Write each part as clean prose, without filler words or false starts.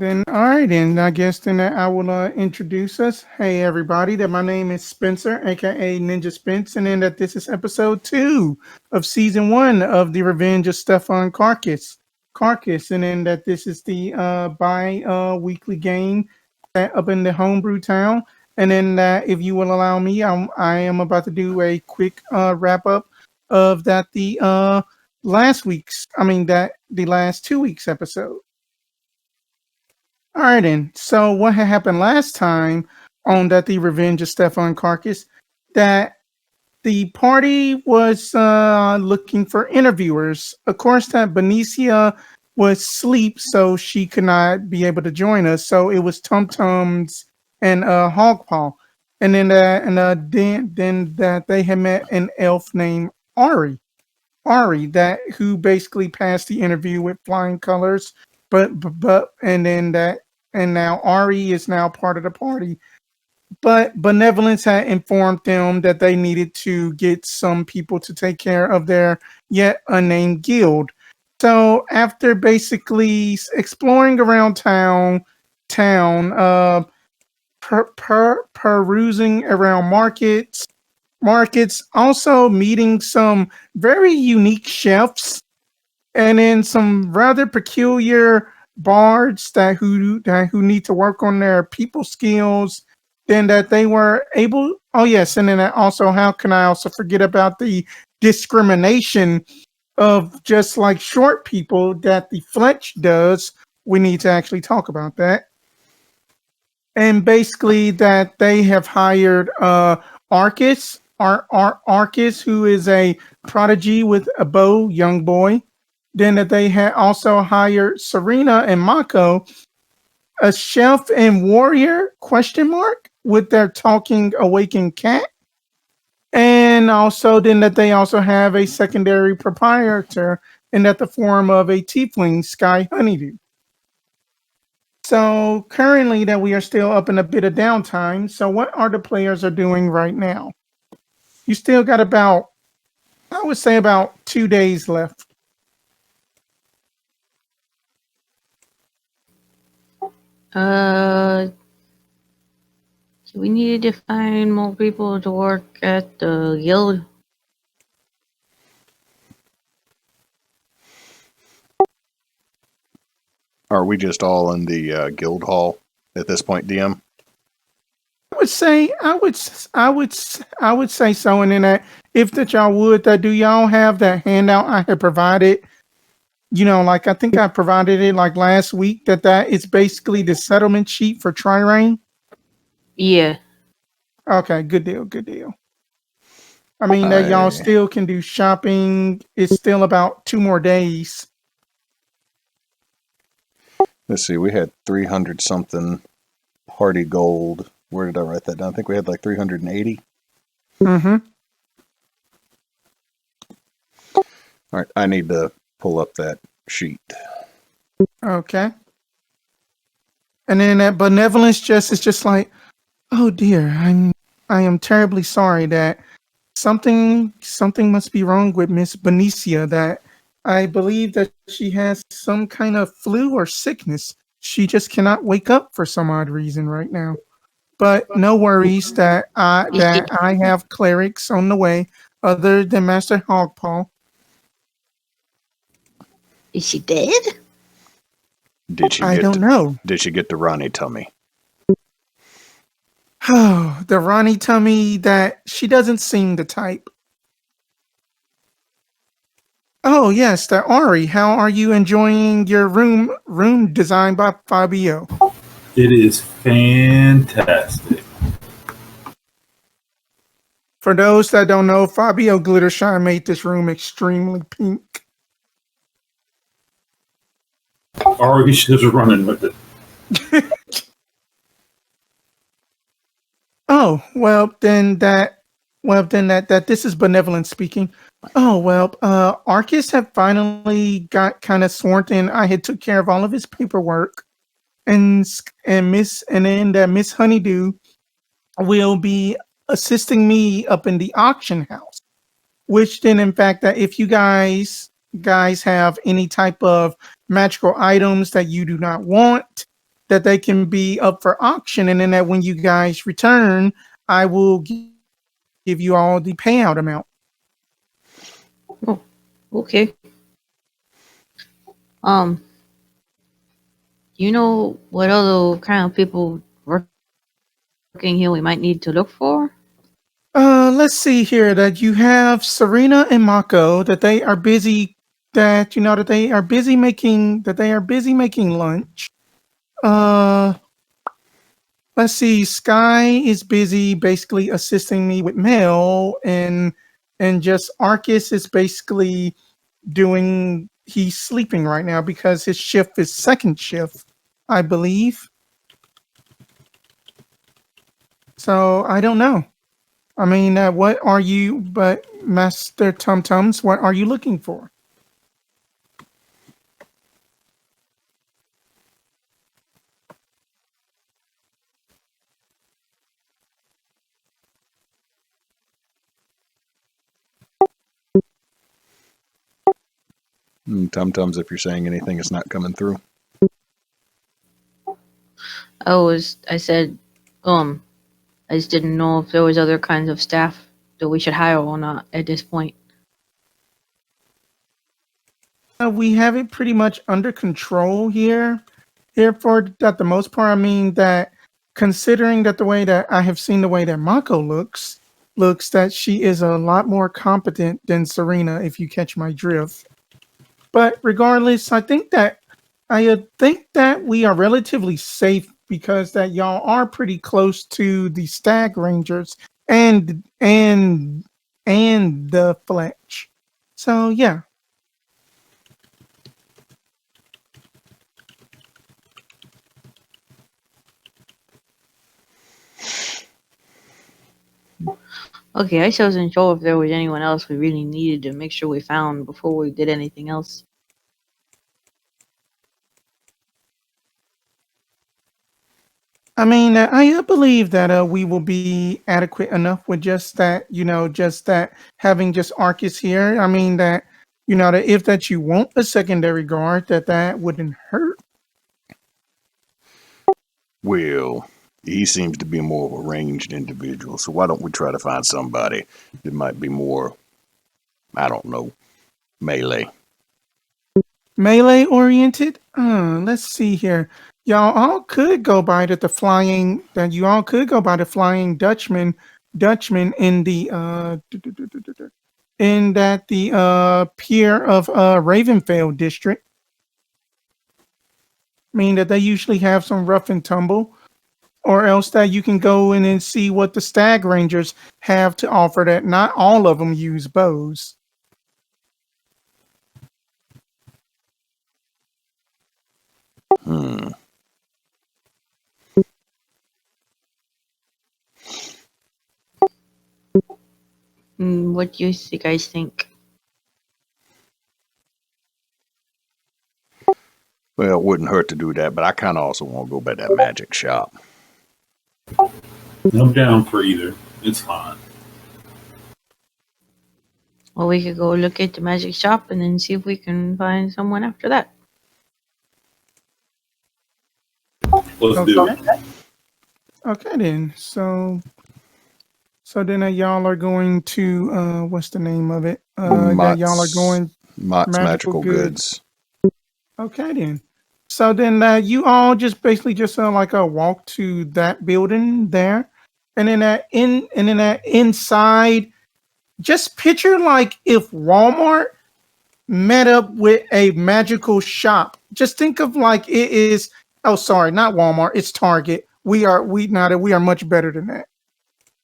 Then, all right, then I guess then I will introduce us. Hey, everybody, that my name is Spencer, aka Ninjaspence, and then that this is episode 2 of season 1 of the Revenge of Stef van Kracus, and then that this is the bi-weekly game up in the homebrew town. And then that, if you will allow me, I am about to do a quick wrap up of that the last 2 weeks episode. All right, then. So what had happened last time on that the Revenge of Stef van Kracus, that the party was looking for interviewers. Of course, that Benicia was asleep, so she could not be able to join us. So it was TumTums and Hoggpaw, and then that they had met an elf named Ari, that who basically passed the interview with flying colors. But and then that and now Ari is now part of the party. But Benevolence had informed them that they needed to get some people to take care of their yet unnamed guild. So after basically exploring around perusing around markets, also meeting some very unique chefs, and then some rather peculiar bards who need to work on their people skills. Then that they were able. Oh yes, and then also, how can I also forget about the discrimination of just like short people that the Fletch does? We need to actually talk about that. And basically, that they have hired Arcus, who is a prodigy with a bow, young boy. Then that they had also hired Serena and Mako, a chef and warrior with their talking awakened cat. And also then that they also have a secondary proprietor in that the form of a tiefling, Sky Honeydew. So currently that we are still up in a bit of downtime. So what are the players are doing right now? You still got I would say about 2 days left. So we needed to find more people to work at the guild. Are we just all in the guild hall at this point, DM? I would say so. And then if that y'all would, that do y'all have that handout I had provided? You know, like I think I provided it like last week. That is basically the settlement sheet for Trirane. Yeah. Okay, good deal. I mean that y'all still can do shopping. It's still about 2 more days. Let's see, we had 300 something party gold. Where did I write that down? I think we had like 380. Mm-hmm. All right, I need to pull up that sheet. Okay. And then that Benevolence is just like, oh dear, I am terribly sorry that something must be wrong with Miss Benicia, that I believe that she has some kind of flu or sickness. She just cannot wake up for some odd reason right now. But no worries, that I have clerics on the way other than Master Hoggpaw. Is she dead? I don't know. Did she get the Ronnie tummy? Oh, the Ronnie tummy, that she doesn't seem the type. Oh yes, that Ari, how are you enjoying your room designed by Fabio? It is fantastic. For those that don't know, Fabio Glittershine made this room extremely pink. Ari's just running with it. Oh, then that this is Benevolent speaking. Oh, Arcus had finally got kind of sworn in. I had took care of all of his paperwork, and Miss Honeydew will be assisting me up in the auction house. Which then, in fact, that if you guys have any type of magical items that you do not want, that they can be up for auction, and then that when you guys return, I will give you all the payout amount. Oh, okay. You know what other kind of people working here we might need to look for? Let's see here. That you have Serena and Mako. That they are busy. That you know that they are busy making. That they are busy making lunch. Let's see. Sky is busy, basically assisting me with mail, and just Arcus is basically doing. He's sleeping right now because his shift is second shift, I believe. So I don't know. I mean, what are you, but Master TumTums, what are you looking for? TumTums, if you're saying anything is not coming through. I said, I just didn't know if there was other kinds of staff that we should hire or not at this point. We have it pretty much under control here. Here for that the most part, I mean that considering that the way that I have seen the way that Mako looks that she is a lot more competent than Serena, if you catch my drift. But regardless, I think that we are relatively safe because that y'all are pretty close to the Stag Rangers and the Fletch. So yeah. Okay, I just wasn't sure if there was anyone else we really needed to make sure we found before we did anything else. I mean, I believe that we will be adequate enough with just that, just that having just Arcus here. I mean that, that if that you want a secondary guard, that wouldn't hurt. Well, he seems to be more of a ranged individual, so why don't we try to find somebody that might be more, I don't know, melee. Melee oriented? Let's see here. Y'all all could go by the flying Dutchman in the Pier of Ravenfell district. I mean that they usually have some rough and tumble, or else that you can go in and see what the Stag Rangers have to offer. That not all of them use bows. What do you guys think? Well, it wouldn't hurt to do that, but I kind of also want to go by that magic shop. I'm down for either. It's fine. Well, we could go look at the magic shop and then see if we can find someone after that. Let's do it. Okay then. So then y'all are going to what's the name of it? That y'all are going Mott's Magical Goods. Okay then. So then you all just basically just like walk to that building there, and then inside, just picture like if Walmart met up with a magical shop. Just think of like it is. Oh, sorry, not Walmart. It's Target. We are much better than that.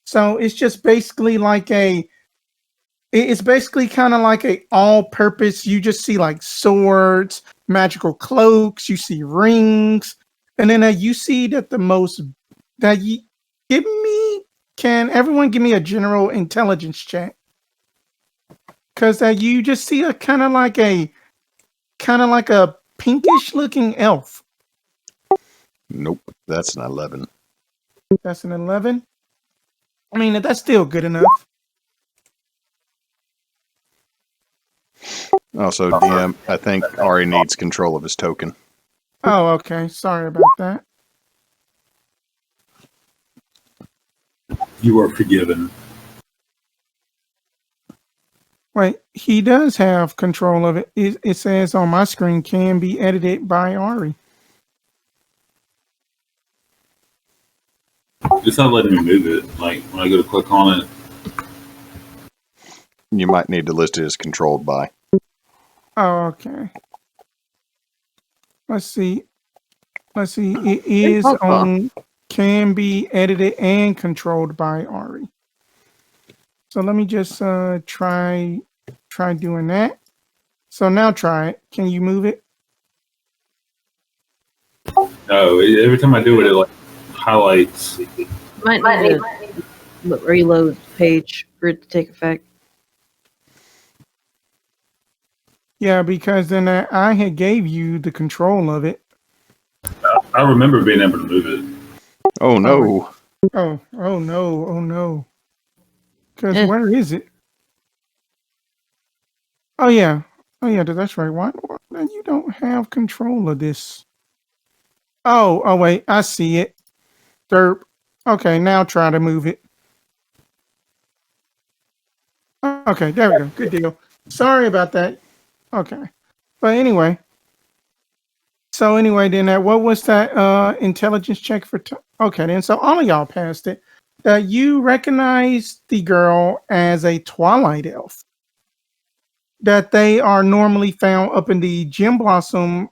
So it's just basically like it's basically kind of like a all-purpose. You just see like swords, magical cloaks. You see rings, and then you see that Can everyone give me a general intelligence check? Because you just see a kind of like a pinkish-looking elf. Nope, that's an 11. That's an 11. I mean, that's still good enough. Also, DM, I think Ari needs control of his token. Oh, okay. Sorry about that. You are forgiven. Wait, he does have control of it. It says on my screen, can be edited by Ari. It's not letting me move it. Like when I go to click on it. You might need to list it as controlled by. Oh, okay. Let's see. It is on, can be edited and controlled by Ari. So let me just try doing that. So now try it. Can you move it? No, every time I do it, it like highlights. Might need to reload the page for it to take effect. Yeah, because then I had gave you the control of it. I remember being able to move it. Oh no. Oh no. Because Eh. where is it? Oh yeah, that's right. Why you don't have control of this? Oh wait, I see it. Derp. Okay, now try to move it. Okay, there we go. Good deal. Sorry about that. Okay. But anyway. So anyway, then what was that intelligence check for? Okay, then so all of y'all passed it. You recognize the girl as a Twilight elf. That they are normally found up in the Gem Blossom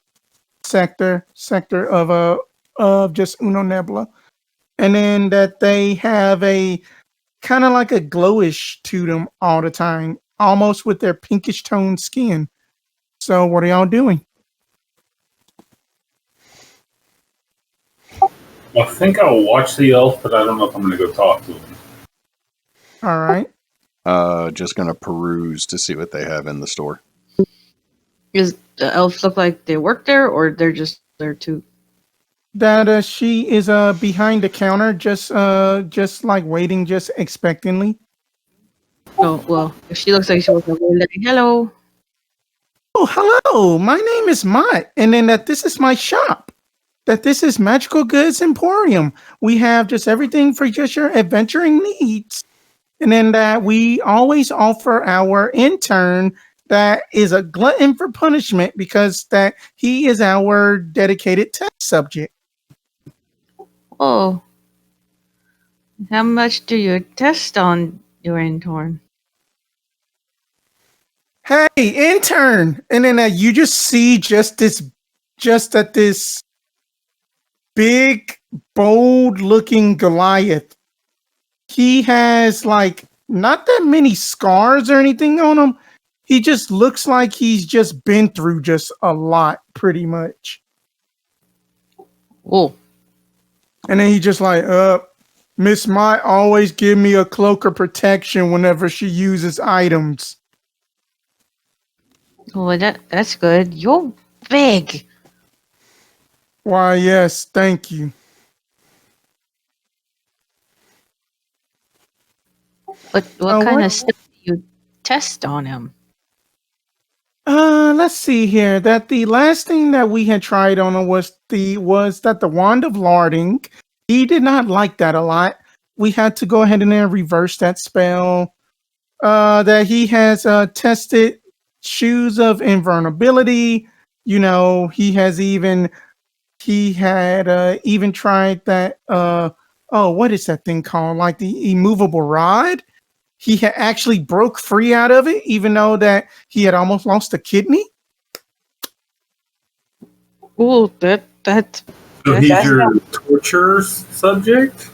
sector of just Uno Nebula, and then that they have a kind of like a glowish to them all the time, almost with their pinkish toned skin. So what are y'all doing? I think I'll watch the elf, but I don't know if I'm going to go talk to him. All right. Just gonna peruse to see what they have in the store. Does the elves look like they work there, or they're just there too? That she is behind the counter, just like waiting, just expectantly. Oh well, if she looks like she works there, like, hello. Oh, hello. My name is Mott, and then that this is my shop. That this is Magical Goods Emporium. We have just everything for just your adventuring needs. And then that we always offer our intern that is a glutton for punishment because that he is our dedicated test subject. Oh, how much do you test on your intern? Hey, intern! And then you just see just that this big, bold-looking Goliath. He has like not that many scars or anything on him. He just looks like he's just been through just a lot, pretty much. Oh, And then he just like, Miss Mott always give me a cloak of protection whenever she uses items. well, that's good. You're big. Why, yes, thank you. What kind of stuff do you test on him? Let's see here. That the last thing that we had tried on him was the wand of larding. He did not like that a lot. We had to go ahead and then reverse that spell. That he has tested shoes of invulnerability. You know, he had even tried that what is that thing called? Like the immovable rod. He had actually broke free out of it, even though that he had almost lost a kidney. Oh, that. So he's your torture subject?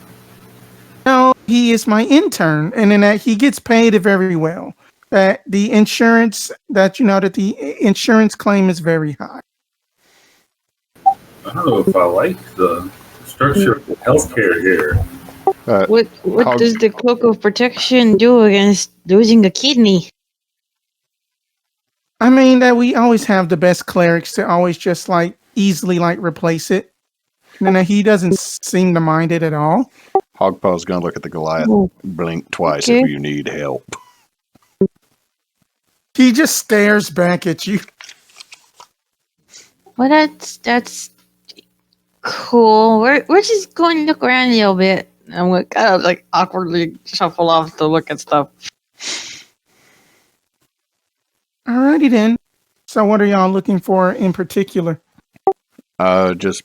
No, he is my intern, and in that he gets paid very well. That the insurance that the insurance claim is very high. I don't know if I like the structure of healthcare here. What does the cloak of protection do against losing a kidney? I mean that we always have the best clerics to always just like easily like replace it. And then he doesn't seem to mind it at all. Hoggpaw's gonna look at the Goliath, blink twice Okay. if you need help. He just stares back at you. Well, that's cool. We're just going to look around a little bit. I'm gonna kind of like awkwardly shuffle off to look at stuff. Alrighty then. So what are y'all looking for in particular? Just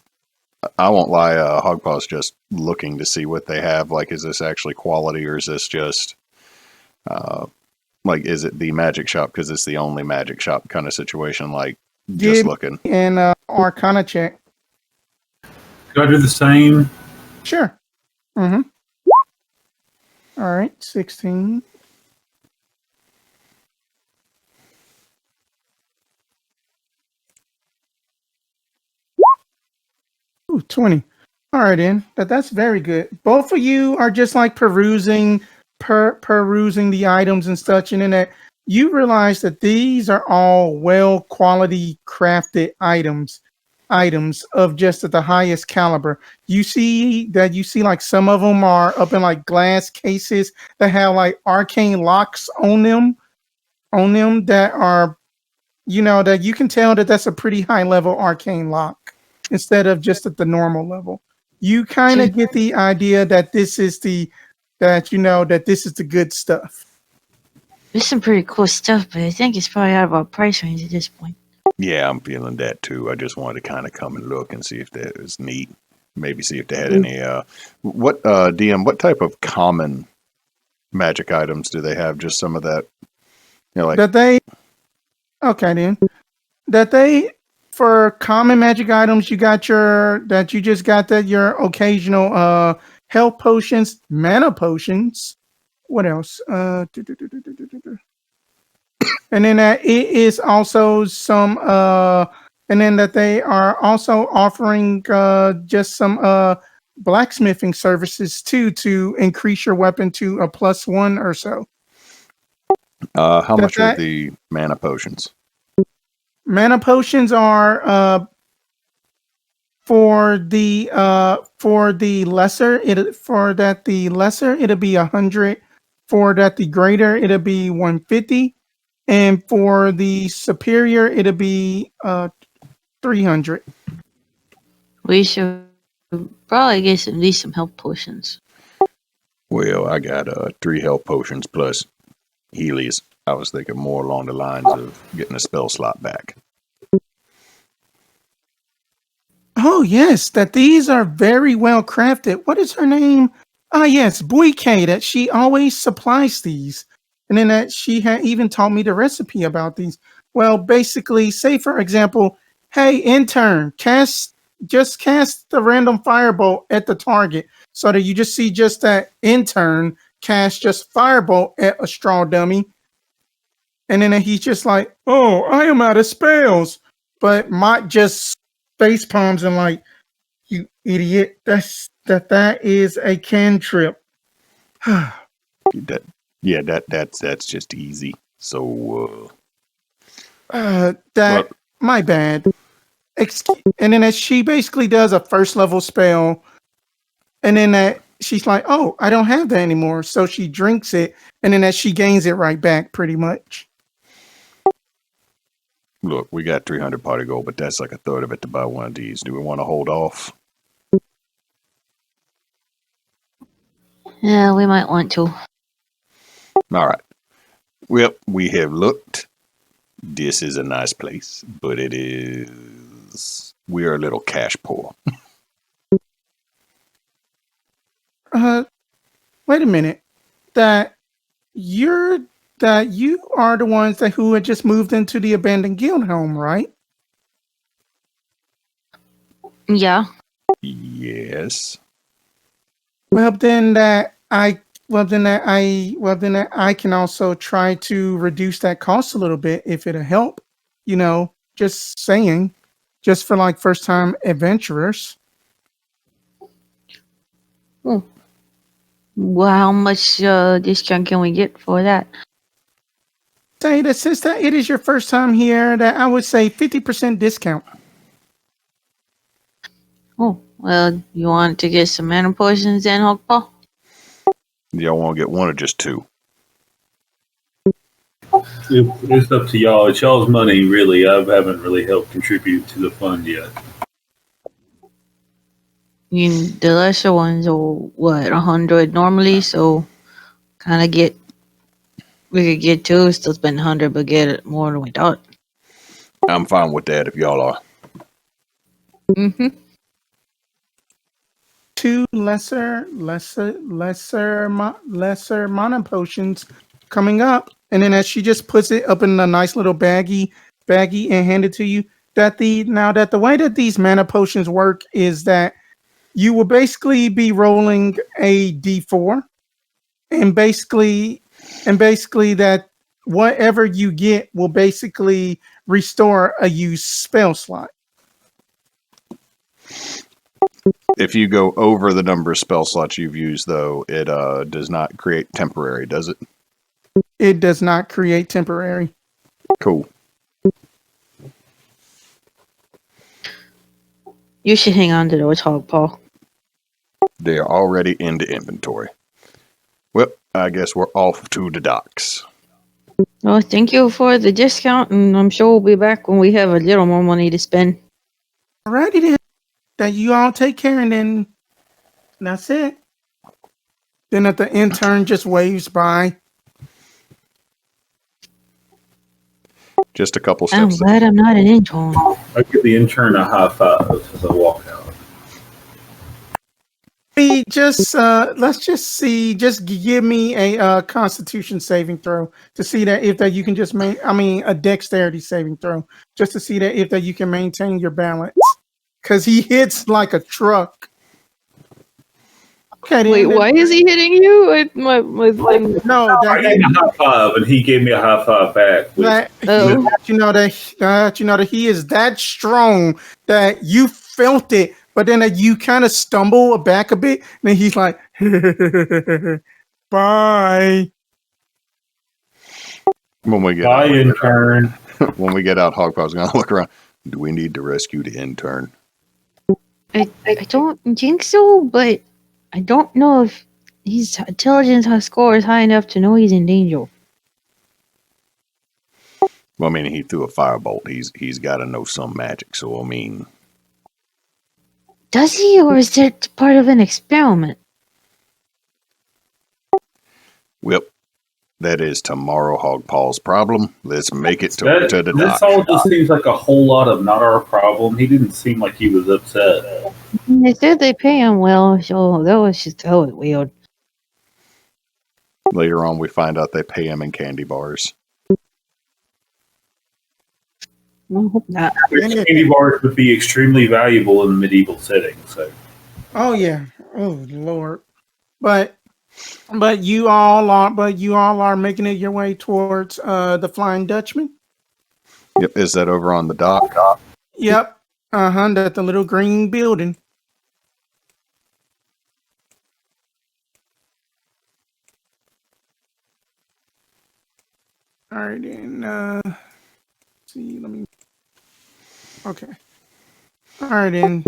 I won't lie. Hoggpaw's just looking to see what they have. Like, is this actually quality, or is this just like, is it the magic shop because it's the only magic shop kind of situation? Like, just looking. And Arcana check. Do I do the same? Sure. Mm-hmm. All right, 16. Ooh, 20. All right, then. That's very good. Both of you are just like perusing the items and such, and then you realize that these are all well quality crafted items of just at the highest caliber. You see like some of them are up in like glass cases that have like arcane locks on them that are, that you can tell that that's a pretty high level arcane lock instead of just at the normal level. You kind of get the idea that this is the good stuff. There's some pretty cool stuff, but I think it's probably out of our price range at this point. Yeah, I'm feeling that too. I just wanted to kind of come and look and see if that was neat. Maybe see if they had any. What DM? What type of common magic items do they have? Just some of that. Like that they. Okay, then. That they, for common magic items, you just got your occasional health potions, mana potions. What else? And then it is also some and then that they are also offering just some blacksmithing services too to increase your weapon to a +1 or so. How much are the mana potions? Mana potions are for the lesser it'll be 100. For that the greater it'll be 150. And for the superior, it'll be 300. We should probably get at least some health potions. Well, I got 3 health potions plus Healy's. I was thinking more along the lines of getting a spell slot back. Oh yes, that these are very well crafted. What is her name? Ah yes, Buike, that she always supplies these. And then that she had even taught me the recipe about these. Well, basically, say for example, hey intern, cast the random firebolt at the target, so that you just see just that intern cast just firebolt at a straw dummy, and then he's just like, "Oh, I am out of spells," but Mott just face palms and like, "You idiot! That's a cantrip." That's just easy. So my bad. And then she basically does a first level spell, and then she's like, "Oh, I don't have that anymore." So she drinks it, and then she gains it right back, pretty much. Look, we got 300 party gold, but that's like a third of it to buy one of these. Do we want to hold off? Yeah, we might want to. All right. Well, we have looked. This is a nice place, but we are a little cash poor. Wait a minute. That you are the ones who had just moved into the abandoned guild home, right? Yeah. Yes. Well, then that I can also try to reduce that cost a little bit if it'll help. Just saying, just for like first time adventurers. Well, how much discount can we get for that? Say that since that it is your first time here, that I would say 50% discount. Oh, well, you want to get some mana potions then, Hoggpaw? Y'all want to get one or just 2? It's up to y'all. It's y'all's money, really. I haven't really helped contribute to the fund yet. mean, the lesser ones are what 100 normally, so kind of we could get two, still spend 100, but get it more than we thought. I'm fine with that if y'all are. Mm-hmm. 2 lesser mana potions coming up, and then as she just puts it up in a nice little baggie and hand it to you. That the way that these mana potions work is that you will basically be rolling a d4, and basically that whatever you get will basically restore a used spell slot. If you go over the number of spell slots you've used, though, it does not create temporary, does it? It does not create temporary. Cool. You should hang on to those, Hoggpaw. They are already into inventory. Well, I guess we're off to the docks. Well, thank you for the discount, and I'm sure we'll be back when we have a little more money to spend. Alrighty then. That you all take care, and then that's it. Then if the intern just waves by. Just a couple I'm steps. glad I'm not an intern. I give the intern a high five as I walk out. Let's just see. Just give me a Constitution saving throw to see that if that you can just a Dexterity saving throw just to see that if that you can maintain your balance. Because he hits like a truck. Okay. Wait, why is he hitting you? No, I gave him a high five, and he gave me a high five back. that he is that strong that you felt it, but then you kind of stumble back a bit, and then he's like, "Bye." When we get Bye, out, intern. when we get out, Hogpaw's gonna look around. Do we need to rescue the intern? I don't think so, but I don't know if his intelligence score is high enough to know he's in danger. Well, I mean, he threw a firebolt. He's got to know some magic. So, I mean, Does he, or is it part of an experiment? well, that is tomorrow Hogpaw's problem. Let's make it to the This dock. all just seems like a whole lot of not our problem. He didn't seem like he was upset. They said they pay him well, so that was weird. Later on, we find out they pay him in candy bars. I hope not. Candy bars would be extremely valuable in the medieval setting. So, Oh yeah. Oh Lord. But you all are making it your way towards the Flying Dutchman. Yep, is that over on the dock? Yep. That's the little green building. All right, then. See, let me. Okay. All right, then.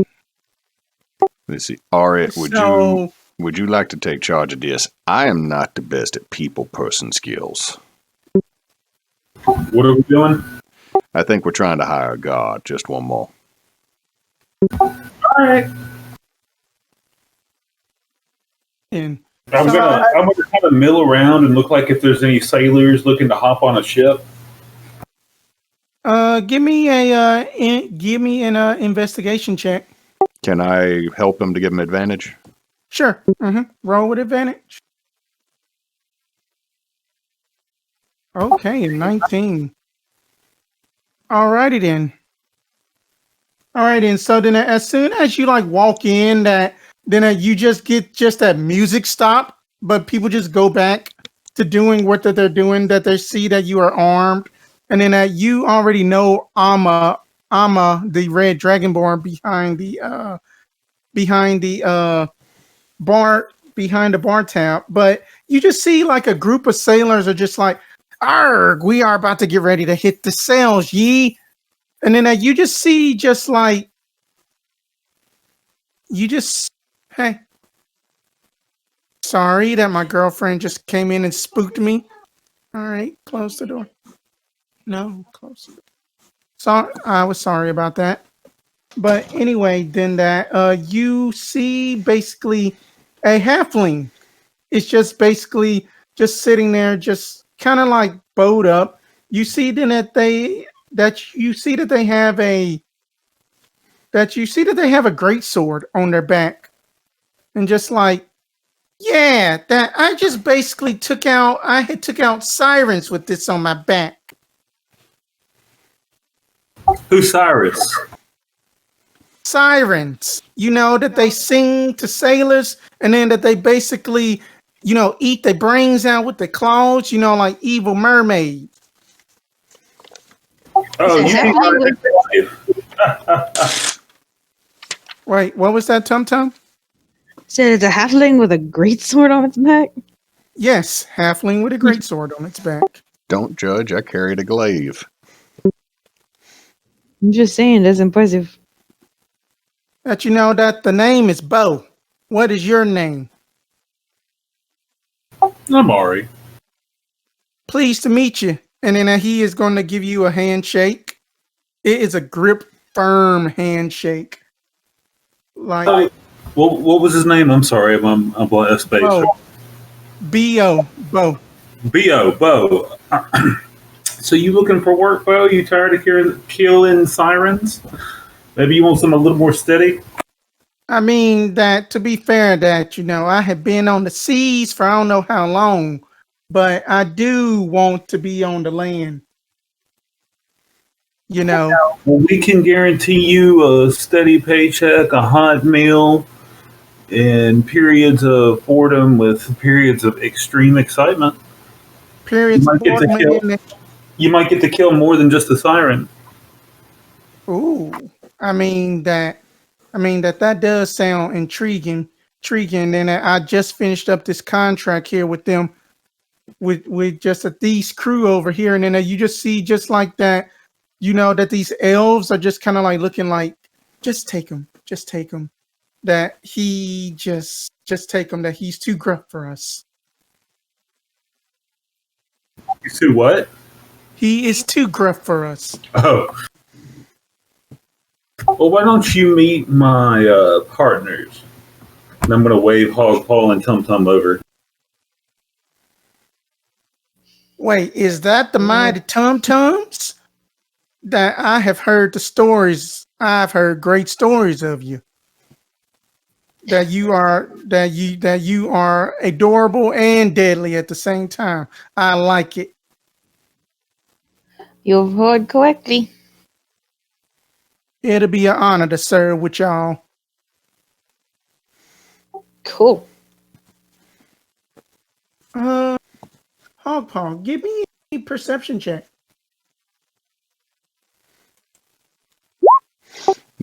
Let's see. All right, So, would you like to take charge of this? I am not the best at people person skills. what are we doing? I think we're trying to hire a guard. Just one more. All right. and I'm gonna kind of mill around and look like if there's any sailors looking to hop on a ship. give me an investigation check. Can I help him to give him advantage? Sure. Roll with advantage. Okay, 19. Alrighty then. Alright then. So then, as soon as you walk in, you just get that music stop, but people just go back to doing what that they're doing. That they see that you are armed, and then you already know Amma, the red dragonborn behind the bar tab, but you just see a group of sailors are just like, "Arg, we are about to get ready to hit the sails, ye." And then you just see hey, sorry that my girlfriend just came in and spooked me. All right, close the door. No, close the door. I was sorry about that. But anyway, then that you see basically a halfling. It's just basically just sitting there, just kind of like bowed up. You see then that you see that they have a great sword on their back, and just like, yeah, that I just basically took out sirens with this on my back. Who's Cyrus? Sirens, that they sing to sailors, and then that they basically, eat their brains out with their claws, like evil mermaids. Oh, Is it you mean halfling with, Wait, what was that, Tum Tum? said it's a halfling with a great sword on its back? Yes, halfling with a great sword on its back. Don't judge. I carried a glaive. I'm just saying, that's impressive. That that the name is Bo. What is your name? I'm Ari. Pleased to meet you. And then he is going to give you a handshake. It is a grip firm handshake. Like What was his name? I'm sorry, I'm blank space. Bo. B-O. Bo. Bo. Bo. So you looking for work, Bo? You tired of killing sirens? Maybe you want something a little more steady? I mean, that to be fair, that I have been on the seas for I don't know how long, but I do want to be on the land. Well, we can guarantee you a steady paycheck, a hot meal, and periods of boredom with periods of extreme excitement. Periods You of might get to boredom. kill. You might get to kill more than just a siren. Ooh, I mean that does sound intriguing. Intriguing. And I just finished up this contract here with them, with just a thieves crew over here, and then you just see just like that, that these elves are just kind of like looking like, just take him, just take him. That he just take him. That he's too gruff for us. You see what? He is too gruff for us. Oh. Well, why don't you meet my partners? And I'm going to wave Hoggpaw and TumTum over. Wait, is that the mighty TumTums? That I have heard the stories. I've heard great stories of you. That you are adorable and deadly at the same time. I like it. You've heard correctly. It'll be an honor to serve with y'all. Cool. Hoggpaw, give me a perception check.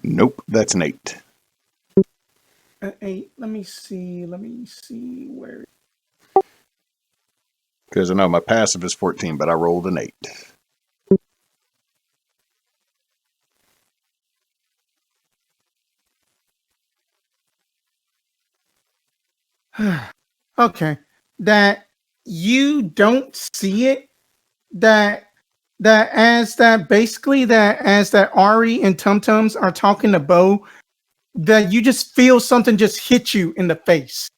Nope, that's an 8. 8. Let me see where. Because I know my passive is 14, but I rolled an 8. Okay, that you don't see it. That as that Ari and TumTums are talking to Bo, that you just feel something just hit you in the face.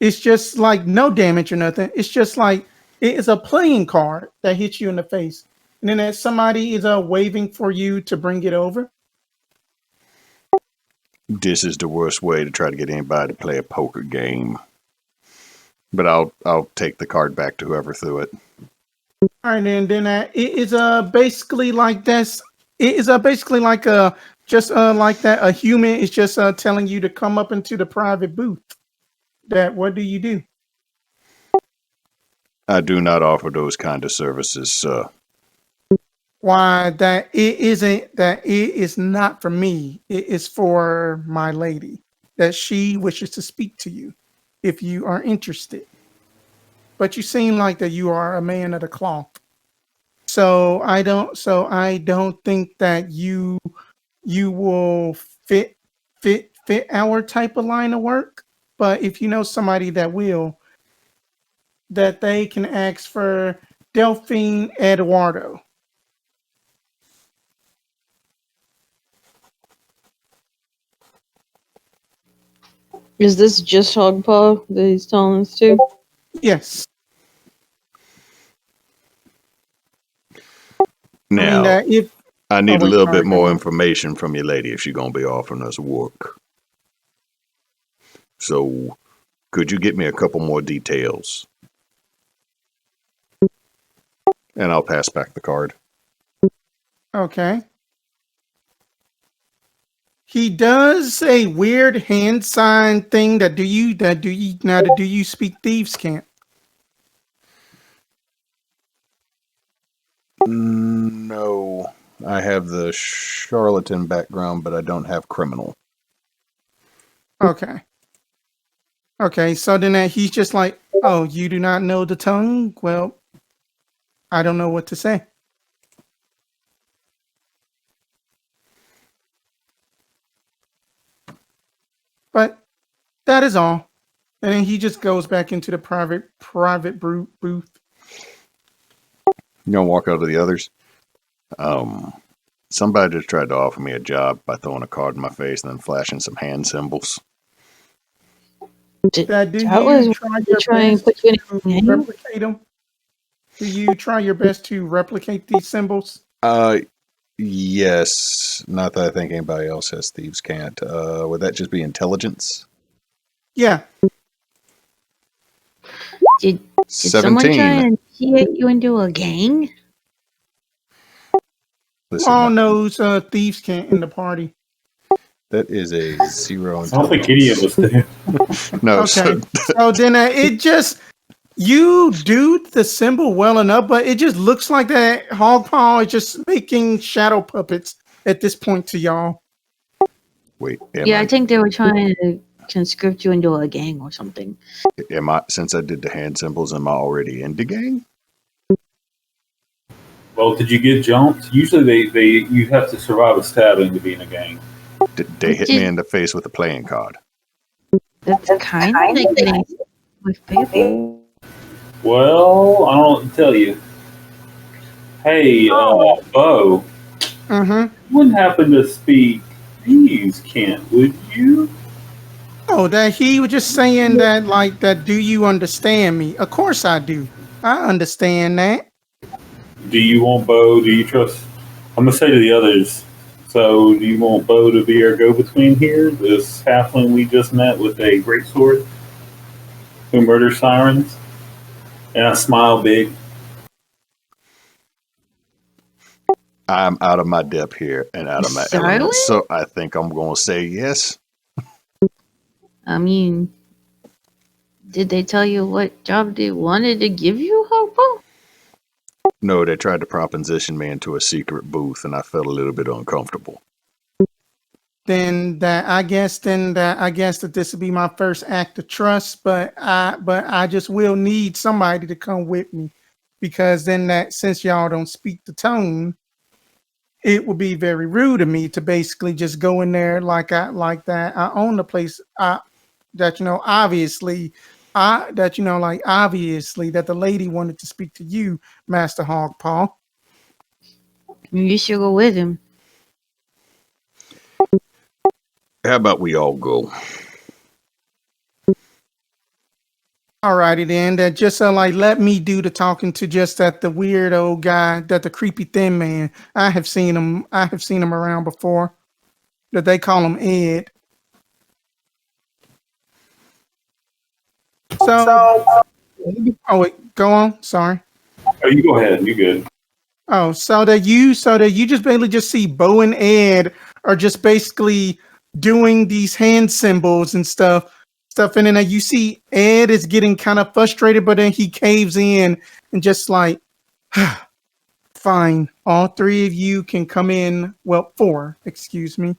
It's just like no damage or nothing. It's just like it is a playing card that hits you in the face, and then that somebody is waving for you to bring it over. This is the worst way to try to get anybody to play a poker game. But I'll take the card back to whoever threw it. All right, and then it is basically like this. It is basically like just like that. A human is just telling you to come up into the private booth. That what do you do? I do not offer those kind of services, sir. Why, that it isn't, that it is not for me. It is for my lady. That she wishes to speak to you if you are interested. But you seem like that you are a man of the cloth. So I don't think that you will fit our type of line of work. But if you know somebody that will, that they can ask for Delphine Eduardo. Is this just Hoggpaw that he's telling us to? Yes. Now, If I need wait, a little sorry, bit go more on. information from your lady if she's going to be offering us work. So, could you get me a couple more details? And I'll pass back the card. Okay. He does a weird hand sign thing that do you speak thieves can't? No, I have the charlatan background, but I don't have criminal. Okay. Okay, so then he's just like, oh, you do not know the tongue? Well, I don't know what to say. But that is all. And then he just goes back into the private booth. You gonna walk out to the others? Somebody just tried to offer me a job by throwing a card in my face and then flashing some hand symbols. That do That you was try to your try and best put you in to a game? replicate them? Do you try your best to replicate these symbols? Yes. Not that I think anybody else has thieves can't. Would that just be intelligence? Yeah. Did someone try 17. and initiate you into a gang? Listen, All knows thieves can't in the party. that is a 0 I don't think any of us intelligence. did. No, Okay. So then it just you do the symbol well enough, but it just looks like that Hoggpaw is just making shadow puppets at this point to y'all. wait, Yeah, I think they were trying to conscript you into a gang or something. am I, since I did the hand symbols, am I already in the gang? Well, did you get jumped? Usually, you have to survive a stabbing to be in a gang. They hit me in the face with a playing card. That's kind of like getting with people. Well, I don't tell you. Hey, Bo, Mm-hmm. you wouldn't happen to speak thieves, Kent, would you? Oh, that he was just saying that like that. Do you understand me? Of course I do. I understand that. Do you want Bo? Do you trust? I'm gonna say to the others. So, do you want Bo to be our go-between here? This halfling we just met with a greatsword who murders sirens, and I smile big. I'm out of my depth here and out of my Silent? element, so I think I'm going to say yes. I mean, did they tell you what job they wanted to give you, Hoggpaw? No, they tried to proposition me into a secret booth, and I felt a little bit uncomfortable. Then I guess that this would be my first act of trust, but I just will need somebody to come with me, because then that since y'all don't speak the tone, it would be very rude of me to basically just go in there like that. I own the place. Obviously that the lady wanted to speak to you, Master Hoggpaw. You should go with him. How about we all go? Alrighty then. That just let me do the talking to just the weird old guy, that the creepy thin man. I have seen him around before. That they call him Ed. So, oh wait, go on. Sorry. Oh, you go ahead. You good? Oh, so that you just basically just see Bo and Ed are just basically doing these hand symbols and stuff, and then you see Ed is getting kind of frustrated, but then he caves in and just like, fine, all three of you can come in. Well, four, excuse me.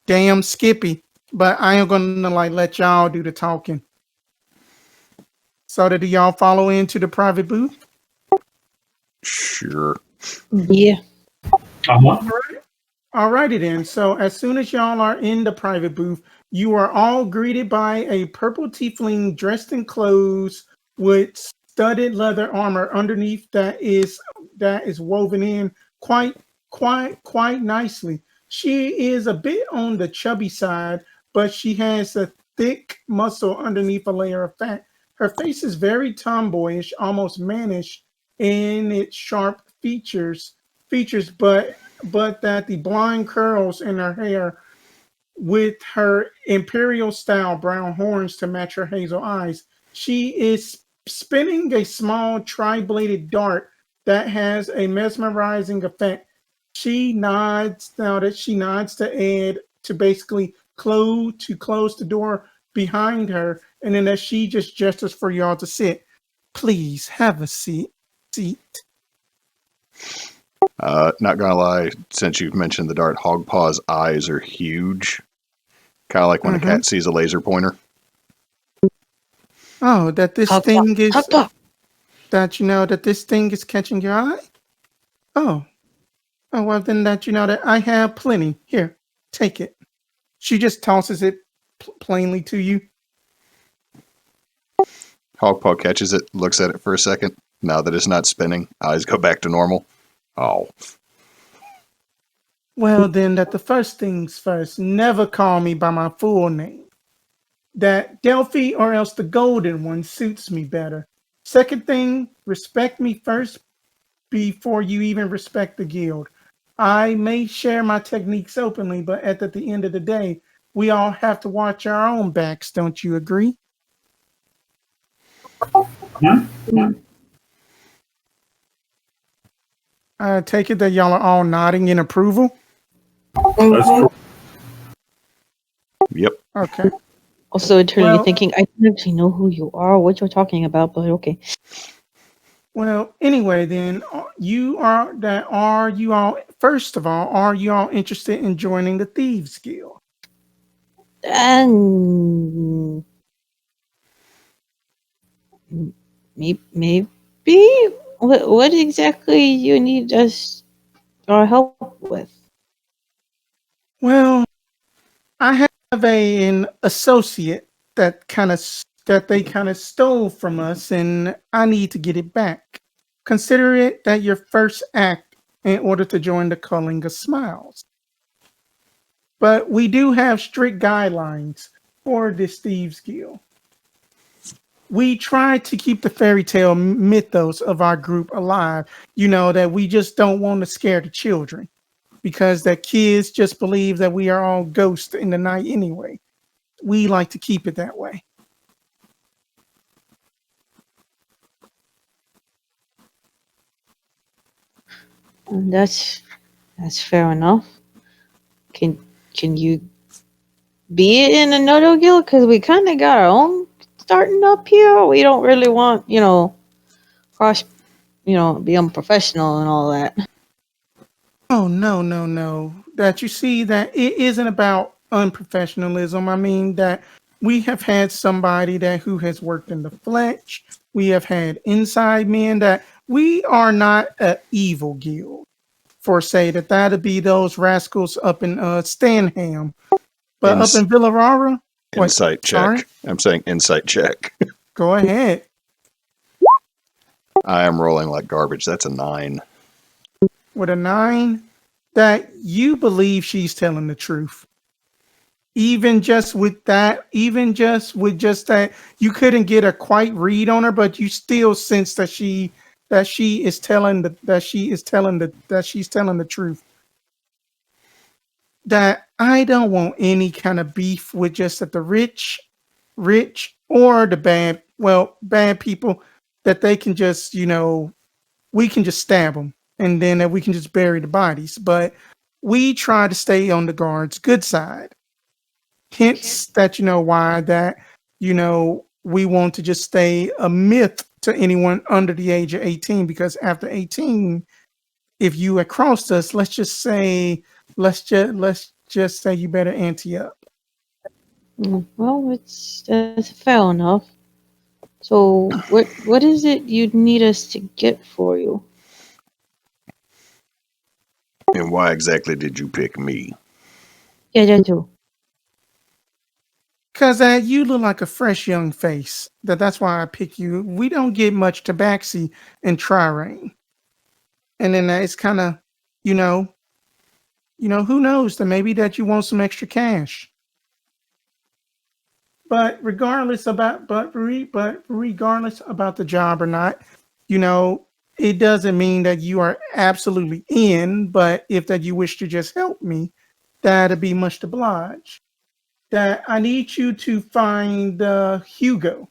Damn Skippy, but I am gonna let y'all do the talking. So do y'all follow into the private booth? Sure. Yeah. Uh-huh. Alrighty then. So as soon as y'all are in the private booth, you are all greeted by a purple tiefling dressed in clothes with studded leather armor underneath that is woven in quite nicely. She is a bit on the chubby side, but she has a thick muscle underneath a layer of fat. Her face is very tomboyish, almost mannish in its sharp features, but that the blonde curls in her hair with her imperial style brown horns to match her hazel eyes. She is spinning a small tri-bladed dart that has a mesmerizing effect. She nods to Ed to basically close the door behind her, and then as she just gestures for y'all to sit. Please have a seat. Not gonna lie, since you've mentioned the dart, Hoggpaw's eyes are huge. Kind of like when a cat sees a laser pointer. Oh, that this Hoggpaw, thing is Hoggpaw. that this thing is catching your eye? Oh. Oh, well, then that that I have plenty. Here, take it. She just tosses it plainly to you. Hoggpaw catches it, looks at it for a second. Now that it's not spinning, eyes go back to normal. Oh. Well, then, that the first things first, never call me by my full name. That Delphi or else the golden one suits me better. Second thing, respect me first before you even respect the guild. I may share my techniques openly, but at the end of the day, we all have to watch our own backs, don't you agree? I take it that y'all are all nodding in approval? That's cool. Yep. Okay. Also internally Well- thinking, I don't actually know who you are, what you're talking about, but okay. Well, anyway, then first of all, are you all interested in joining the Thieves Guild? And maybe what exactly you need us our help with? Well, I have an associate that they kind of stole from us, and I need to get it back. Consider it that your first act in order to join the Culling of Smiles. But we do have strict guidelines for this Thieves Guild. We try to keep the fairy tale mythos of our group alive. That we just don't want to scare the children, because the kids just believe that we are all ghosts in the night anyway. We like to keep it that way. And that's fair enough. Can you be in another guild? Because we kind of got our own starting up here. We don't really want cross be unprofessional and all that. Oh, no. That you see that it isn't about unprofessionalism. I mean that we have had somebody who has worked in the fletch. We have had inside men. That we are not an evil guild. For say that'd be those rascals up in Stanham. But up in Villarara, what? Insight check. Sorry? I'm saying insight check. Go ahead. I am rolling like garbage. That's a 9. With a 9, that you believe she's telling the truth. Even just with that, that, you couldn't get a quite read on her, but you still sense that she's telling the truth. That I don't want any kind of beef with just that the rich or the bad people, that they can just, we can just stab them, and then that we can just bury the bodies. But we try to stay on the guard's good side. Hence that why that we want to just stay a myth to anyone under the age of 18, because after 18, if you had crossed us, let's just say you better ante up. Well, that's fair enough. So what is it you'd need us to get for you? And why exactly did you pick me? Yeah, that too. Because you look like a fresh young face. That's why I pick you. We don't get much tabaxi in Tri-Rain. And then it's kind of, who knows, that maybe that you want some extra cash. But regardless about the job or not, you know, it doesn't mean that you are absolutely in. But if that you wish to just help me, that'd be much obliged. That I need you to find Hugo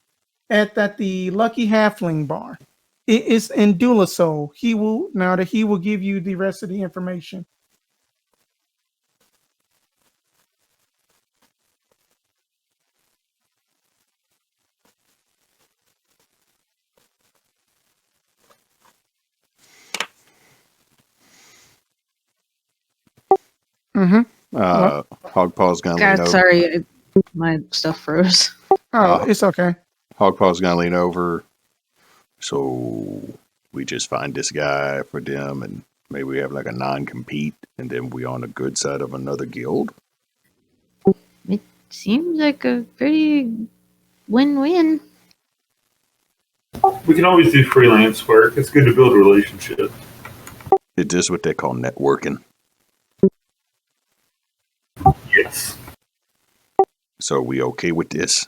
at the Lucky Halfling bar. It is in Dulisol. He will give you the rest of the information. Mm-hmm. Hoggpaw's gonna lean God, over. sorry, my stuff froze. Oh, it's okay. Hoggpaw's gonna lean over. So we just find this guy for them, and maybe we have like a non-compete, and then we on the good side of another guild. It seems like a pretty win-win. We can always do freelance work. It's good to build relationships. It's just what they call networking. Yes. So are we okay with this?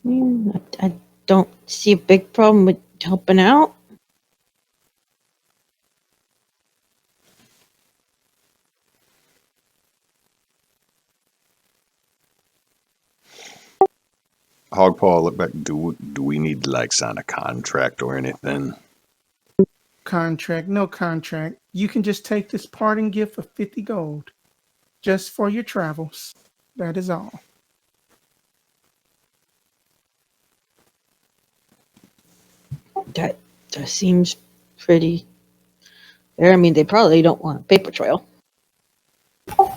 I don't see a big problem with helping out. Hoggpaw, look back. Do we need to like sign a contract or anything? Contract, no contract. You can just take this parting gift of 50 gold just for your travels. That is all. That seems pretty fair. I mean, they probably don't want a paper trail.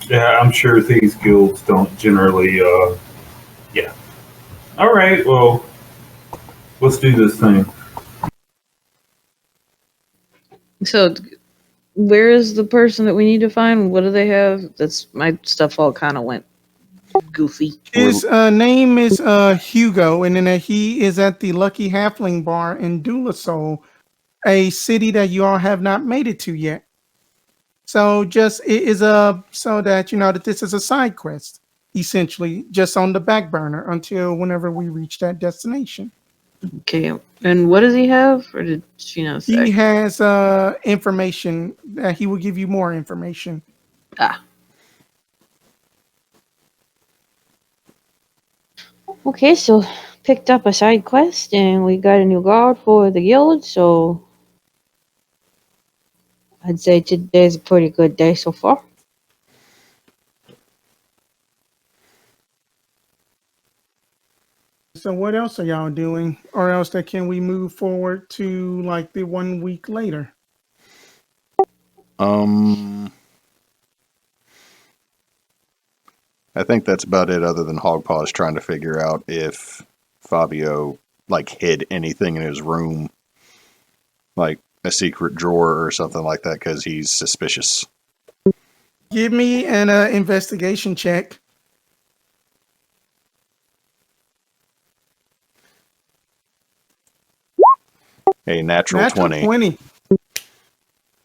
Yeah, I'm sure these guilds don't generally, yeah. All right, well, let's do this thing. So, where is the person that we need to find? What do they have? That's my stuff all kind of went goofy. His name is Hugo, and then he is at the Lucky Halfling Bar in Dulisol, a city that you all have not made it to yet. So just it is so that you know that this is a side quest, essentially, just on the back burner until whenever we reach that destination. Okay, and what does he have? Or did she not say? He has information that he will give you more information. Ah. Okay, so picked up a side quest and we got a new guard for the guild, so I'd say today's a pretty good day so far. So what else are y'all doing? Or else that can we move forward to like the 1 week later? I think that's about it, other than Hoggpaw's trying to figure out if Fabio like hid anything in his room, like a secret drawer or something like that, because he's suspicious. Give me an investigation check. A natural 20.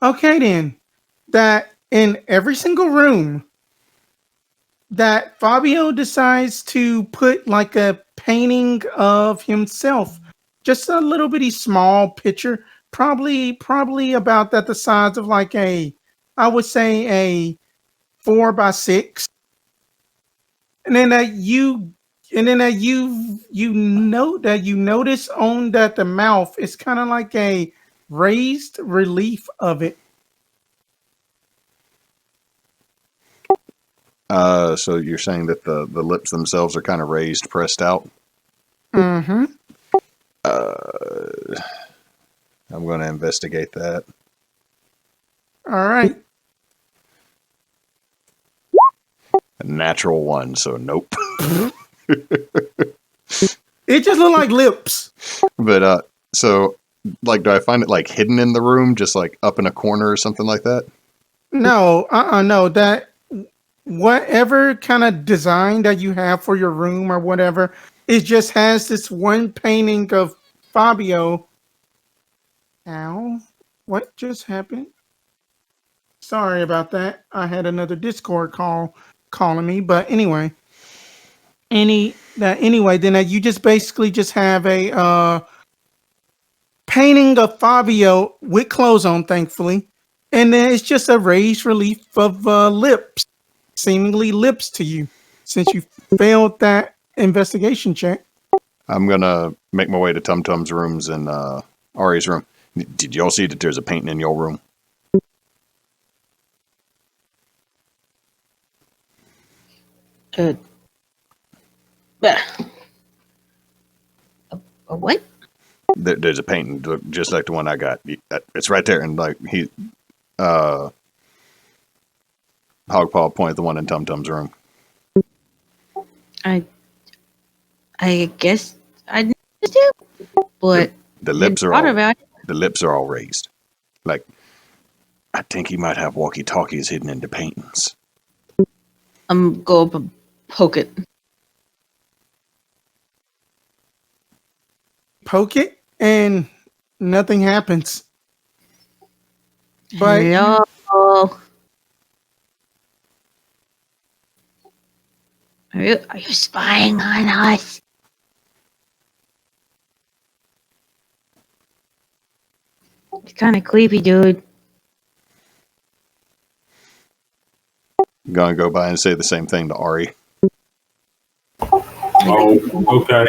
Okay, then. That in every single room that Fabio decides to put like a painting of himself, just a little bitty small picture, probably about that the size of like I would say a 4x6, and then that you notice on that the mouth is kind of like a raised relief of it. So you're saying that the lips themselves are kind of raised, pressed out? Mm-hmm. I'm going to investigate that. All right. A natural 1, so nope. It just looked like lips. But so like, do I find it like hidden in the room, just like up in a corner or something like that? No, no. That whatever kind of design that you have for your room or whatever, it just has this one painting of Fabio. Ow. What just happened? Sorry about that. I had another Discord call calling me, but anyway. anyway, then you just basically just have a painting of Fabio with clothes on, thankfully, and then it's just a raised relief of lips, seemingly lips to you, since you failed that investigation check. I'm gonna make my way to TumTum's rooms and Ari's room. Did y'all see that there's a painting in your room? A what? There's a painting just like the one I got. It's right there, and like Hoggpaw pointed the one in TumTum's room. I guess I do, but The lips are thought all about it. the lips are all raised. Like I think he might have walkie-talkies hidden in the paintings. I'm go up and poke it. Poke it, and nothing happens. But Hello. Are you spying on us? It's kind of creepy, dude. Gonna go by and say the same thing to Ari. Oh, okay.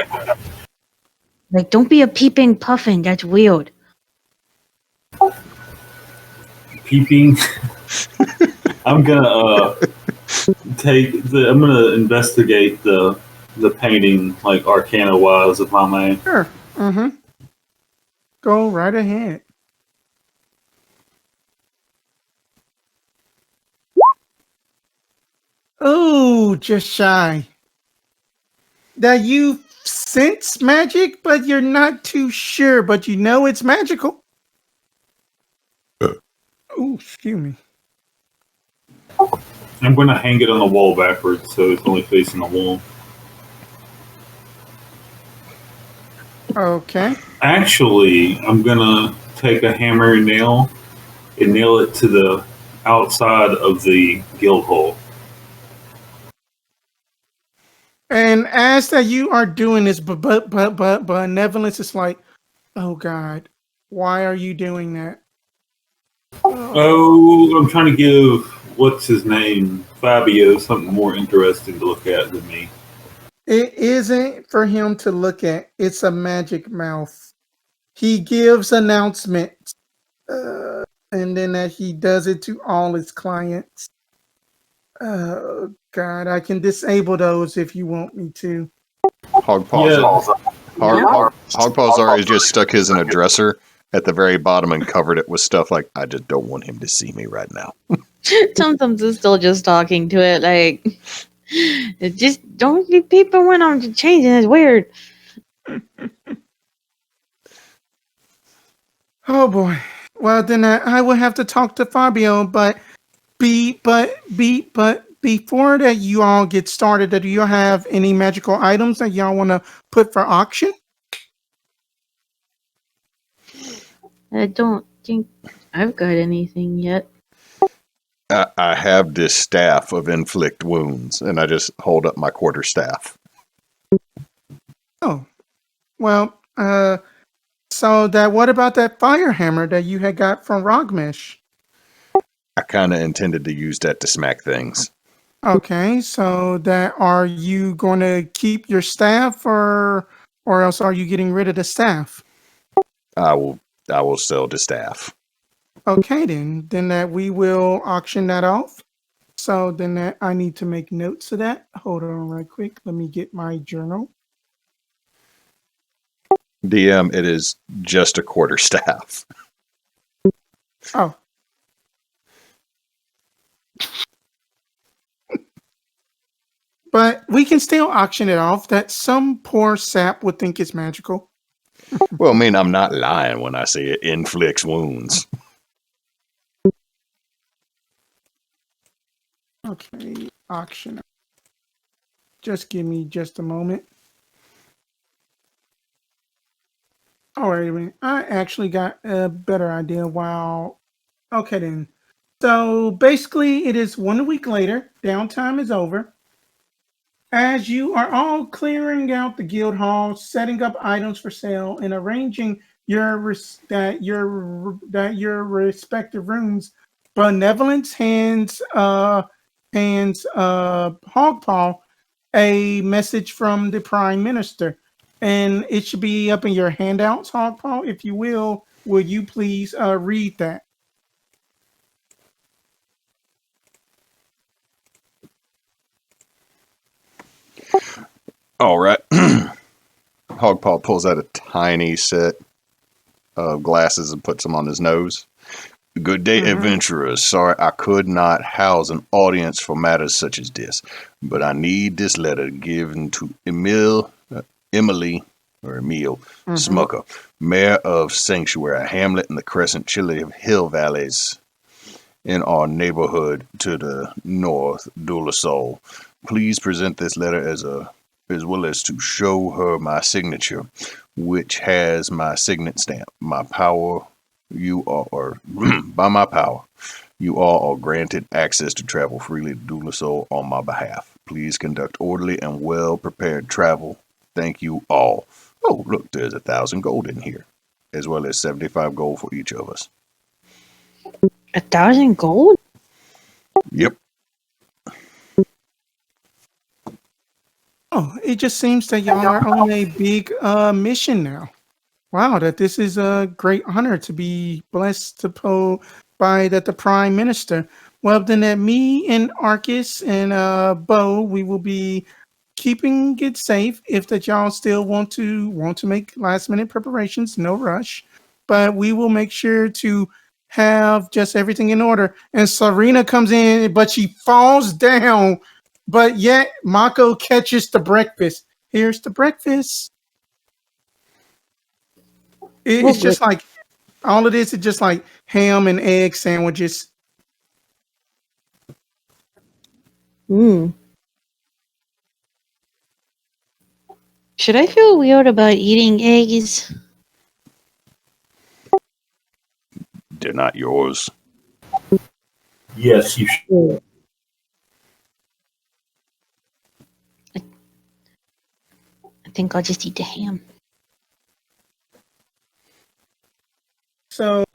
Like, don't be a peeping puffin. That's weird. Peeping. I'm gonna I'm gonna investigate the painting, like arcana wise, if I may. sure. Go right ahead. Oh, just shy. That you sense magic, but you're not too sure, but you know it's magical. Oh, excuse me. I'm gonna hang it on the wall backwards, so it's only facing the wall. Okay. Actually, I'm gonna take a hammer and nail it to the outside of the guild hall. And as that you are doing this, but benevolence is like, oh God, why are you doing that? Oh, I'm trying to give what's his name, Fabio, something more interesting to look at than me. It isn't for him to look at. It's a magic mouth. He gives announcements, and then that he does it to all his clients. Oh God, I can disable those if you want me to. Hoggpaw's already just stuck his in a dresser at the very bottom and covered it with stuff like, I just don't want him to see me right now. TumTums is still just talking to it. Like, it just don't be peeping when I'm changing. It's weird. Oh boy. Well, then I will have to talk to Fabio. But before that, you all get started. Do you have any magical items that y'all want to put for auction? I don't think I've got anything yet. I have this staff of inflict wounds, and I just hold up my quarter staff. Oh, well. So what about that fire hammer that you had got from Rogmesh? I kind of intended to use that to smack things. Okay, so are you going to keep your staff, or else are you getting rid of the staff? I will sell the staff. Okay, then that we will auction that off. So then that I need to make notes of that. Hold on right quick. Let me get my journal. DM, it is just a quarter staff. Oh. But we can still auction it off. That some poor sap would think it's magical. Well, I mean, I'm not lying when I say it inflicts wounds. Okay, auction. Just give me just a moment. All right, I actually got a better idea. Wow. Okay, then. So basically, it is 1 week later. Downtime is over. As you are all clearing out the guild hall, setting up items for sale, and arranging your respective rooms, Benevolence hands Hogpaw a message from the Prime Minister, and it should be up in your handouts, Hogpaw. If you will you please read that? All right. Hogpaw pulls out a tiny set of glasses and puts them on his nose. Good day, adventurers. Sorry I could not house an audience for matters such as this, but I need this letter given to Emile Smucker, mayor of Sanctuary, a hamlet in the Crescent Chili Hill Valleys in our neighborhood to the north, Dulisol. Please present this letter as well as to show her my signature, which has my signet stamp. My power, by my power, you all are granted access to travel freely to Dulisol on my behalf. Please conduct orderly and well-prepared travel. Thank you all. Oh, look, there's 1,000 gold in here, as well as 75 gold for each of us. 1,000 gold? Yep. Oh, it just seems that y'all are on a big mission now. Wow, that this is a great honor to be blessed by the Prime Minister. Well, then that me and Arcus and Bo, we will be keeping it safe. If that y'all still want to make last minute preparations, no rush. But we will make sure to have just everything in order. And Serena comes in, but she falls down. But yet Mako catches the breakfast. Here's the breakfast. It's just like all of this is just like ham and egg sandwiches. Should I feel weird about eating eggs? They're not yours. Yes, you should. I think I'll just eat the ham. So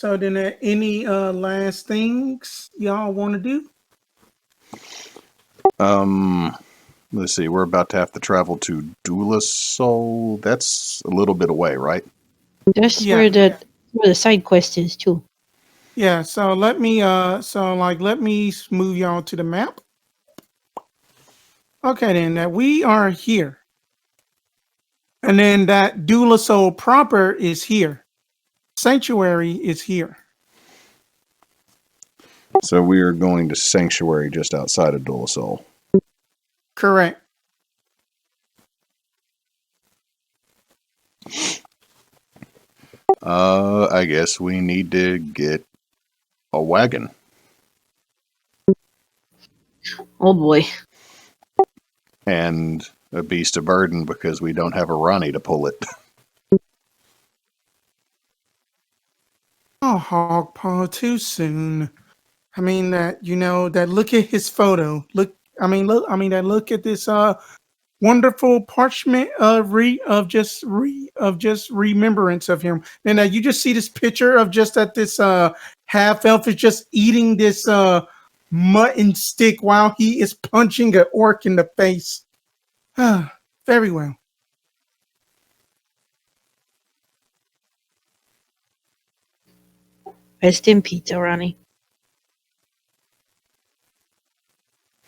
then any last things y'all want to do? Let's see. We're about to have to travel to Dulisol. That's a little bit away, right? That's where the side quest is too. Yeah, so let me move y'all to the map. Okay, then that we are here. And then that Dulisol proper is here. Sanctuary is here. So we are going to Sanctuary just outside of Dulisol. Correct. I guess we need to get a wagon. Oh boy. And a beast of burden because we don't have a Ronnie to pull it. Oh, Hoggpaw, too soon. I mean that look at his photo. Look at this wonderful parchment of remembrance of him. And you just see this picture of just that this half elf is just eating this mutton stick while he is punching an orc in the face. Very well. Rest in peace, Ronnie.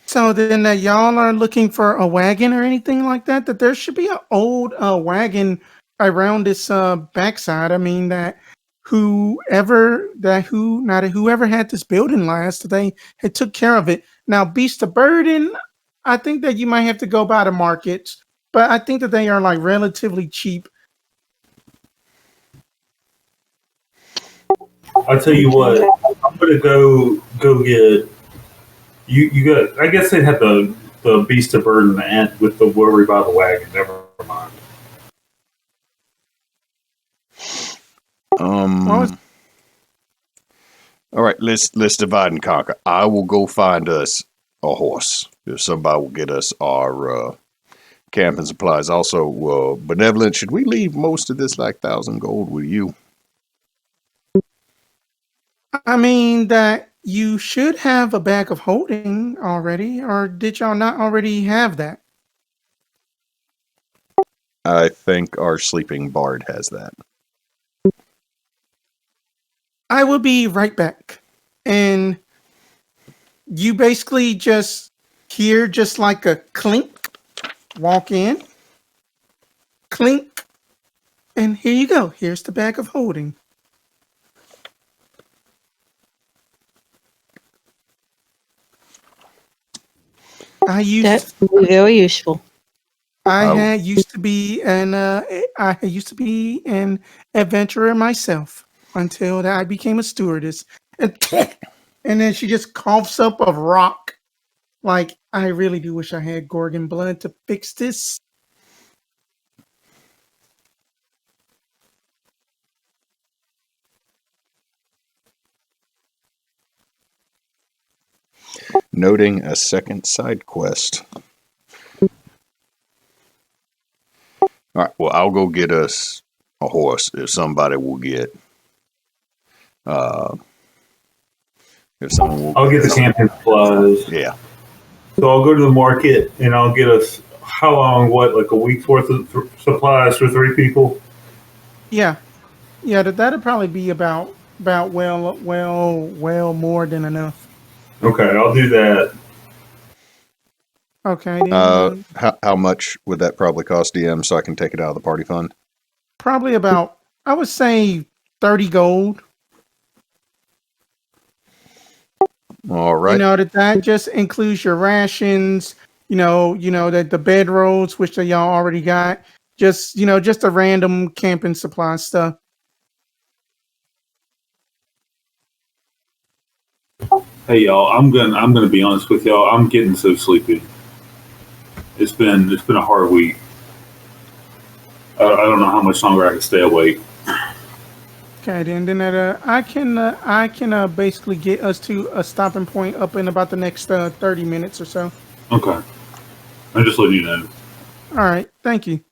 So then y'all are looking for a wagon or anything like that? That there should be an old wagon around this backside. I mean whoever had this building last, they had took care of it. Now beast of burden, I think that you might have to go by the markets, but I think that they are like relatively cheap. I'll tell you what, I'm gonna go get you got. I guess they have the beast of burden and with the worry by the wagon. Never mind. All right, let's divide and conquer. I will go find us a horse. If somebody will get us our camping supplies. Also, Benevolent, should we leave most of this like 1,000 gold with you? I mean that you should have a bag of holding already, or did y'all not already have that? I think our sleeping bard has that. I will be right back. And you basically just hear just like a clink, walk in, clink, and here you go. Here's the bag of holding. That's very useful. I used to be an adventurer myself until I became a stewardess. And then she just coughs up a rock. Like, I really do wish I had Gorgon blood to fix this. Noting a second side quest. All right, well, I'll go get us a horse if somebody will get. If someone will. I'll get the camping supplies. Yeah. So I'll go to the market and I'll get us how long? What, like a week's worth of supplies for 3 people? Yeah, that'd probably be about well more than enough. Okay, I'll do that. Okay. How much would that probably cost DM so I can take it out of the party fund? Probably about, I would say, 30 gold. All right. That just includes your rations. That the bedrolls, which y'all already got. Just a random camping supply stuff. Hey y'all, I'm gonna be honest with y'all. I'm getting so sleepy. It's been a hard week. I don't know how much longer I can stay awake. Okay, then I can basically get us to a stopping point up in about the next 30 minutes or so. Okay, I'm just letting you know. All right, thank you.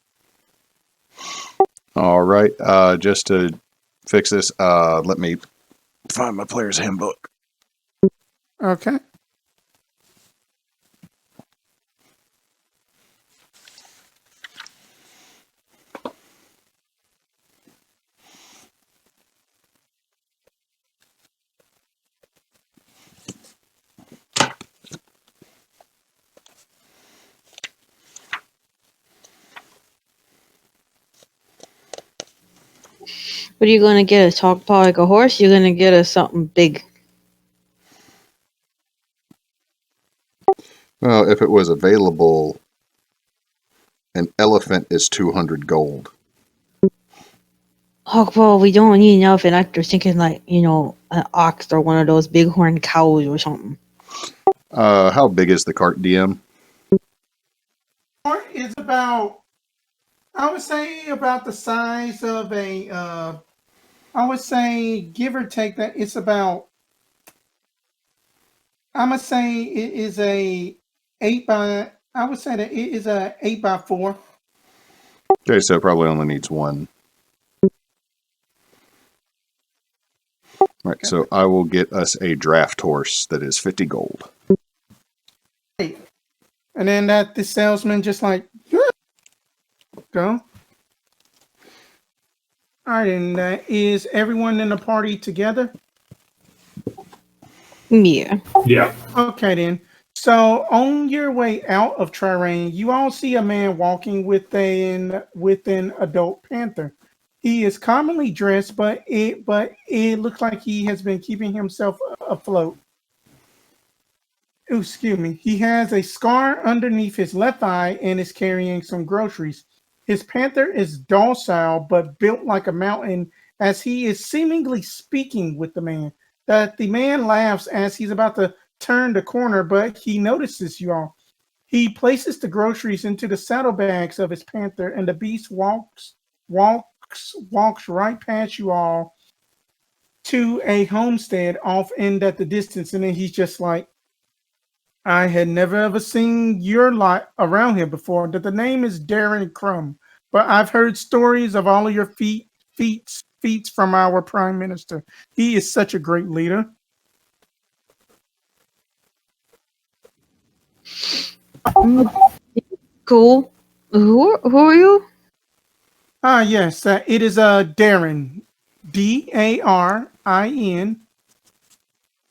All right, just to fix this, let me find my player's handbook. Okay. What are you going to get us? Hoggpaw like a horse? You're going to get us something big. Well, if it was available, an elephant is 200 gold. Hoggpaw, we don't need an elephant. I was thinking like, an ox or one of those bighorn cows or something. How big is the cart, DM? Cart is about, I would say, about the size of a. I would say, give or take that, it's about. I'm gonna say it is a 8x. I would say that it is a 8x4. Okay, so it probably only needs one. All right, so I will get us a draft horse that is 50 gold. And then the salesman just like, go. All right, and is everyone in the party together? Yeah. Yeah. Okay, then. So on your way out of Trirane, you all see a man walking with an adult panther. He is commonly dressed, but it looks like he has been keeping himself afloat. Ooh, excuse me. He has a scar underneath his left eye and is carrying some groceries. His panther is docile but built like a mountain as he is seemingly speaking with the man. The man laughs as he's about to turn the corner, but he notices you all. He places the groceries into the saddlebags of his panther, and the beast walks right past you all to a homestead off in the distance, and then he's just like, I had never ever seen your lot around here before. That the name is Darren Crumb, but I've heard stories of all of your feats from our prime minister. He is such a great leader. Cool. Who are you? Ah, yes, it is Darren, Darin.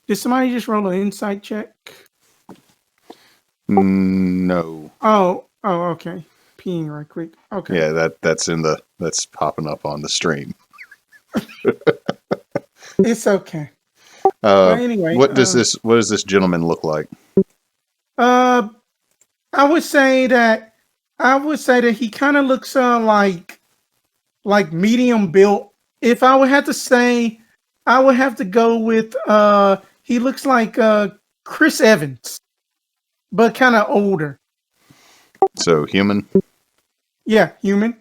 Did somebody just roll an insight check? No. Oh, okay. Peeing right quick. Okay. Yeah, that's popping up on the stream. It's okay. But anyway, what does this gentleman look like? I would say that he kind of looks like medium built. If I would have to say, I would have to go with he looks like Chris Evans, but kind of older. So human? Yeah, human.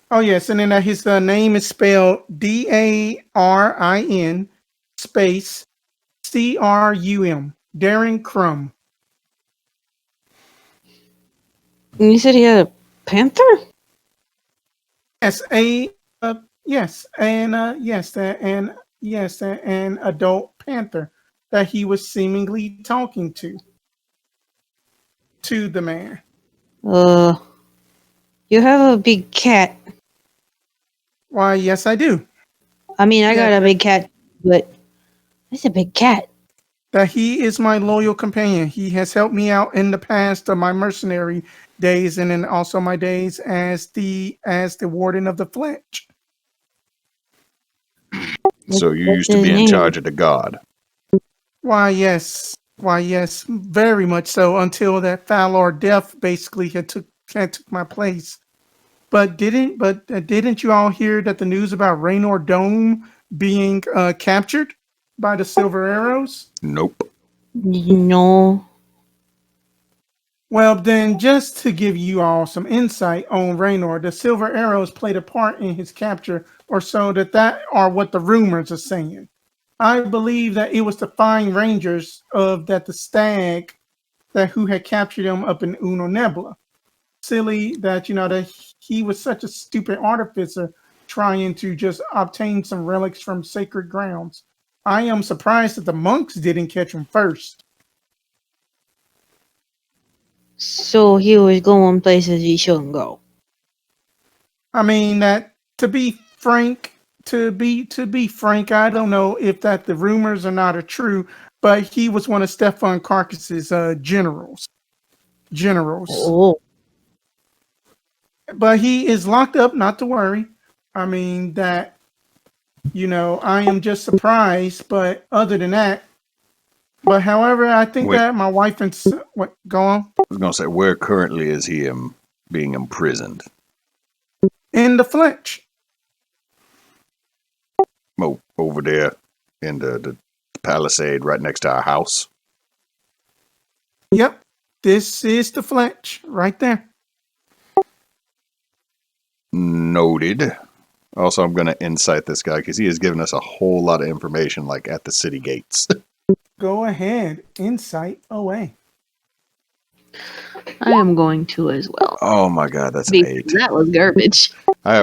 Oh yes, and then his name is spelled Darin space Crum. Darren Crumb. And you said he had a panther? Yes, an adult panther that he was seemingly talking to the man. You have a big cat. Why, yes, I do. I mean, I got a big cat, but it's a big cat. That he is my loyal companion. He has helped me out in the past of my mercenary days, and then also my days as the warden of the Fletch. So you used to be in charge of the guard. Why yes, very much so. Until that foul or death basically had took my place. But didn't you all hear that the news about Raynor Dome being captured by the Silver Arrows? Nope. No. Well, then, just to give you all some insight on Raynor, the Silver Arrows played a part in his capture, or so that are what the rumors are saying. I believe that it was the fine rangers of the stag who had captured him up in Uno Nebula. Silly that that he was such a stupid artificer trying to just obtain some relics from sacred grounds. I am surprised that the monks didn't catch him first. So he was going places he shouldn't go. I mean, that to be frank, I don't know if that the rumors are not true, but he was one of Stef van Kracus's generals. Oh. But he is locked up, not to worry. I mean, that, I am just surprised, but other than that, but however, I think that my wife and what go on? I was going to say, where currently is he being imprisoned? In the Fletch. Oh, over there in the palisade right next to our house. Yep, this is the Fletch right there. Noted. Also, I'm going to insight this guy because he has given us a whole lot of information, like at the city gates. Go ahead, insight away. I am going to as well. Oh my god, that's an 8. That was garbage. I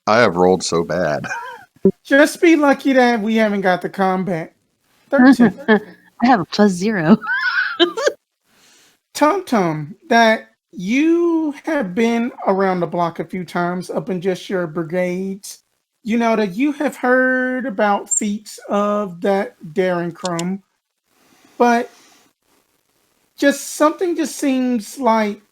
have rolled so bad. Just be lucky that we haven't got the combat. 13. I have a +0. TumTum, that you have been around the block a few times up in just your brigades. That you have heard about feats of that Darren Crumb, but something just seems like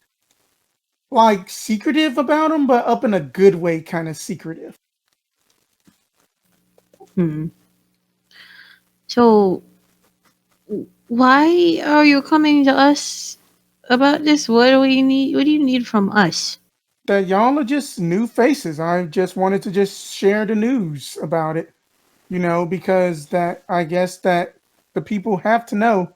secretive about him, but up in a good way, kind of secretive. So, why are you coming to us about this? What do we need? What do you need from us? That y'all are just new faces. I just wanted to just share the news about it, because that I guess that the people have to know.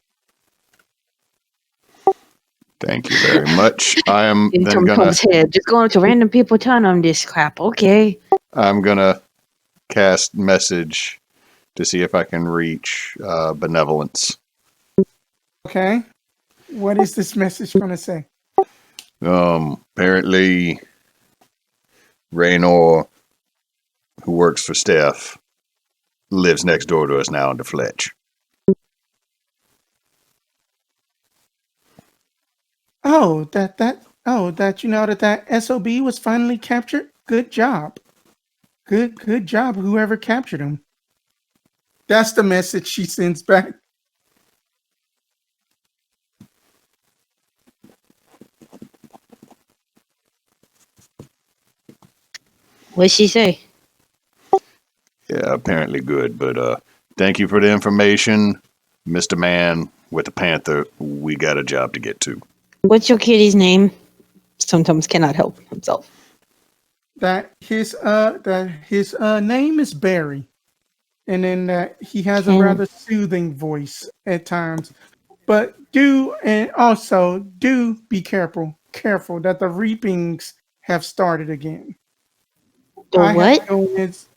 Thank you very much. I am In then TumTum's head, just going to random people telling them this crap. Okay. I'm gonna cast message to see if I can reach Benevolence. Okay. What is this message going to say? Apparently, Raynor, who works for Stef, lives next door to us now in the Fletch. Oh, that you know that SOB was finally captured? Good job. Good job, whoever captured him. That's the message she sends back. What'd she say? Yeah, apparently good, but thank you for the information, Mr. Man with the Panther. We got a job to get to. What's your kitty's name? Sometimes cannot help himself. That his name is Barry. And then that he has a rather soothing voice at times. But do be careful that the reapings have started again. What?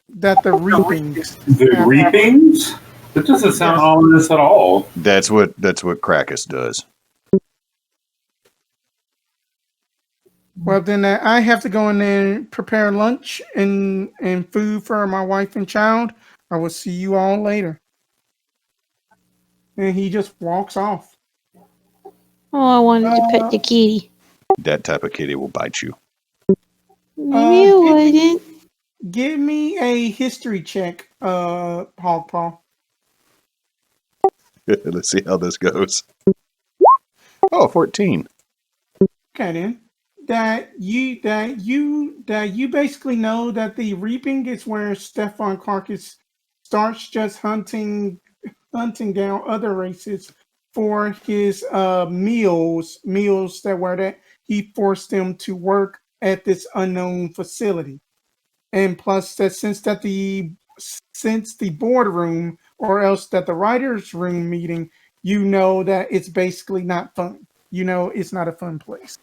That the reapings. The reapings? That doesn't sound ominous at all. That's what Kracus does. Well, then I have to go in there and prepare lunch and food for my wife and child. I will see you all later. And he just walks off. Oh, I wanted to pet the kitty. That type of kitty will bite you. Maybe it wouldn't. Give me a history check, Hoggpaw. Let's see how this goes. Oh, 14. Okay, then. That you basically know that the reaping is where Stef van Kracus starts just hunting down other races for his meals that he forced them to work at this unknown facility. And plus that since the boardroom or else that the writers' room meeting, you know that it's basically not fun. You know it's not a fun place.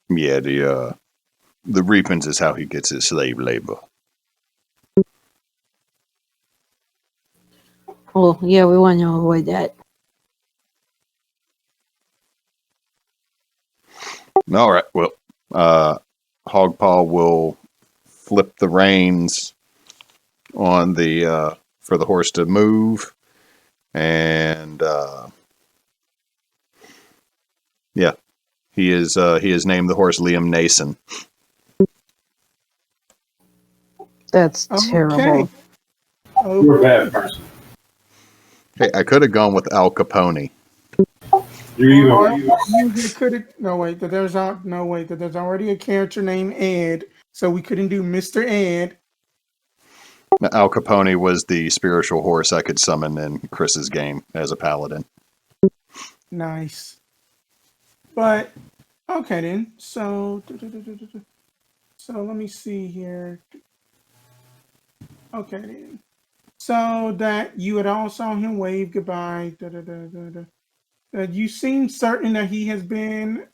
Yeah, the reapings is how he gets his slave labor. Oh, yeah, we want to avoid that. All right. Well, Hoggpaw will flip the reins on the for the horse to move, and yeah, he has named the horse Liam Nason. That's terrible. You're a bad person. Hey, I could have gone with Al Capone. You could have there's already a character named Ed, so we couldn't do Mr. Ed. Al Capone was the spiritual horse I could summon in Chris's game as a paladin. Nice. But okay then. So let me see here. Okay then. So that you had all saw him wave goodbye. You seem certain that he has been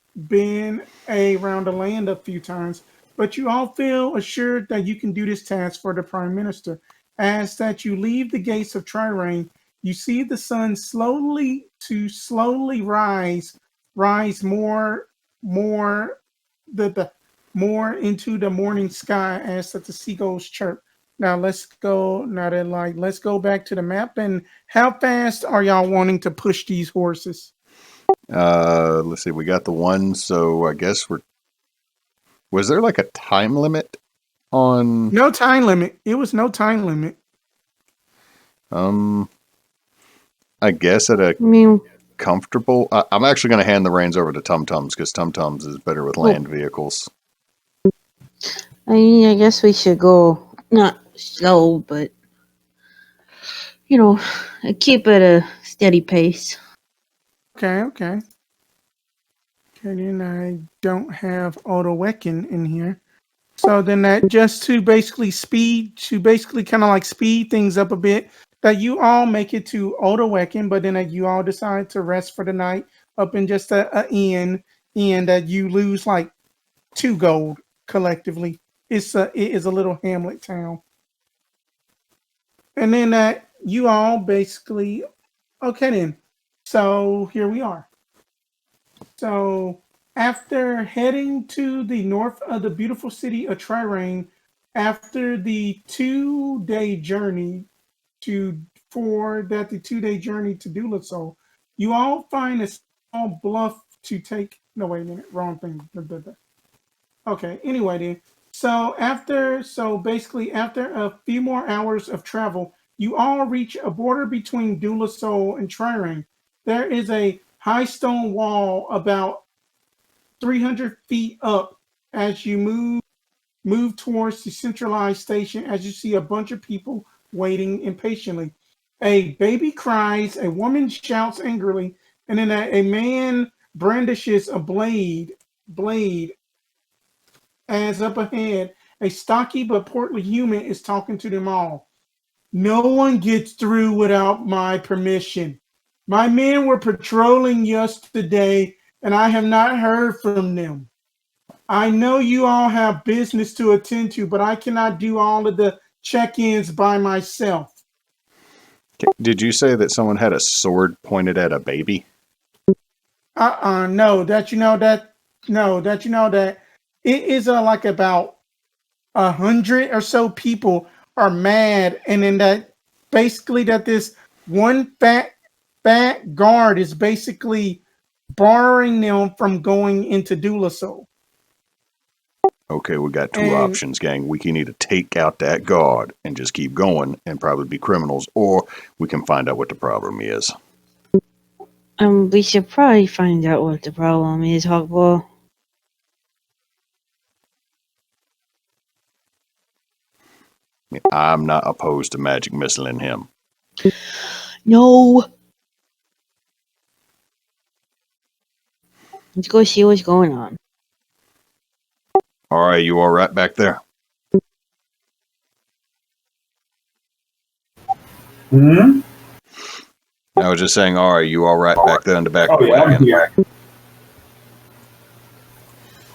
around the land a few times, but you all feel assured that you can do this task for the Prime Minister. As that you leave the gates of Trirane, you see the sun slowly rise more into the morning sky as that the seagulls chirp. Now let's go back to the map. And how fast are y'all wanting to push these horses? Let's see. We got the one, so I guess was there like a time limit on? No time limit. It was no time limit. I guess at a comfortable. I'm actually going to hand the reins over to TumTums because TumTums is better with land vehicles. I mean, I guess we should go not slow, but keep at a steady pace. Okay. Then I don't have auto weapon in here. So then that just to basically kind of like speed things up a bit, that you all make it to auto weapon, but then you all decide to rest for the night up in just a inn, and that you lose like 2 gold collectively. It is a little hamlet town. And then that you all basically, okay then. So here we are. So after heading to the north of the beautiful city of Trirane, after the 2-day journey to the 2-day journey to Dulisol, you all find a small bluff to take. No, wait a minute, wrong thing. Okay, anyway then. So basically after a few more hours of travel, you all reach a border between Dulisol and Trirane. There is a high stone wall about 300 feet up as you move towards the centralized station as you see a bunch of people waiting impatiently. A baby cries, a woman shouts angrily, and then a man brandishes a blade as up ahead, a stocky but portly human is talking to them all. No one gets through without my permission. My men were patrolling yesterday, and I have not heard from them. I know you all have business to attend to, but I cannot do all of the check-ins by myself. Did you say that someone had a sword pointed at a baby? No, that you know that it is like about 100 or so people are mad, and then that basically that this one fat guard is basically barring them from going into Dulisol. Okay, we got two options, gang. We can either take out that guard and just keep going and probably be criminals, or we can find out what the problem is. We should probably find out what the problem is, Hoggpaw. I'm not opposed to magic missiling him. No. Let's go see what's going on. All right, you all right back there? Hmm? I was just saying, all right, you all right back there in the back Oh, of the yeah, I'm wagon? here.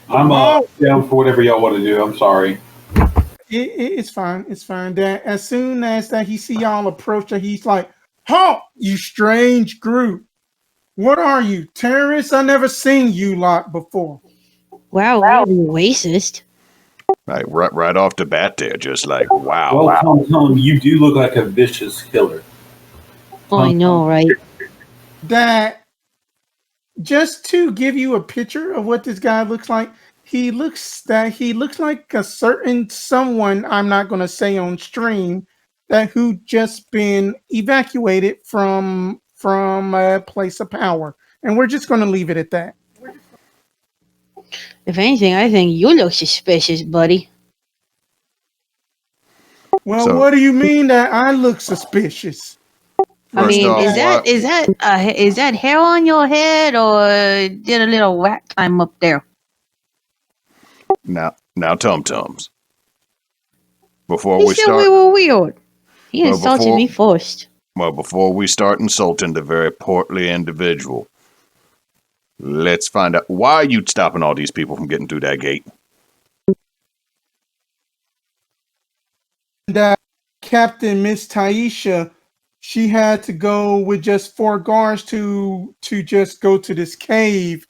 I'm down for whatever y'all want to do. I'm sorry. It's fine. It's fine. That as soon as that he see y'all approach, that he's like, "Halt, you strange group! What are you, terrorists? I never seen you lot before." Wow, really racist. Like right off the bat there, just like, wow. Well, Tom, you do look like a vicious killer. Oh, I know, right? That just to give you a picture of what this guy looks like, he looks like a certain someone I'm not going to say on stream that who just been evacuated from a place of power, and we're just going to leave it at that. If anything, I think you look suspicious, buddy. Well, So- what do you mean that I look suspicious? I mean, off, is that hair on your head, or did a little rat climb up there? now TumTums. Before He we said start, we were weird. He Well, insulted before- me first. before we start insulting the very portly individual, let's find out why are you stopping all these people from getting through that gate? That Captain Miss Taisha, she had to go with just 4 guards to just go to this cave,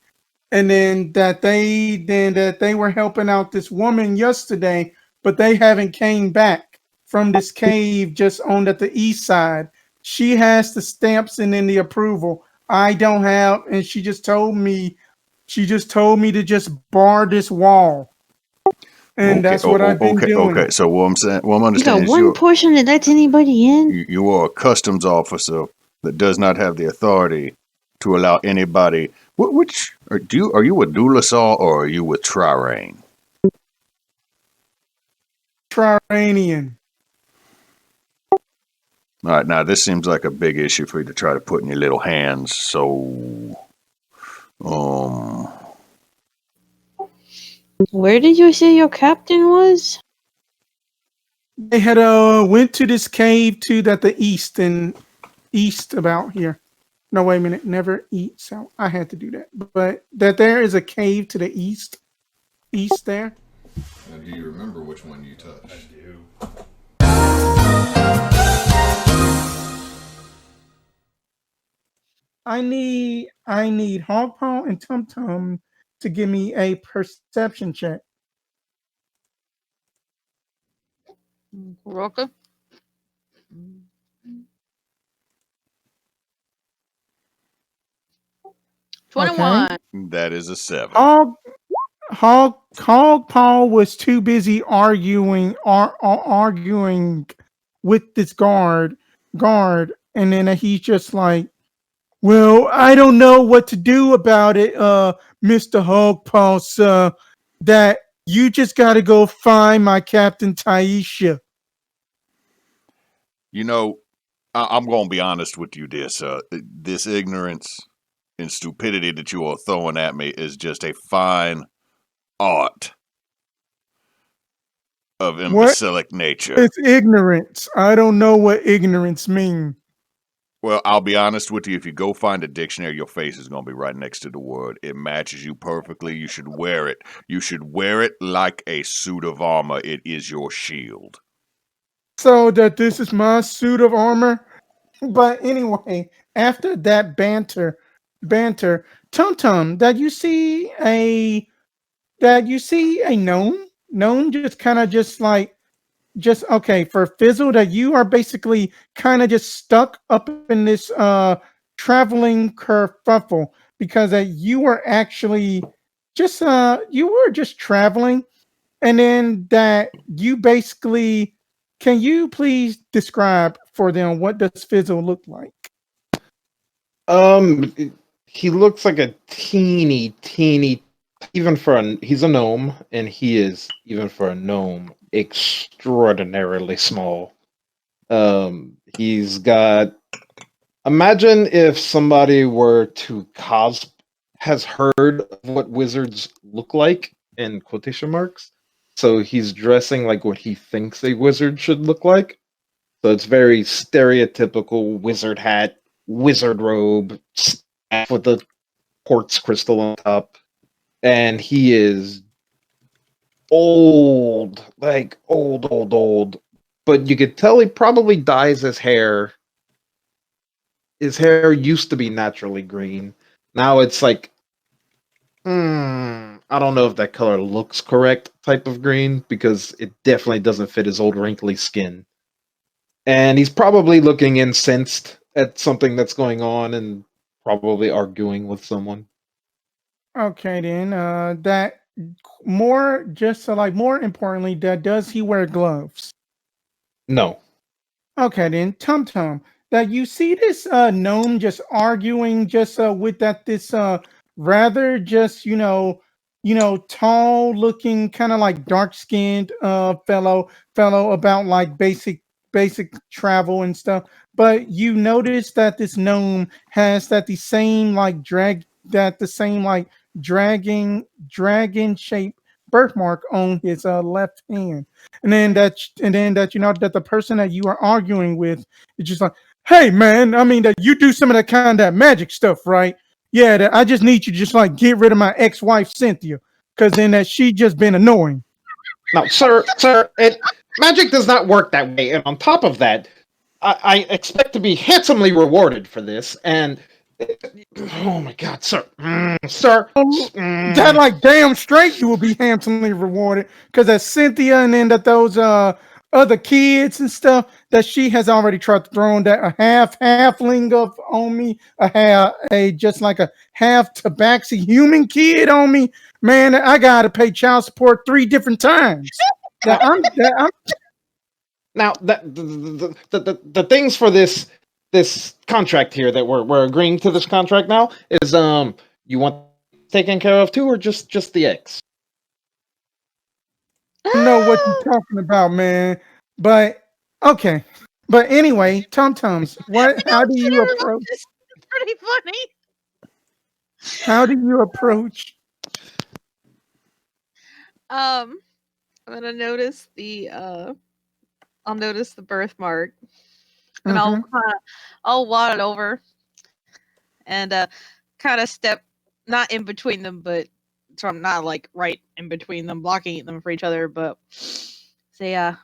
and then that they were helping out this woman yesterday, but they haven't came back from this cave just on the east side. She has the stamps and then the approval. I don't have, and she just told me to just bar this wall. And that's what I've been doing. Okay, so what I'm saying, what I'm You understanding got is one person that lets anybody in? you are a customs officer that does not have the authority to allow anybody. Are you with Dulisol or are you with Trirane? Triranian. All right, now this seems like a big issue for you to try to put in your little hands. So, Where did you say your captain was? They had went to this cave to the east about here. No, wait a minute. Never eat south. I had to do that. But that there is a cave to the east there. Now, do you remember which one you touched? I do. I need Hoggpaw and TumTum to give me a perception check. Welcome. 21. That is a 7. Hoggpaw was too busy arguing with this guard, and then he's just like, "Well, I don't know what to do about it, Mister Hoggpaw, sir. That you just got to go find my Captain Taisha." You know, I'm going to be honest with you, dear sir. This ignorance and stupidity that you are throwing at me is just a fine art of What? imbecilic nature. It's ignorance. I don't know what ignorance means. Well, I'll be honest with you. If you go find a dictionary, your face is going to be right next to the word. It matches you perfectly. You should wear it. You should wear it like a suit of armor. It is your shield. So that this is my suit of armor. But anyway, after that banter, TumTum, that you see a gnome just kind of just okay for Fizzle, that you are basically kind of just stuck up in this traveling kerfuffle because you were actually you were just traveling, and then that you basically, can you please describe for them what does Fizzle look like? He looks like a teeny, he's a gnome, and he is, even for a gnome, extraordinarily small. He's got, imagine if somebody were to has heard of what wizards look like, in quotation marks. So he's dressing like what he thinks a wizard should look like. So it's very stereotypical wizard hat, wizard robe, staff with the quartz crystal on top. And he is old, like old. But you could tell he probably dyes his hair. His hair used to be naturally green. Now it's like, I don't know if that color looks correct type of green, because it definitely doesn't fit his old wrinkly skin. And he's probably looking incensed at something that's going on and probably arguing with someone. Okay, then that more just more importantly, that does he wear gloves? No. Okay, then TumTum, that you see this gnome just arguing just with this rather just tall looking, kind of like dark skinned fellow about like basic travel and stuff. But you notice that this gnome has the same like dragon shaped birthmark on his left hand. And then that you know that the person that you are arguing with is just like, "Hey man, I mean that you do some of that kind of magic stuff, right? Yeah, that I just need you to just like get rid of my ex-wife Cynthia, because then that she just been annoying." Now, sir, magic does not work that way. And on top of that, I expect to be handsomely rewarded for this. And oh my God, sir, sir, That like damn straight you will be handsomely rewarded, because that Cynthia and then that those other kids and stuff that she has already tried to throw on that a halfling of on me, just like a half tabaxi human kid on me. Man, I gotta pay child support 3 different times. I'm Now, the things for this contract here that we're agreeing to this contract now is you want taken care of too, or just the X? know what you're talking about, man. But okay. But anyway, TumTums, how do you approach? It's pretty funny. How do you approach? I'm gonna notice I'll notice the birthmark, and I'll wad it over and kind of step not in between them, but so I'm not like right in between them, blocking them for each other, but say,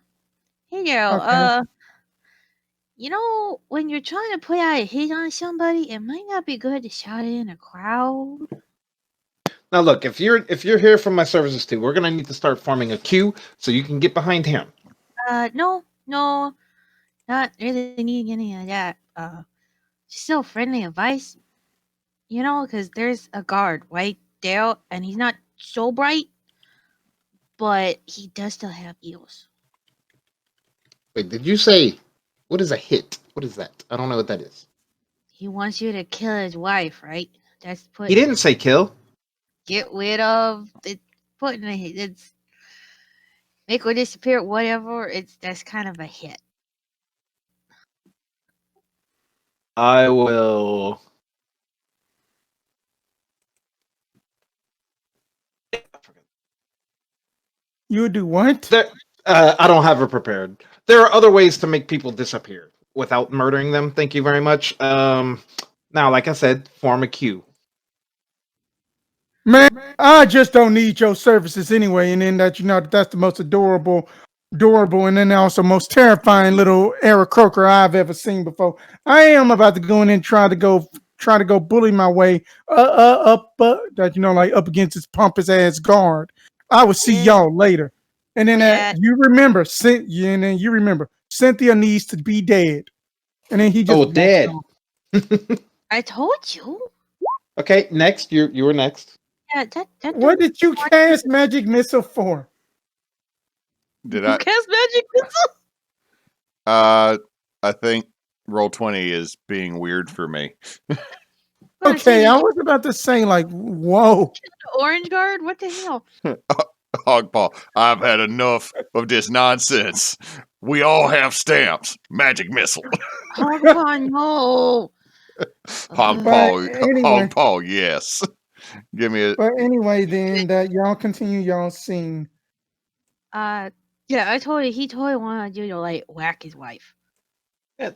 "Hey girl, Okay. You know, when you're trying to put out a hit on somebody, it might not be good to shout it in a crowd. Now, look, if you're here for my services too, we're gonna need to start forming a queue so you can get behind him. No, not really needing any of that. Just still friendly advice. You know, because there's a guard right there, and he's not so bright, but he does still have eels. Wait, did you say what is a hit? What is that? I don't know what that is. He wants you to kill his wife, right? That's put. He didn't say kill. Get rid of. It's putting a hit. It's make her disappear. Whatever. That's kind of a hit. I will. You would do what? There, I don't have it prepared. There are other ways to make people disappear without murdering them. Thank you very much. Now, like I said, form a queue. Man, I just don't need your services anyway. And then that's the most adorable, and then also most terrifying little Eric Croker I've ever seen before. I am about to go in and try to go bully my way up like up against this pompous ass guard. I will see y'all later. And then you remember, Cynthia needs to be dead. And then he just dead. I told you. Okay, next. You were next. Yeah, that what did you cast magic missile for? Did I cast magic missile? I think Roll20 is being weird for me. Okay, I was about to say, like, whoa. Orange guard? What the hell? Hoggpaw, I've had enough of this nonsense. We all have stamps. Magic missile. Hoggpaw, no. Hoggpaw, yes. Give me a. But anyway, then that y'all continue y'all scene. Yeah, he totally wanted you to like whack his wife. Yeah,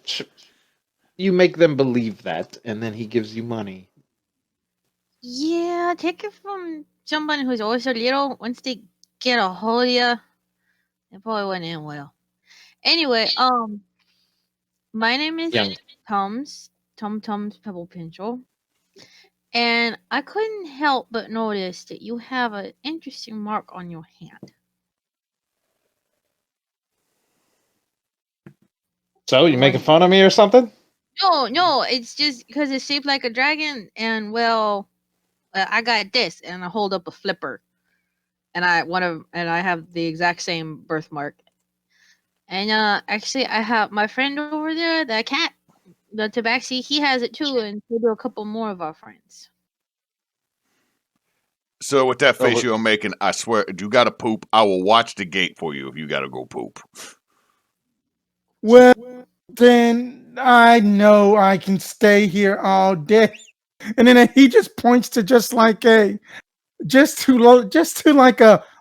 you make them believe that, and then he gives you money. Yeah, take it from someone who's always a little. Once they get a hold of you, it probably went in well. Anyway, my name is TumTums Pebblepincher, and I couldn't help but notice that you have an interesting mark on your hand. So you making fun of me or something? No, it's just because it's shaped like a dragon, and I got this, and I hold up a flipper, and I have the exact same birthmark. And actually, I have my friend over there, the cat, the Tabaxi. He has it too, and so do a couple more of our friends. So with that face you're making, I swear, you got to poop. I will watch the gate for you if you got to go poop. Well, then I know I can stay here all day. And then he just points to just like a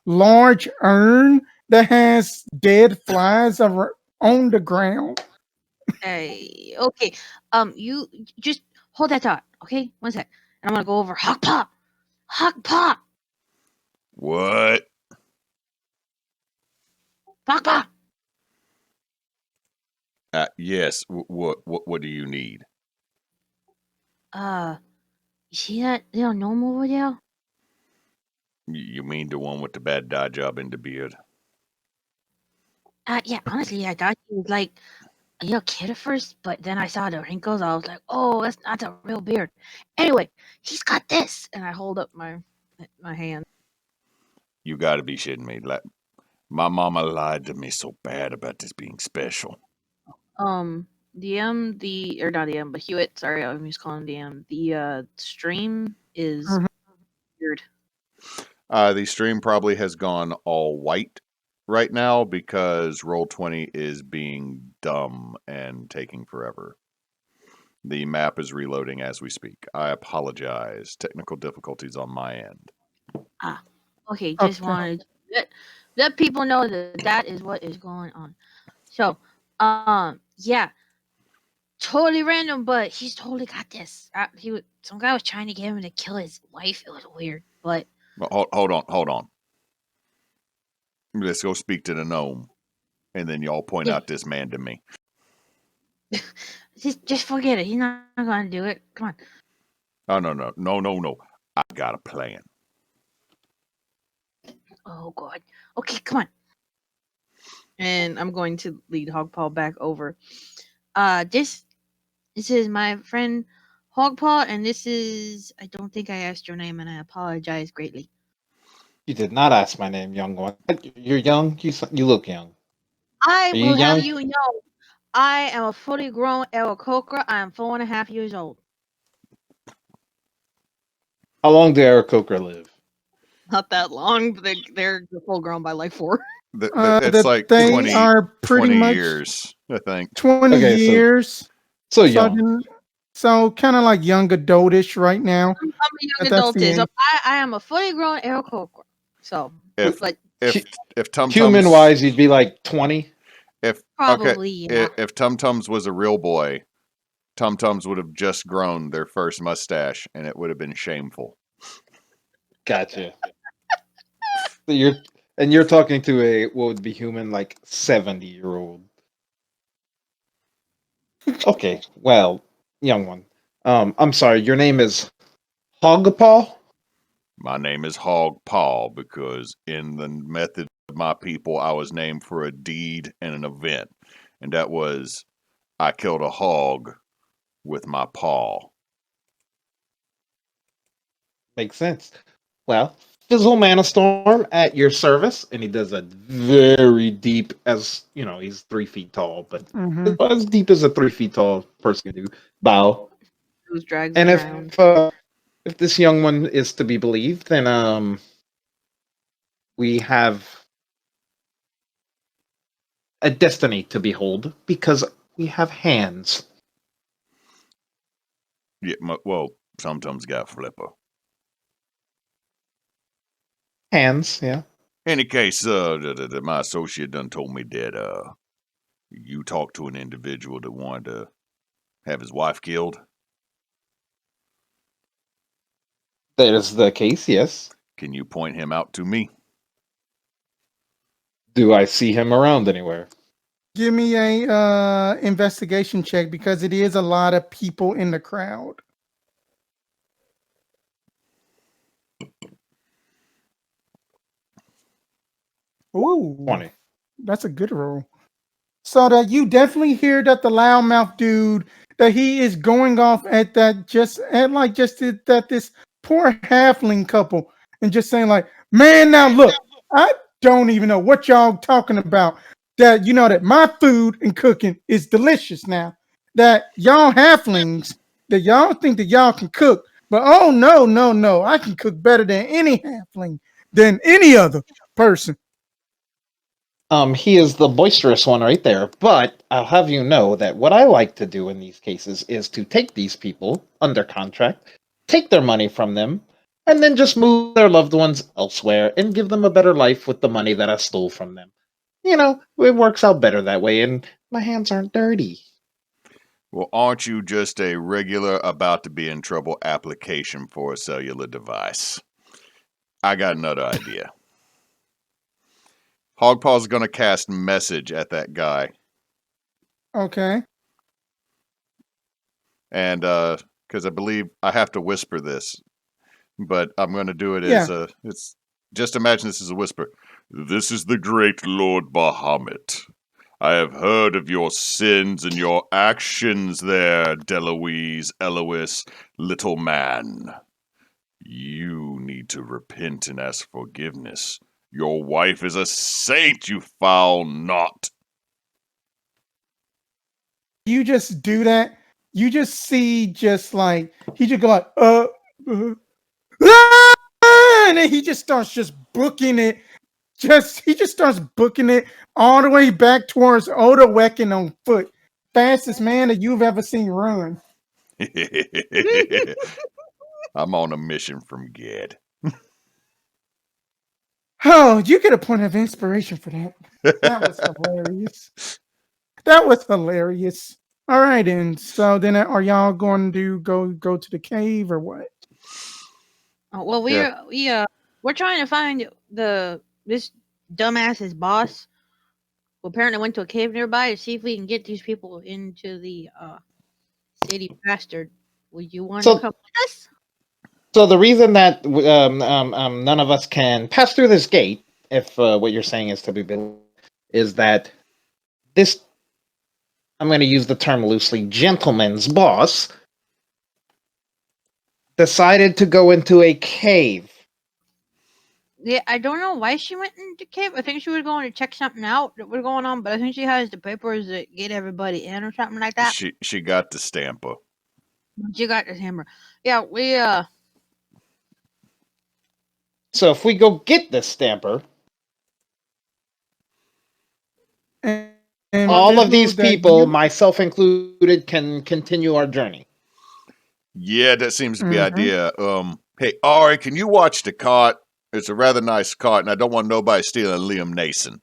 large urn that has dead flies on the ground. Hey, okay. You just hold that thought, okay? One sec. And I'm gonna go over Hoggpaw. Hoggpaw. What? Hoggpaw. Yes. What do you need? You see that little gnome over there? You mean the one with the bad dye job in the beard? Yeah, honestly, I thought he was like a little kid at first, but then I saw the wrinkles. I was like, oh, that's not a real beard. Anyway, he's got this, and I hold up my hand. You got to be shitting me. Like, my mama lied to me so bad about this being special. Not Hewitt. Sorry, I'm just calling DM. The stream is weird. The stream probably has gone all white right now because Roll20 is being dumb and taking forever. The map is reloading as we speak. I apologize. Technical difficulties on my end. Okay. Just wanted to let people know that is what is going on. So, yeah, totally random, but he's totally got this. Some guy was trying to get him to kill his wife. It was weird, but hold on. Let's go speak to the gnome, and then y'all point out this man to me. Just forget it. He's not gonna do it. Come on. Oh no. I got a plan. Oh God. Okay, come on. And I'm going to lead Hoggpaw back over. This is my friend Hoggpaw, and this is I don't think I asked your name, and I apologize greatly. You did not ask my name, young one. You're young. You look young. I Are you will have young? you know, I am a fully grown Aarakocra. I am 4.5 years old. How long do Aarakocra live? Not that long, but they're full grown by like 4. It's like They 20, are pretty 20 much years, I think. 20 Okay, years. So So, young. so kind of like young adultish right now. I'm a young That's adult. the age. I am a fully grown Aarakocra. So, If but if if TumTums Human wise, you'd be like 20. if probably yeah. if TumTums was a real boy, TumTums would have just grown their first mustache, and it would have been shameful. Gotcha. So you're talking to a what would be human like 70-year-old. Okay, well, young one. I'm sorry. Your name is Hoggpaw. My name is Hoggpaw because in the method of my people, I was named for a deed and an event, and that was I killed a hog with my paw. Makes sense. Well, Fizzle Mana Storm at your service, and he does a very deep, as you know, he's 3 feet tall, but Mhm. as deep as a 3 feet tall person can do. Bow. Who's drags And me if around? if this young one is to be believed, then we have a destiny to behold because we have hands. Yeah, well, sometimes got flipper. Hands, yeah. Any case, my associate done told me that you talked to an individual that wanted to have his wife killed. That is the case, yes. Can you point him out to me? Do I see him around anywhere? Give me a investigation check because it is a lot of people in the crowd. Ooh, 20. that's a good roll. So that you definitely hear that the loudmouth dude that he is going off at that that this poor halfling couple and just saying like, man, now look, I don't even know what y'all talking about. That you know that my food and cooking is delicious now. That y'all halflings that y'all think that y'all can cook, but oh no, I can cook better than any halfling than any other person. He is the boisterous one right there, but I'll have you know that what I like to do in these cases is to take these people under contract, take their money from them, and then just move their loved ones elsewhere and give them a better life with the money that I stole from them. You know, it works out better that way, and my hands aren't dirty. Well, aren't you just a regular about to be in trouble application for a cellular device? I got another idea. Hogpaw's gonna cast message at that guy, Okay. and because I believe I have to whisper this, but I'm gonna do it Yeah. as it's just imagine this is a whisper. This is the great Lord Bahamut. I have heard of your sins and your actions there, Deloise, Elois, little man. You need to repent and ask forgiveness. Your wife is a saint, you foul naught. You just do that. You just see just like he just go like and then he just starts just booking it. He just starts booking it all the way back towards Odawekin on foot. Fastest man that you've ever seen run. I'm on a mission from Ged. Oh, you get a point of inspiration for that. That was hilarious. That was hilarious. All right, and so then are y'all going to go to the cave or what? Well, Yeah. we're trying to find this dumbass's boss. We apparently went to a cave nearby to see if we can get these people into the city faster. Would you want to So- come with us? So the reason that none of us can pass through this gate, if what you're saying is to be believed, is that this, I'm going to use the term loosely, gentleman's boss decided to go into a cave. Yeah, I don't know why she went into cave. I think she was going to check something out that was going on, but I think she has the papers that get everybody in or something like that. She got the stamper. She got this hammer. Yeah, we So if we go get this stamper, And all of Fizzle, these that people, you- myself included, can continue our journey. Yeah, that seems to be Mhm. idea. Hey, Ari, can you watch the cart? It's a rather nice cart, and I don't want nobody stealing Liam Nason.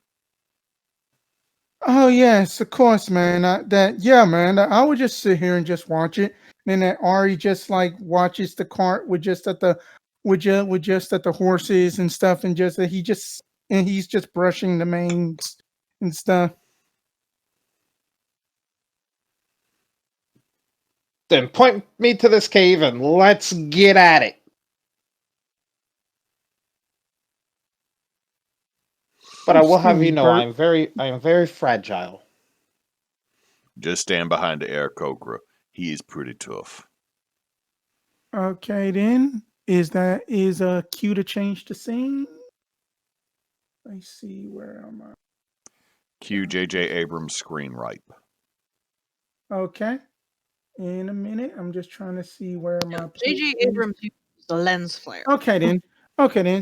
Oh yes, of course, man. Man. I would just sit here and just watch it. Then that Ari just like watches the cart with just at the with just at the horses and stuff, and just that he's just brushing the manes and stuff. Then point me to this cave and let's get at it. But I will have Excuse you me, know, Bert. I am very fragile. Just stand behind the air cobra. He is pretty tough. Okay, then is a cue to change the scene? Let's see, where am I? Cue J.J. Abrams screen ripe. Okay, in a minute. I'm just trying to see where my J.J. page is. Abrams used the lens flare. Okay then.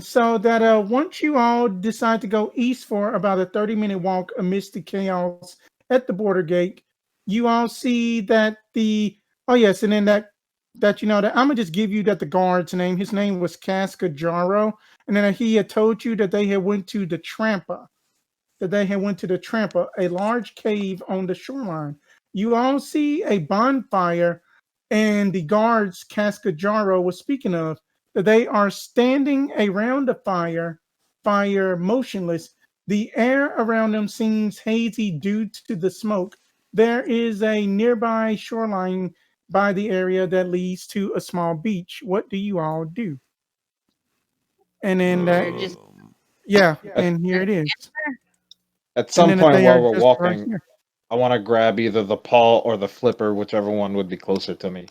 So that once you all decide to go east for about a 30-minute walk amidst the chaos at the border gate, you all see that and then that you know that I'm gonna just give you that the guard's name. His name was Cascajaro, and then he had told you that they had went to the Trampa. A large cave on the shoreline. You all see a bonfire, and the guards Cascajaro was speaking of, that they are standing around the fire motionless. The air around them seems hazy due to the smoke. There is a nearby shoreline by the area that leads to a small beach. What do you all do? And then and here it is. At some And then point they are while we're just right walking, here. I want to grab either the paw or the flipper, whichever one would be closer to me.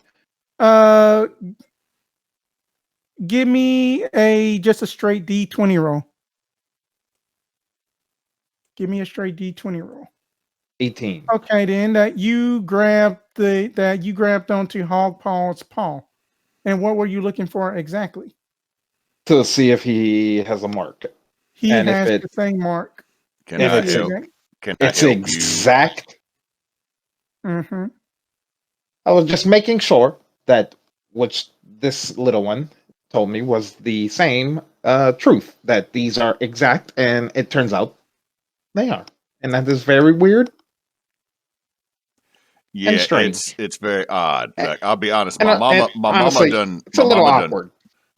Give me just a straight D20 roll. Give me a straight D20 roll. 18. Okay, then that you grabbed onto Hoggpaw's paw. And what were you looking for exactly? To see if he has a mark. He And if has it- the same mark. Can If I it's help? Can I It's help you? exact. Mm-hmm. I was just making sure that which this little one told me was the same truth, that these are exact, and it turns out they are. And that is very weird. Yeah, strange. it's very odd. Like, I'll be honest, And, honestly, it's a little awkward.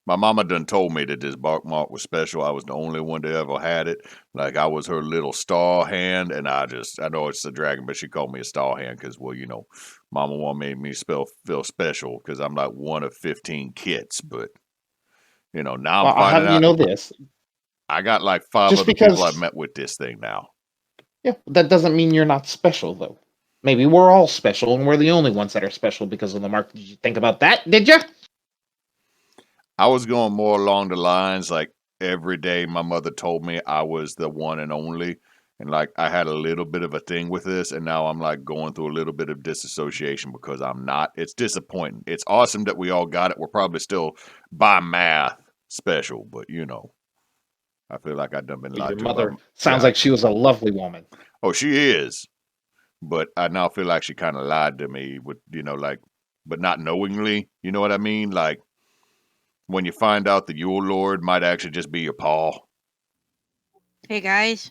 My mama done told me that this bark mark was special. I was the only one that ever had it. Like, I was her little star hand, and I know it's a dragon, but she called me a star hand because, well, you know, mama wanted me to feel special because I'm like one of 15 kids. But, you know, now Well, I'm I'll finding have you out know this. I got like 5 Just other people because- I've met with this thing now. Yeah, that doesn't mean you're not special, though. Maybe we're all special, and we're the only ones that are special because of the mark. Did you think about that? Did you? I was going more along the lines like every day my mother told me I was the one and only. And like I had a little bit of a thing with this, and now I'm like going through a little bit of disassociation because I'm not. It's disappointing. It's awesome that we all got it. We're probably still by math special, but you know, I feel like I've done been lied Your to. mother by- sounds yeah. like she was a lovely woman. Oh, she is. But I now feel like she kind of lied to me with, you know, like, but not knowingly. You know what I mean? Like, when you find out that your lord might actually just be your paw. Hey guys,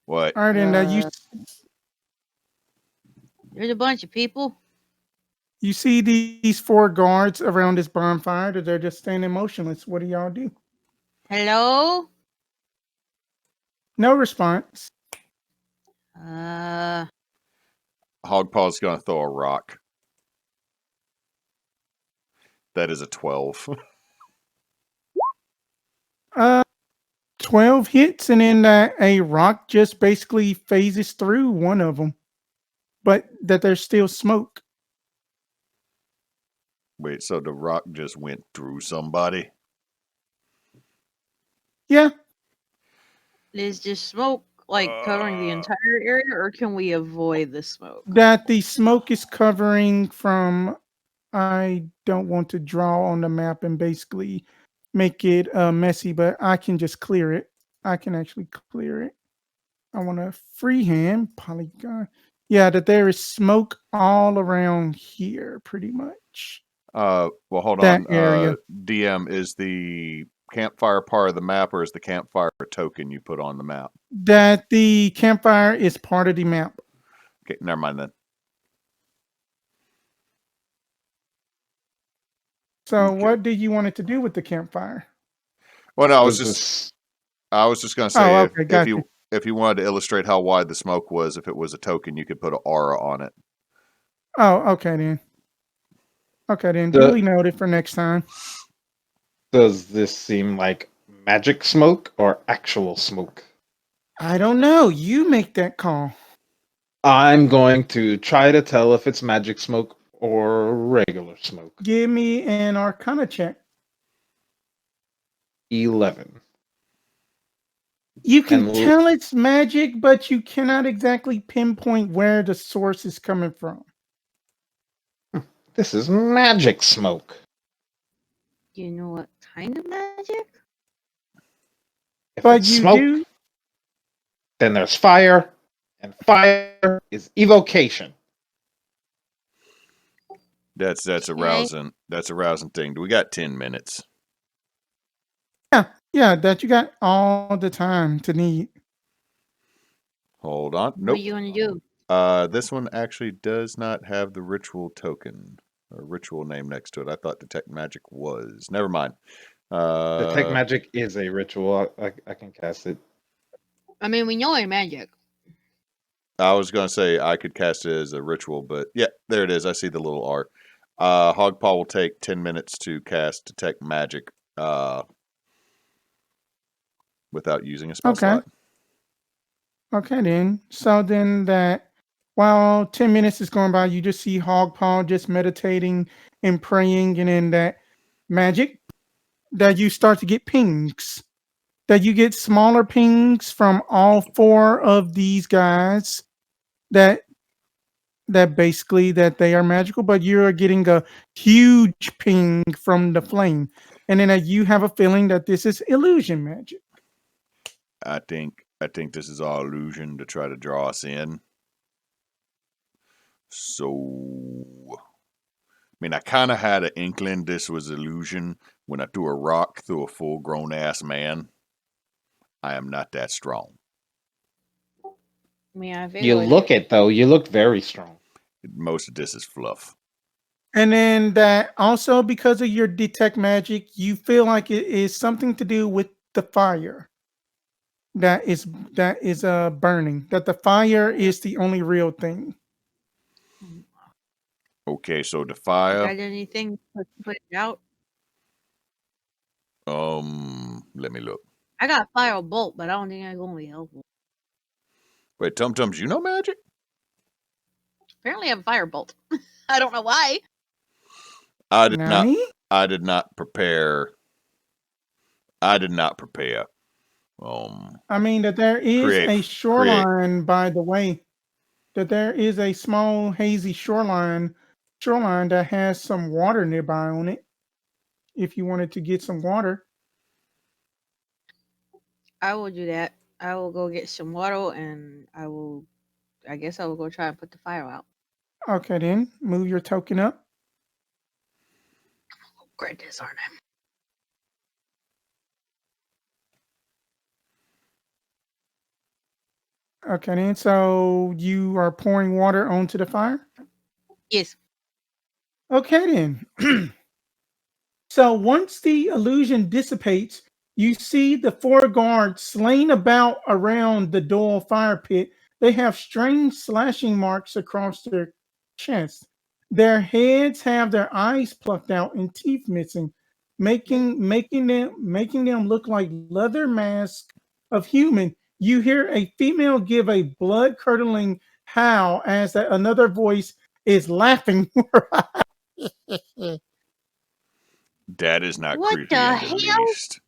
What? All right, and there's a bunch of people. you see these 4 guards around this bonfire that they're just standing motionless. What do y'all do? Hello? No response. Hoggpaw's going to throw a rock. That is a 12. 12 hits, and then a rock just basically phases through one of them, but that there's still smoke. Wait, so the rock just went through somebody? Yeah, Is just smoke like covering the entire area, or can we avoid the smoke? that the smoke is covering from. I don't want to draw on the map and basically make it messy, but I can just clear it. I can actually clear it. I want to freehand polygon. Yeah, that there is smoke all around here, pretty much. Well, hold That on. area. DM, is the campfire part of the map, or is the campfire a token you put on the map? That the campfire is part of the map. Okay, never mind then. So, Okay. what do you want it to do with the campfire? Well, no, I was Does just going to say, Oh, okay, gotcha. if you wanted to illustrate how wide the smoke was, if it was a token, you could put an aura on it. Oh, okay then. Okay then. The- Duly noted for next time. Does this seem like magic smoke or actual smoke? I don't know. You make that call. I'm going to try to tell if it's magic smoke or regular smoke. Give me an Arcana check. 11. You can And tell it's magic, but you cannot exactly pinpoint where the source is coming from. This is magic smoke. You know what kind of magic? If But it's you smoke, do. then there's fire, and fire is evocation. That's a Okay. rousing thing. We got 10 minutes. Yeah, that you got all the time to need. Hold on. What Nope. are you gonna do? This one actually does not have the ritual token or ritual name next to it. I thought Detect Magic was. Never mind. Detect magic is a ritual. I can cast it. I mean, we know it's magic. I was going to say I could cast it as a ritual, but yeah, there it is. I see the little R. Hoggpaw will take 10 minutes to cast Detect Magic without using a spell Okay. slot. Okay then. So then that while 10 minutes is going by, you just see Hoggpaw just meditating and praying, and then that magic that you start to get pings. That you get smaller pings from all four of these guys that basically that they are magical, but you're getting a huge ping from the flame. And then you have a feeling that this is illusion magic. I think this is all illusion to try to draw us in. So, I mean, I kind of had an inkling this was illusion when I threw a rock through a full-grown ass man. I am not that strong. I mean, I feel You like look it though. You look very strong. Most of this is fluff. And then that also because of your detect magic, you feel like it is something to do with the fire that is burning. That the fire is the only real thing. Okay, so the got fire. anything to put it out. Let me look. I got fire bolt, but I don't think that's gonna be helpful. Wait, TumTums, you know magic? Apparently, I have a fire bolt. I don't know why. I did not. Nani? I did not prepare. I mean that there is Create- a shoreline, by the way. That there is a small hazy shoreline that has some water nearby on it. If you wanted to get some water. I will do that. I will go get some water, and I guess I will go try and put the fire out. Okay then. Move your token up. Oh, goodness, aren't I? Okay then. So you are pouring water onto the fire? Yes. Okay then. So once the illusion dissipates, you see the four guards slain about around the dual fire pit They have strange slashing marks across their chest. Their heads have their eyes plucked out and teeth missing, making them look like leather masks of human. You hear a female give a blood curdling howl as another voice is laughing. That is not What creepy the in the hell? least.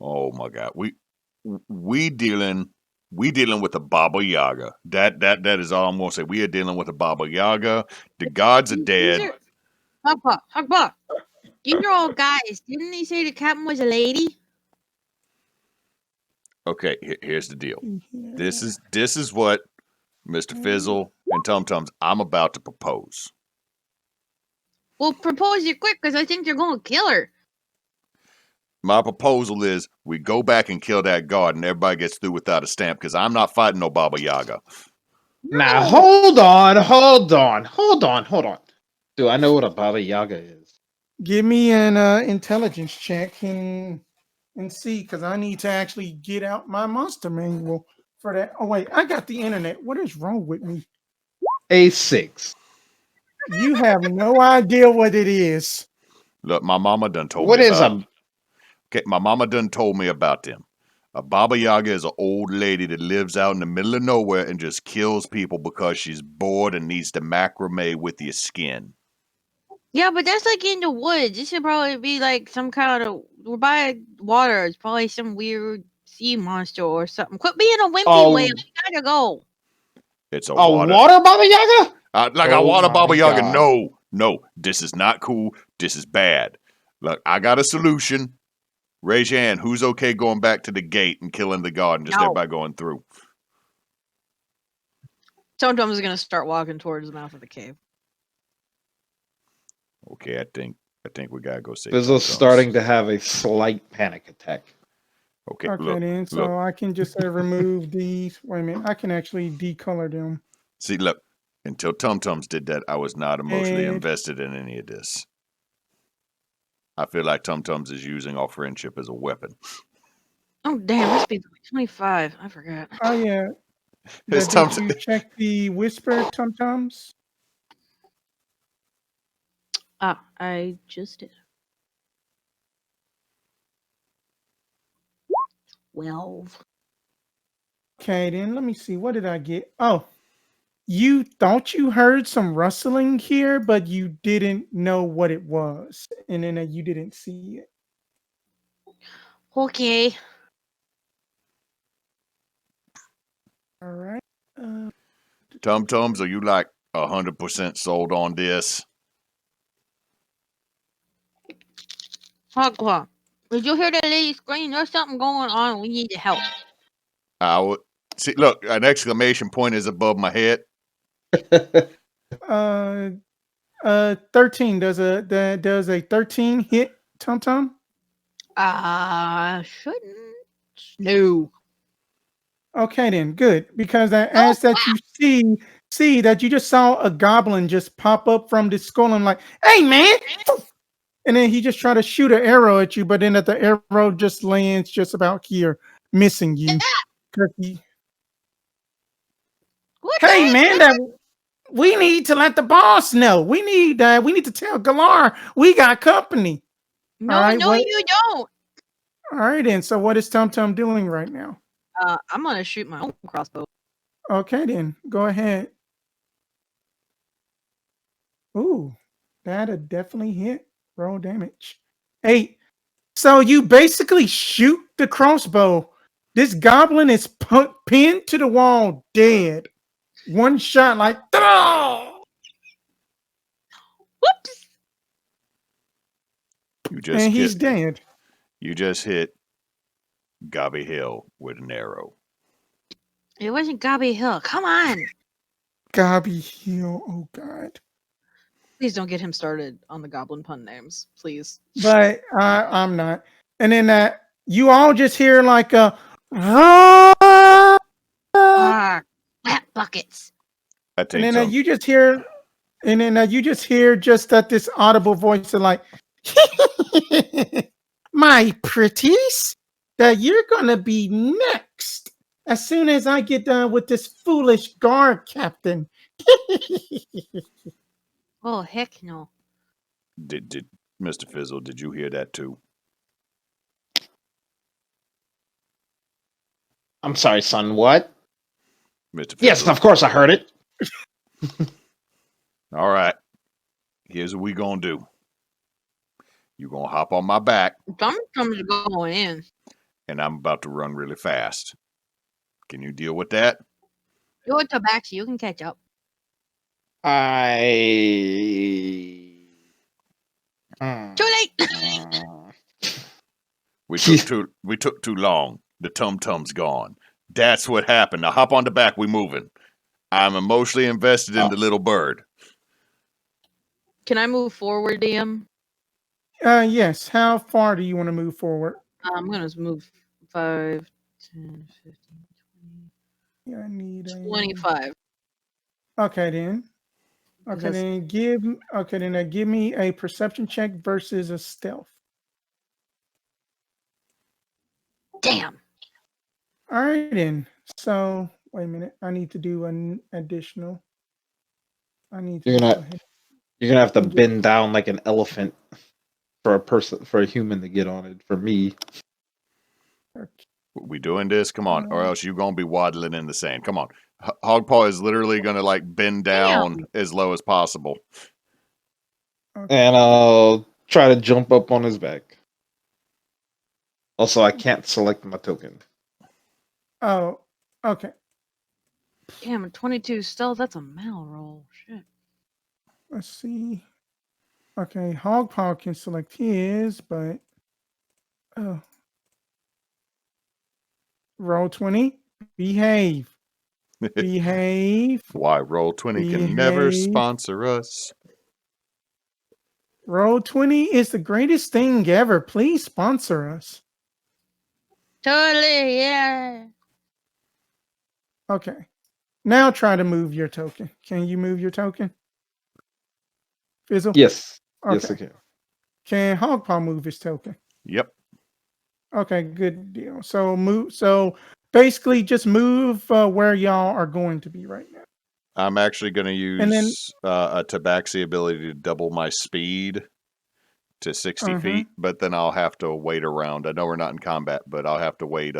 Oh my god. We dealing with a Baba Yaga. That is all I'm gonna say. We are dealing with a Baba Yaga. The gods are dead. Hoggpaw. These are all guys. Didn't they say the captain was a lady? Okay, here's the deal. This is what Mr. Fizzle and TumTums I'm about to propose. Well, propose it quick, because I think they're going to kill her. My proposal is we go back and kill that guard and everybody gets through without a stamp because I'm not fighting no Baba Yaga. Now hold on. Do I know what a Baba Yaga is? Give me an intelligence check and see, because I need to actually get out my monster manual for that. Oh wait, I got the internet. What is wrong with me? A 6. You have no idea what it is. Look, my mama done told What me is about a Okay, my mama done told me about them. A Baba Yaga is an old lady that lives out in the middle of nowhere and just kills people because she's bored and needs to macrame with your skin. Yeah, but that's like in the woods. This should probably be like some kind of. We're by water. It's probably some weird sea monster or something. Quit being a wimpy whale. You gotta go. It's a water water. Baba Yaga? Like a Oh water my Baba Yaga. God. No, this is not cool. This is bad. Look, I got a solution. Raise your hand. Who's okay going back to the gate and killing the guard and just No. everybody going through? TumTums is gonna start walking towards the mouth of the cave. Okay, I think we gotta go save Fizzle's TumTums. starting to have a slight panic attack. Okay, Okay, look, then. So look. I can just remove these. Wait a minute. I can actually decolor them. See, look. Until TumTums did that, I was not emotionally Ed. invested in any of this. I feel like TumTums is using our friendship as a weapon. Oh damn! This speed's like 25. I forgot. Oh yeah. It's Did TumTums. you check the whisper TumTums? Ah, I just did. 12. Okay, then let me see. What did I get? Oh, you thought you heard some rustling here, but you didn't know what it was, and then you didn't see it. Okay. All right. TumTums, are you like 100% sold on this? Hoggpaw. Did you hear that lady scream? There's something going on. We need to help. I would see. Look, an exclamation point is above my head. 13 does a 13 hit TumTum? Shouldn't. No. Okay, then good, because as that you see that you just saw a goblin just pop up from the skull and like, hey man, and then he just tried to shoot an arrow at you, but then that the arrow just lands just about here, missing you. What Hey the man, that we need to let the boss know. We need to tell Galar we got company. No, All right, no, what- you don't. All right, then. So what is TumTum doing right now? I'm gonna shoot my own crossbow. Okay, then go ahead. Ooh, that'd definitely hit. Roll damage. 8. So you basically shoot the crossbow. This goblin is pinned to the wall, dead. One shot, like, "Throw!" Whoops. And he's dead. You just hit Gobby Hill with an arrow. It wasn't Gobby Hill. Come on. Gobby Hill. Oh God. Please don't get him started on the goblin pun names, please. But I'm not. And then you all just hear like a Wet buckets. I think and then you just hear just that this audible voice is like, my pretties, that you're gonna be next as soon as I get done with this foolish guard captain. Oh, heck no. Did Mr. Fizzle? Did you hear that too? I'm sorry, son. What? Mr. Fizzle. Yes, of course I heard it. All right. Here's what we gonna do. You gonna hop on my back, TumTums going in. and I'm about to run really fast. Can you deal with that? Do it to back so you can catch up. Too late. We took too long. The TumTum's gone. That's what happened. Now hop on the back. We moving. I'm emotionally invested in the little bird. Can I move forward, DM? Yes. How far do you want to move forward? I'm going to move 5, 10, 15, 20. Yeah, I need 25. Okay then. Okay then. Give me a perception check versus a stealth. Damn. All right then. So wait a minute. I need to do an additional. I need to You're go gonna ahead. you're gonna have to bend down like an elephant for a human to get on it. For me, We doing this? Come on, or else you gonna be waddling in the sand. Come on. Hoggpaw is literally gonna like bend down as low as possible. and I'll try to jump up on his back. Also, I can't select my token. Oh, okay. Damn, 22 stealth. That's a mal roll. Shit. Let's see. Okay, Hoggpaw can select his, but roll 20. Behave. Behave. Why Roll20 can never sponsor us. Roll20 is the greatest thing ever. Please sponsor us. Totally, yeah. Okay. Now try to move your token. Can you move your token? Fizzle? Yes, Okay. yes, I can. Can Hoggpaw move his token? Yep. Okay, good deal. So move. So basically, just move where y'all are going to be right now. I'm actually going to use a Tabaxi ability to double my speed to 60 feet, but then I'll have to wait around. I know we're not in combat, but I'll have to wait.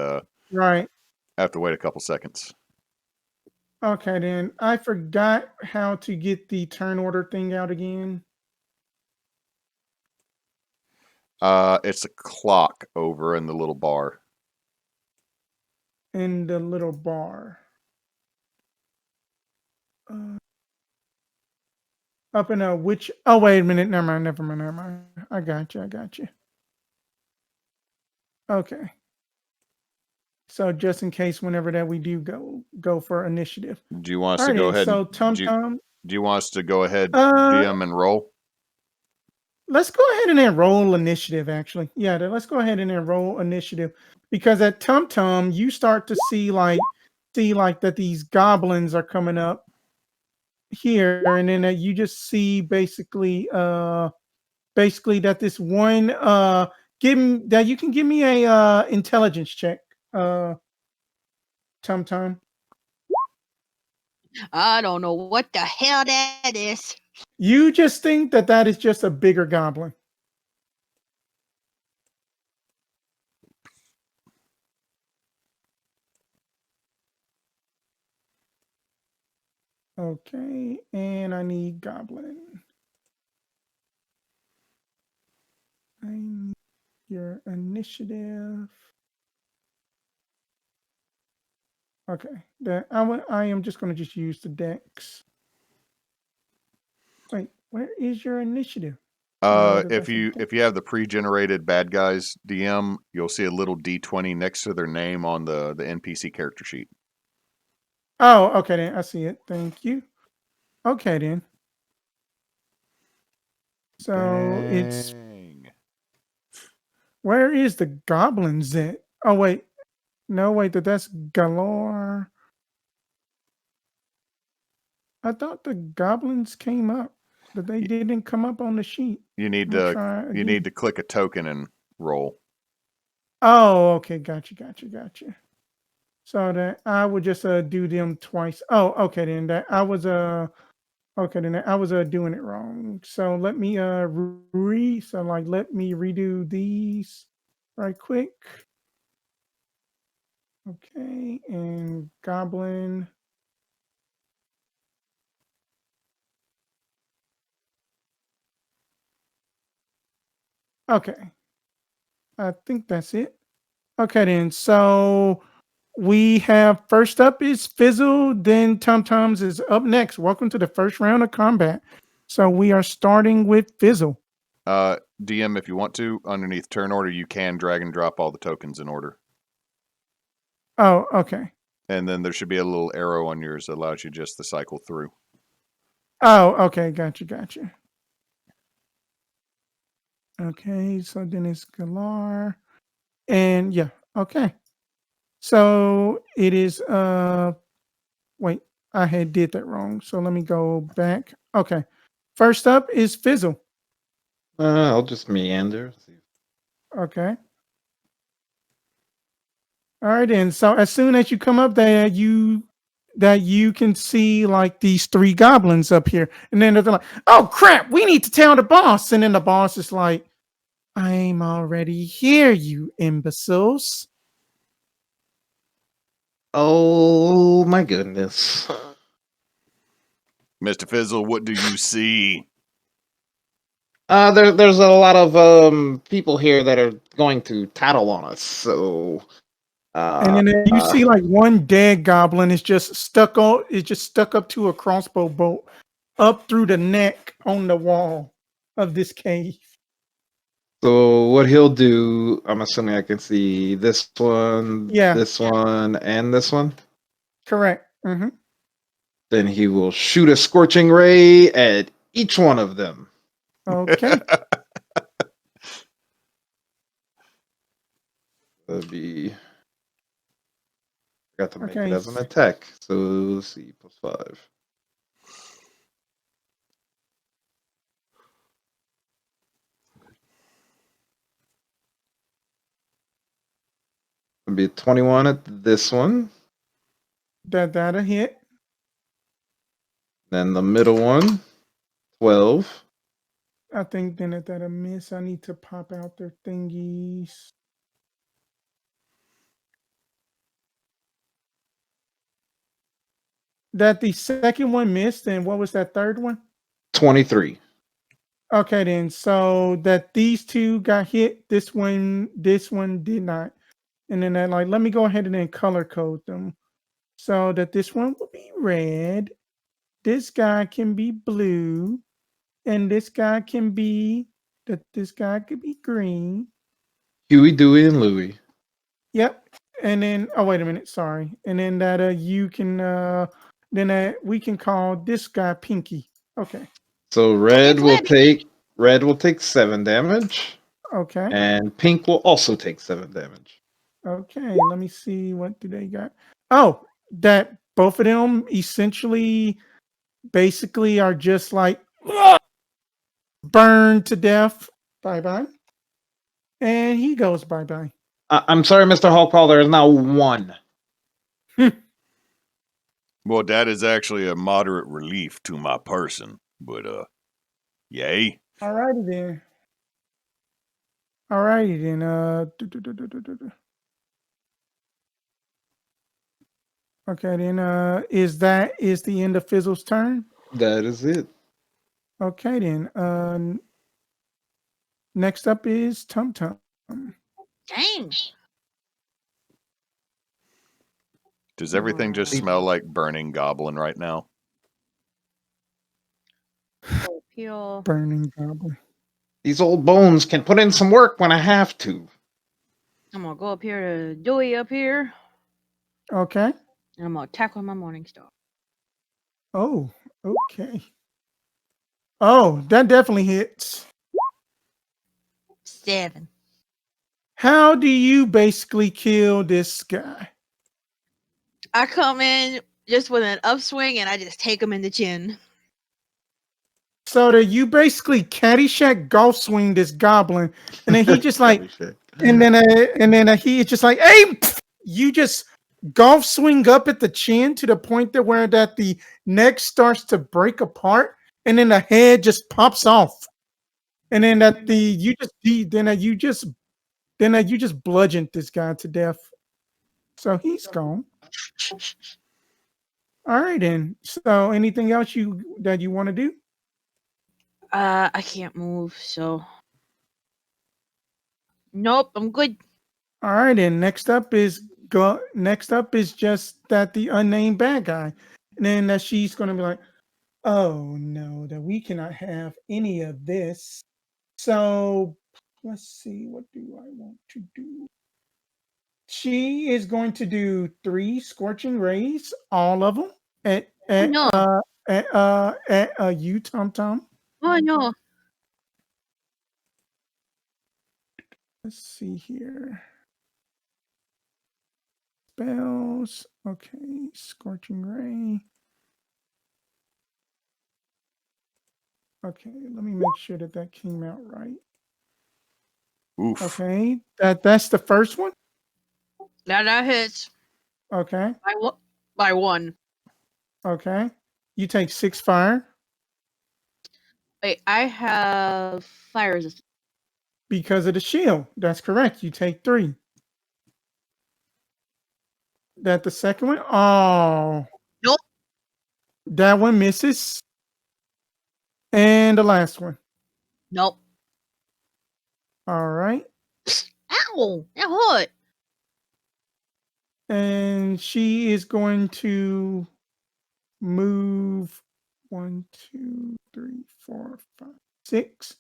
Right. I have to wait a couple seconds. Okay, then I forgot how to get the turn order thing out again. It's a clock over in the little bar. In the little bar. Up in a which? Oh, wait a minute. Never mind. I got you. Okay. So just in case, whenever that we do go for initiative. Do you want us to go ahead? So TumTum. Do you want us to go ahead, DM, and roll? Let's go ahead and enroll initiative. Actually, yeah. Let's go ahead and enroll initiative because at TumTum you start to see like that these goblins are coming up here, and then you just see basically that this one that you can give me a intelligence check, TumTum. I don't know what the hell that is. You just think that is just a bigger goblin. Okay, and I need goblin. I need your initiative. Okay, I am just going to just use the dex. Wait, where is your initiative? If you have the pre-generated bad guys DM, you'll see a little D20 next to their name on the NPC character sheet. Oh, okay then. I see it. Thank you. Okay then. So it's where is the goblins at? Oh wait. No, wait, that's Galore. I thought the goblins came up, but they didn't come up on the sheet. You need to click a token and roll. Oh, okay, gotcha. So that I would just do them twice. Oh, okay then. That I was okay then. I was doing it wrong. So let me let me redo these right quick. Okay, and Goblin. Okay, I think that's it. Okay then. So we have first up is Fizzle, then TumTums is up next. Welcome to the first round of combat. So we are starting with Fizzle. DM, if you want to, underneath turn order, you can drag and drop all the tokens in order. Oh, okay. And then there should be a little arrow on yours that allows you just to cycle through. Oh, okay. Gotcha. Okay, so then it's Galar. And yeah, okay. So it is wait, I had did that wrong. So let me go back. Okay. First up is Fizzle. I'll just meander. Okay. All right, then. So as soon as you come up there, you can see like these three goblins up here, and then they're like, "Oh crap, we need to tell the boss." And then the boss is like, "I'm already here, you imbeciles." Oh my goodness. Mr. Fizzle, what do you see? There's a lot of people here that are going to tattle on us. So, And then you see like one dead goblin is just stuck up to a crossbow bolt up through the neck on the wall of this cave. so what he'll do, I'm assuming I can see this one, Yeah. this one, and this one. Correct. Mm-hmm. Then he will shoot a scorching ray at each one of them. Okay. That'd be. Forgot to make Okay. it as an attack. So let's see, +5. It'll be a 21 at this one. That'll hit. Then the middle one, 12. I think then that'll miss. I need to pop out their thingies. That the second one missed, and what was that third one? 23. Okay, then. So that these two got hit. This one did not. And then let me go ahead and then color code them. So that this one will be red. This guy can be blue. And this guy can be this guy could be green. Huey, Dewey, and Louie. Yep. And then wait a minute, sorry. And then that you can then we can call this guy Pinky. Okay. So red It's will Libby. take 7 damage. Okay. And pink will also take 7 damage. Okay. Let me see what do they got. Oh, that both of them essentially basically are just like burned to death. Bye-bye. And he goes bye-bye. I'm sorry, Mr. Hoggpaw, there is now 1. Well, that is actually a moderate relief to my person, but yay. Alrighty then. Alrighty then. Okay then. Is the end of Fizzle's turn? That is it. Okay then. Next up is TumTum. Dang. Does everything just smell like burning goblin right now? Peel. Burning goblin. These old bones can put in some work when I have to. I'm gonna go up here to Dewey up here. Okay. And I'm gonna attack with my Morning Star. Oh, okay. Oh, that definitely hits. 7. How do you basically kill this guy? I come in just with an upswing and I just take him in the chin. So that you basically Caddyshack golf swing this goblin, and then he just like, and then he is just like, hey, you just golf swing up at the chin to the point that where that the neck starts to break apart, and then the head just pops off, and then that the you just then that you just bludgeoned this guy to death. So he's gone. All right, then. So anything else that you want to do? I can't move, so nope, I'm good. All right, then. Next up is just that the unnamed bad guy, and then that she's going to be like, "Oh no, that we cannot have any of this." So let's see, what do I want to do? She is going to do 3 scorching rays, all of them at Oh no, you, TumTum. oh no. Let's see here. Spells. Okay, scorching ray. Okay, let me make sure that that came out right. Oof. Okay, that's the first one. That hits. Okay, By 1. okay. You take 6 fire Wait, I have fire resistance. because of the shield. That's correct. You take 3. That the second one? Oh. Nope. That one misses. And the last one. Nope. All right. Ow! That hurt. And she is going to move 1, 2, 3, 4, 5, 6,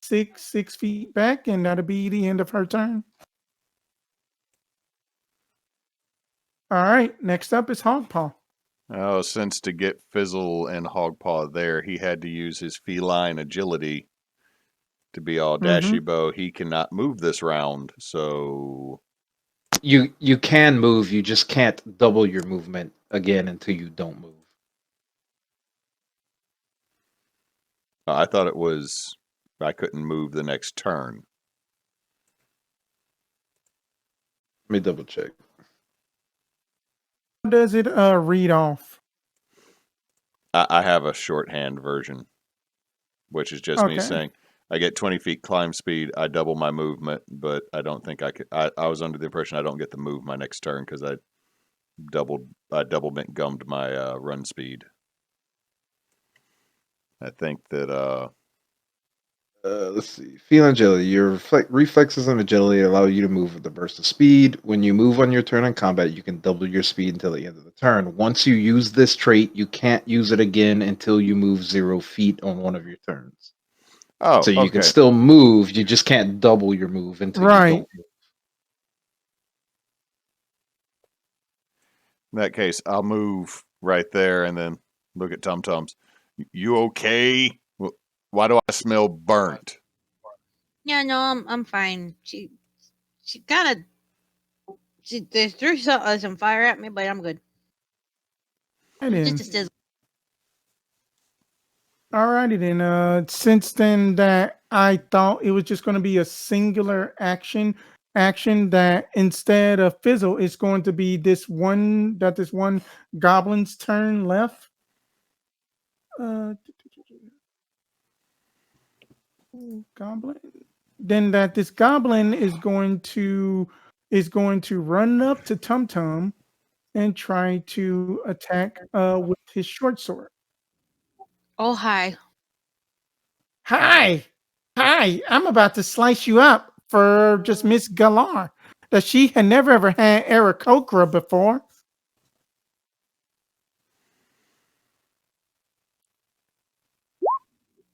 6 feet back, and that'll be the end of her turn. All right. Next up is Hoggpaw. Oh, since to get Fizzle and Hoggpaw there, he had to use his feline agility to be all dashy bow. He cannot move this round, so You can move, you just can't double your movement again until you don't move. I thought it was I couldn't move the next turn. Let me double check. How does it read off? I have a shorthand version, which is just me Okay. saying I get 20 feet climb speed, I double my movement, but I don't think I could. I was under the impression I don't get to move my next turn because I double gummed my run speed. I think that Let's see. Feline agility. Your reflexes and agility allow you to move with the burst of speed. When you move on your turn in combat, you can double your speed until the end of the turn. Once you use this trait, you can't use it again until you move 0 feet on one of your turns. oh, So you okay. can still move, you just can't double your move until you Right. don't move. In that case, I'll move right there and then look at TumTums. You okay? Why do I smell burnt? Yeah, no, I'm fine. She kind of they threw some fire at me, but I'm good. And then, Just a sizzle. all righty then. Since then that I thought it was just going to be a singular action that instead of Fizzle, it's going to be this one goblin's turn left. Goblin. Then that this goblin is going to run up to TumTum and try to attack with his short sword. Oh hi. Hi, I'm about to slice you up for just Miss Galar. That she had never ever had Aarakocra before.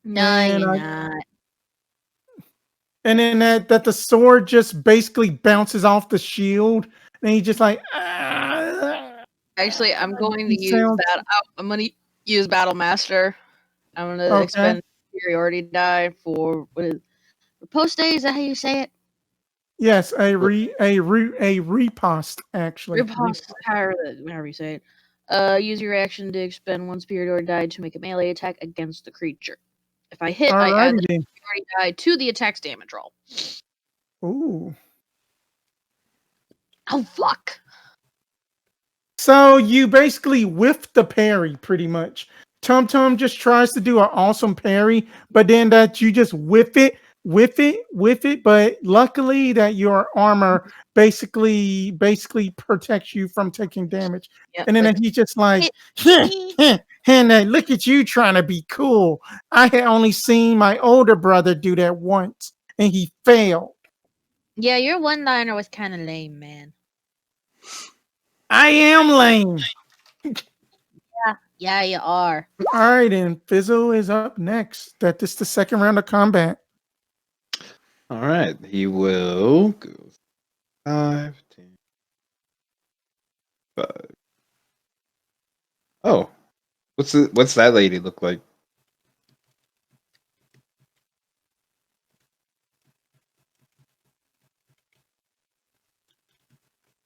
No, And you're I- not. And then that the sword just basically bounces off the shield, and he just like. Actually, I'm going to He use sounds- that. I'm going to use Battle Master. I'm going to Okay. expend superiority die for what is post day. Is that how you say it? Yes, a riposte actually. Riposte, however you say it. Use your action to expend 1 superiority die to make a melee attack against the creature. If I hit, I add the Alrighty then. superiority die to the attack's damage roll. Ooh. Oh fuck! So you basically whiff the parry pretty much. TumTum just tries to do an awesome parry, but then that you just whiff it. But luckily that your armor basically protects you from taking damage. Yeah, And then like, he's just like, hit. and look at you trying to be cool. I had only seen my older brother do that once, and he failed. Yeah, your one-liner was kind of lame, man. I am lame. Yeah, you are. All right, and Fizzle is up next. That is the second round of combat. All right, he will go 5, 10, 5. Oh, what's that lady look like?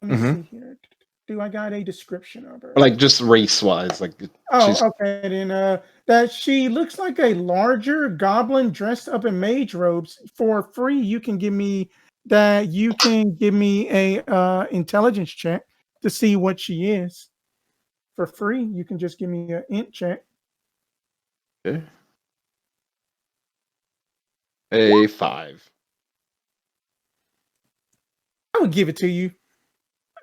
Let me see here. Do I got a description of her? Like just race wise, like oh, okay. Then that she looks like a larger goblin dressed up in mage robes. For free, you can give me that. You can give me a intelligence check to see what she is. For free, you can just give me an int check. Okay. A 5. I would give it to you.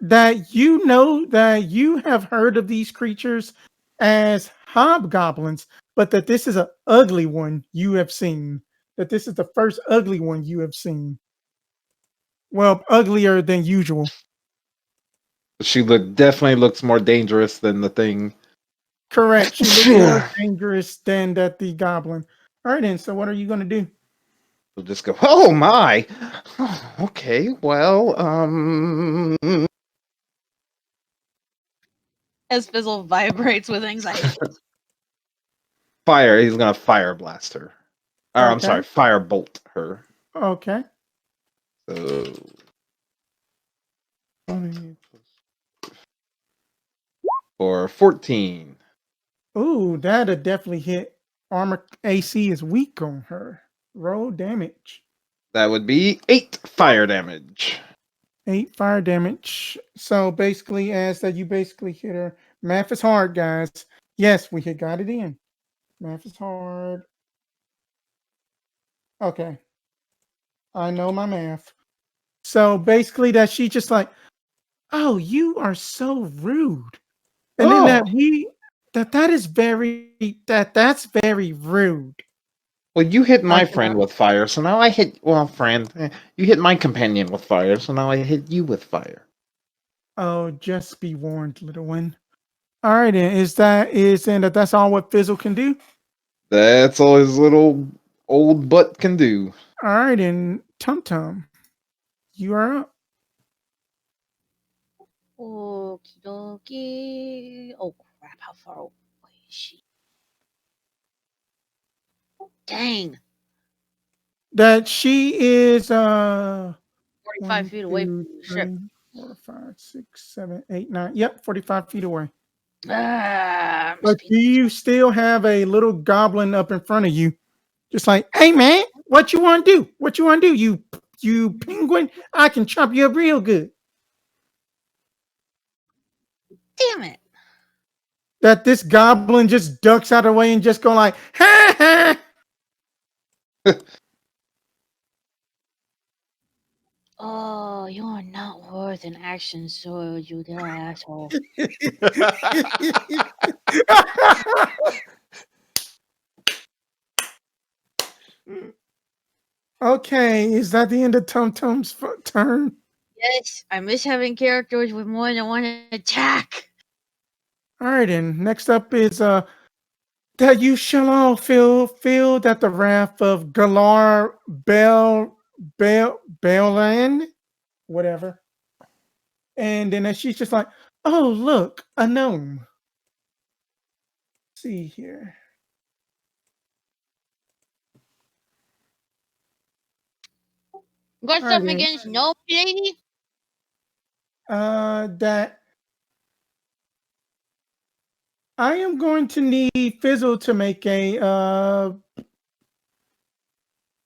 That you know that you have heard of these creatures as hobgoblins, but that this is an ugly one you have seen. That this is the first ugly one you have seen. Well, uglier than usual. She definitely looks more dangerous than the thing. Correct. She looks more dangerous than that the goblin. All right, then. So what are you going to do? We'll just go. Oh my. Okay. Well. As Fizzle vibrates with anxiety. Fire. He's gonna fire blast her. Or I'm Okay. sorry, fire bolt her. Okay. So 20 plus for 14. Ooh, that'd definitely hit. Armor AC is weak on her. Roll damage. That would be 8 fire damage. 8 fire damage. So basically, as that you basically hit her. Math is hard, guys. Yes, we had got it in. Math is hard. Okay. I know my math. So basically, that she just like, oh, you are so rude. And then that's very rude. Well, you hit my I friend cannot- with fire, so now I hit. Well, friend, you hit my companion with fire, so now I hit you with fire. Oh, just be warned, little one. All right, then. That's all what Fizzle can do? That's all his little old butt can do. All right, and TumTum, you are up. Okie dokie. Oh crap! How far away is she? Dang! That she is 45 feet away from the ship. 4, 5, 6, 7, 8, 9. Yep, 45 feet away. Ah, But do you still have a little goblin up in front of you? Just like, hey man, what you want to do? What you want to do? You penguin? I can chop you up real good. damn it! That this goblin just ducks out of the way and just go like, ha ha. Oh, you're not worth an action sword, you little asshole. Okay, is that the end of TumTum's turn? Yes, I miss having characters with more than one attack. All right, and next up is that you shall all feel that the wrath of Galar Balan, whatever. And then she's just like, oh look, a gnome. Let's see here. Got All something right, against no lady? that I am going to need Fizzle to make a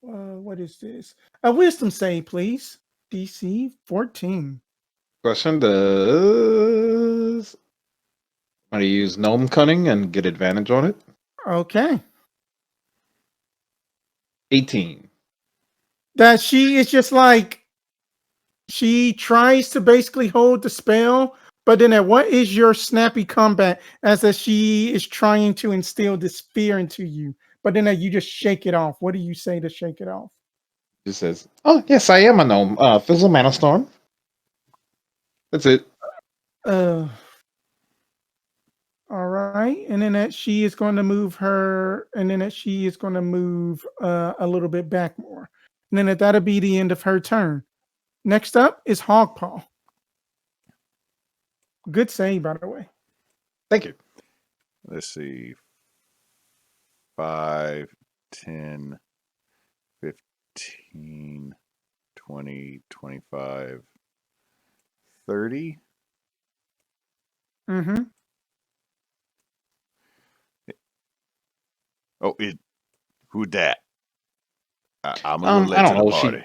what is this? A wisdom save, please. DC 14. Question: Does I'm gonna use gnome cunning and get advantage on it? Okay. 18. That she is just like, she tries to basically hold the spell, but then what is your snappy combat as that she is trying to instill this fear into you, but then you just shake it off. What do you say to shake it off? It says, "Oh yes, I am a gnome. Fizzle Mana Storm. That's it." Uh, all right, and then that she is going to move her, and then that she is going to move a little bit back more, and then that'll be the end of her turn. Next up is Hoggpaw. Good save, by the way. Thank you. Let's see. 5, 10, 15, 20, 25, 30. Mm-hmm. Oh, who dat? I'm a little I late don't to the know. party.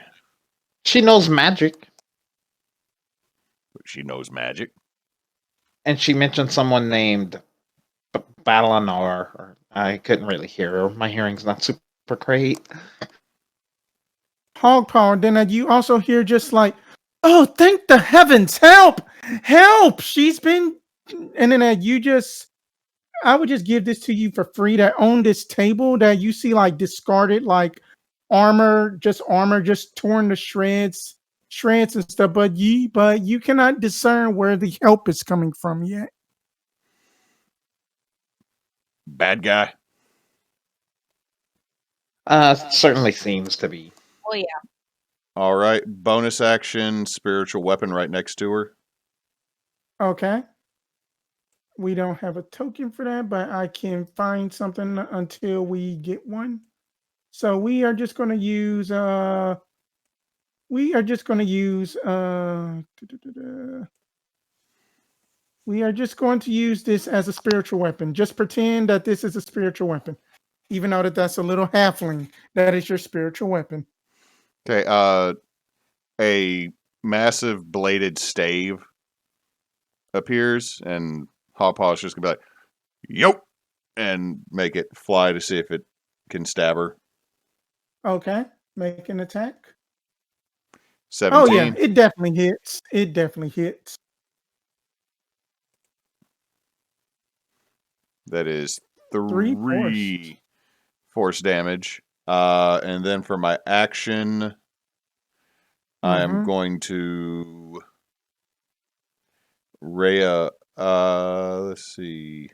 She knows magic, She knows magic. and she mentioned someone named Balanor. Or I couldn't really hear her. My hearing's not super great. Hoggpaw. Then you also hear just like, oh, thank the heavens, help, help. She's been, and then you just, I would just give this to you for free. That on this table that you see like discarded, like armor just torn to shreds and stuff. But you cannot discern where the help is coming from yet. Bad guy. Certainly seems to be. Oh yeah. All right. Bonus action, spiritual weapon right next to her. Okay. We don't have a token for that, but I can find something until we get one. So we are just going to use we are just going to use this as a spiritual weapon. Just pretend that this is a spiritual weapon. Even though that's a little halfling, that is your spiritual weapon. Okay. A massive bladed stave appears, and Hoggpaw is just gonna be like, "Yo," and make it fly to see if it can stab her. Okay. Make an attack. 17. Oh yeah, it definitely hits. It definitely hits. That is 3 3 force damage. And then for my action, I am going to Rhea. Let's see.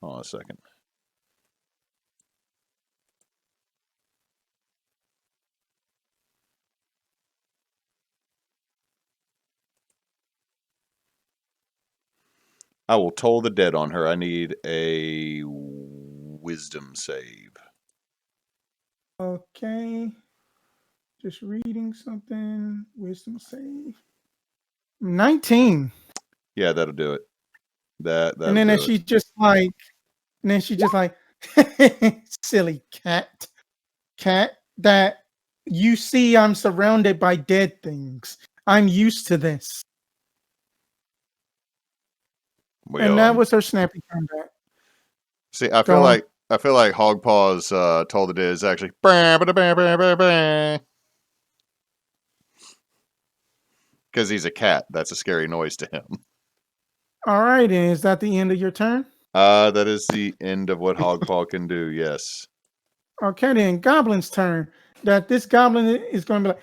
Hold on a second. I will toll the dead on her. I need a wisdom save. Okay. Just reading something. Wisdom save. 19. Yeah, that'll do it. That'll And then do it. she's just like, silly cat. Cat, that you see I'm surrounded by dead things. I'm used to this. And that was her snappy combat. See, I feel like Hoggpaw's told it is actually because he's a cat. That's a scary noise to him. All right, and is that the end of your turn? That is the end of what Hoggpaw can do. Yes. Okay, then Goblin's turn. That this goblin is going to be like,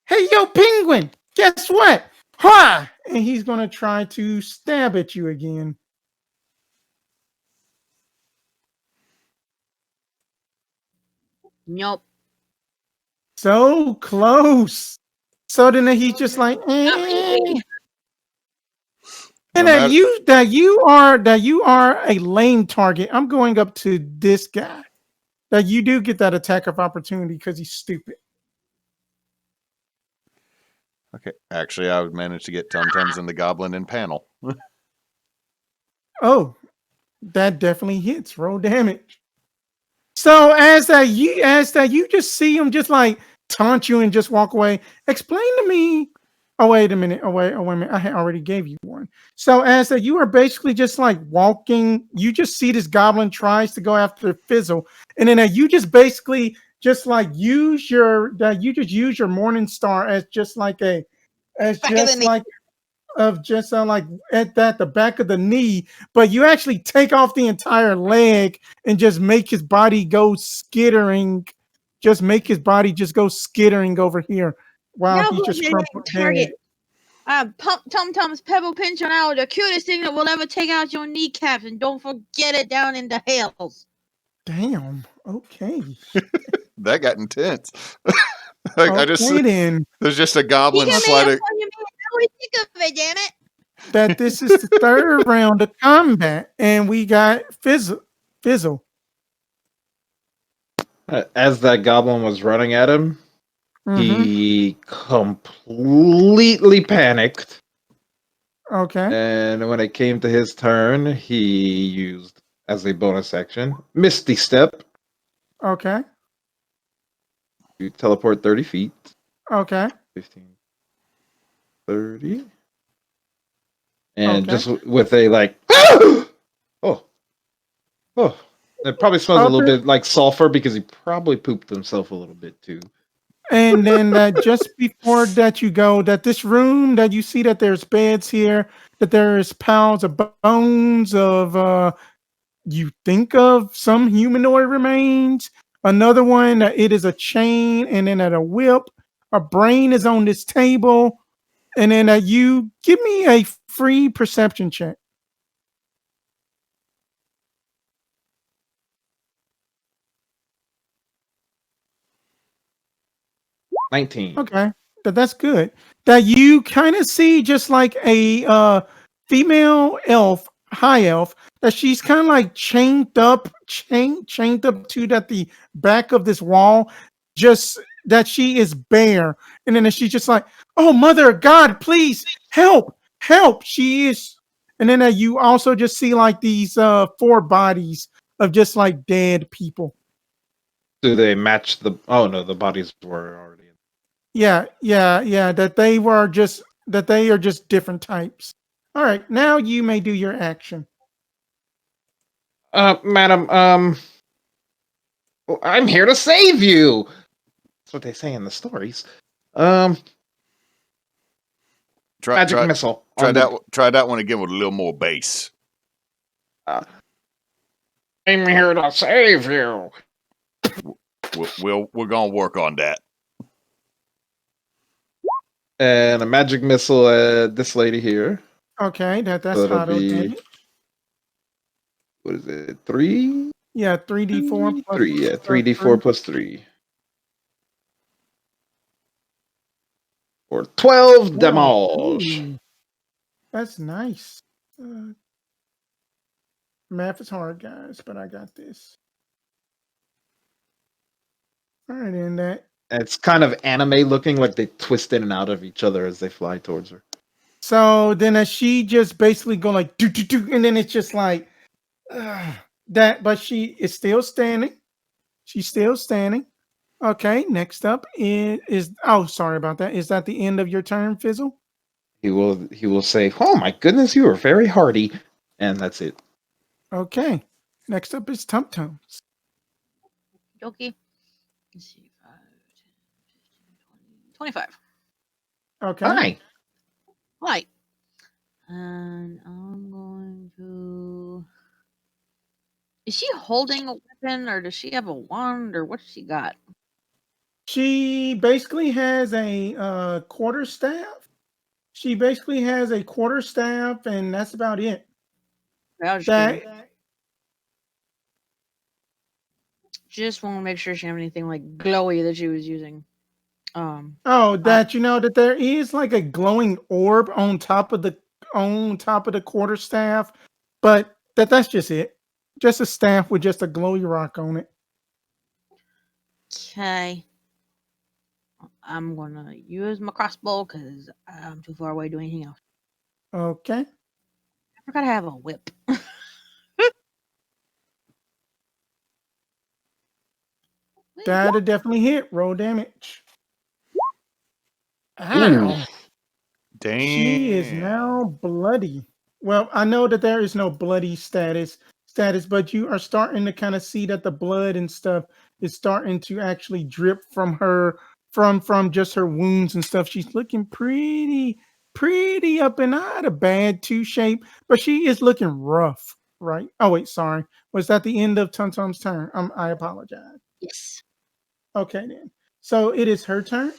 "Hey, yo, penguin! Guess what? Ha!" And he's going to try to stab at you again. Nope. So close. So then he's just like, and that you are a lame target. I'm going up to this guy. That you do get that attack of opportunity because he's stupid. Okay. Actually, I would manage to get TumTums and the goblin in panel. Oh, that definitely hits. Roll damage. So as that you just see him just like taunt you and just walk away. Explain to me Oh, wait a minute. Oh, wait a minute. I had already gave you one. So as that you are basically just like walking, you just see this goblin tries to go after Fizzle, and then you just basically just like use your morning star as just like Back of the knee. like at that the back of the knee, but you actually take off the entire leg and just make his body go skittering. Just make his body just go skittering over here while Now he who's just your crumpled target? dead. TumTums Pebblepincher now, the cutest thing that will ever take out your kneecaps, and don't forget it down in the hills. Damn. Okay. That got intense. I just Okay then. there's just a You goblin can sliding. always think of it, damn it. That this is the third round of combat, and we got Fizzle. As that goblin was running at him, he completely panicked. Okay. And when it came to his turn, he used as a bonus action Misty Step Okay. to teleport 30 feet. Okay. 15, 30. And Okay. just with a like, oh. It probably smells a little Okay. bit like sulfur because he probably pooped himself a little bit too. And then just before that you go, that this room that you see that there's beds here, that there's piles of bones of you think of some humanoid remains. Another one that it is a chain, and then at a whip, a brain is on this table, and then you give me a free perception check. $19. Okay, that's good. That you kind of see just like a female elf, high elf, that she's kind of like chained up to that the back of this wall, just that she is bare, and then she's just like, "Oh, Mother of God, please help, help!" She is, and then you also just see like these 4 bodies of just like dead people. Do they match the? Oh no, the bodies were already. Yeah. That they are just different types. All right, now you may do your action. Madam, I'm here to save you. That's what they say in the stories. Magic missile. Try that one again with a little more bass. I'm here to save you. We're gonna work on that. And a magic missile at this lady here. Okay, that's So that'll auto be damage. what is it? 3? Yeah, 3d4 plus 3. Yeah, 3d4 plus 3. For 12 damage. Ooh, that's nice. Math is hard, guys, but I got this. All right, and that. It's kind of anime looking, like they twist in and out of each other as they fly towards her. So then as she just basically go like do do do, and then it's just like that, but she is still standing. She's still standing. Okay, next up is oh, sorry about that. Is that the end of your turn, Fizzle? He will say, "Oh my goodness, you are very hardy," and that's it. Okay. Next up is TumTums. Okay. Let's see. 5, 10, 15, 20, 25. Okay. Hi. Right. And I'm going to. Is she holding a weapon, or does she have a wand, or what's she got? She basically has a quarterstaff. She basically has a quarterstaff, and that's about it. Just want to make sure she have anything like glowy that she was using. That there is like a glowing orb on top of the quarterstaff, but that's just it. Just a staff with just a glowy rock on it. Okay. I'm gonna use my crossbow because I'm too far away to do anything else. Okay. I forgot I have a whip. That'll definitely hit. Roll damage. Ow. Damn. She is now bloody. Well, I know that there is no bloody status, but you are starting to kind of see that the blood and stuff is starting to actually drip from her, from just her wounds and stuff. She's looking pretty up and out of bad two shape, but she is looking rough, right? Oh wait, sorry. Was that the end of TumTum's turn? I apologize. Yes. Okay then. So it is her turn,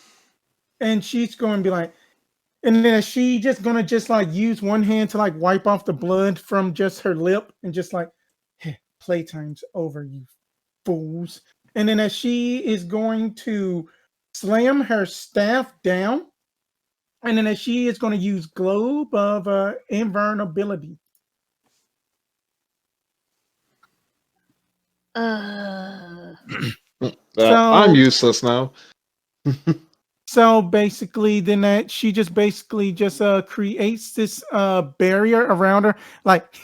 and she's going to be like, and then is she just gonna just like use one hand to like wipe off the blood from just her lip and just like, "Heh, playtime's over, you fools." And then as she is going to slam her staff down, and then as she is going to use globe of invulnerability. I'm useless now. So basically, then that she just basically just creates this barrier around her, like,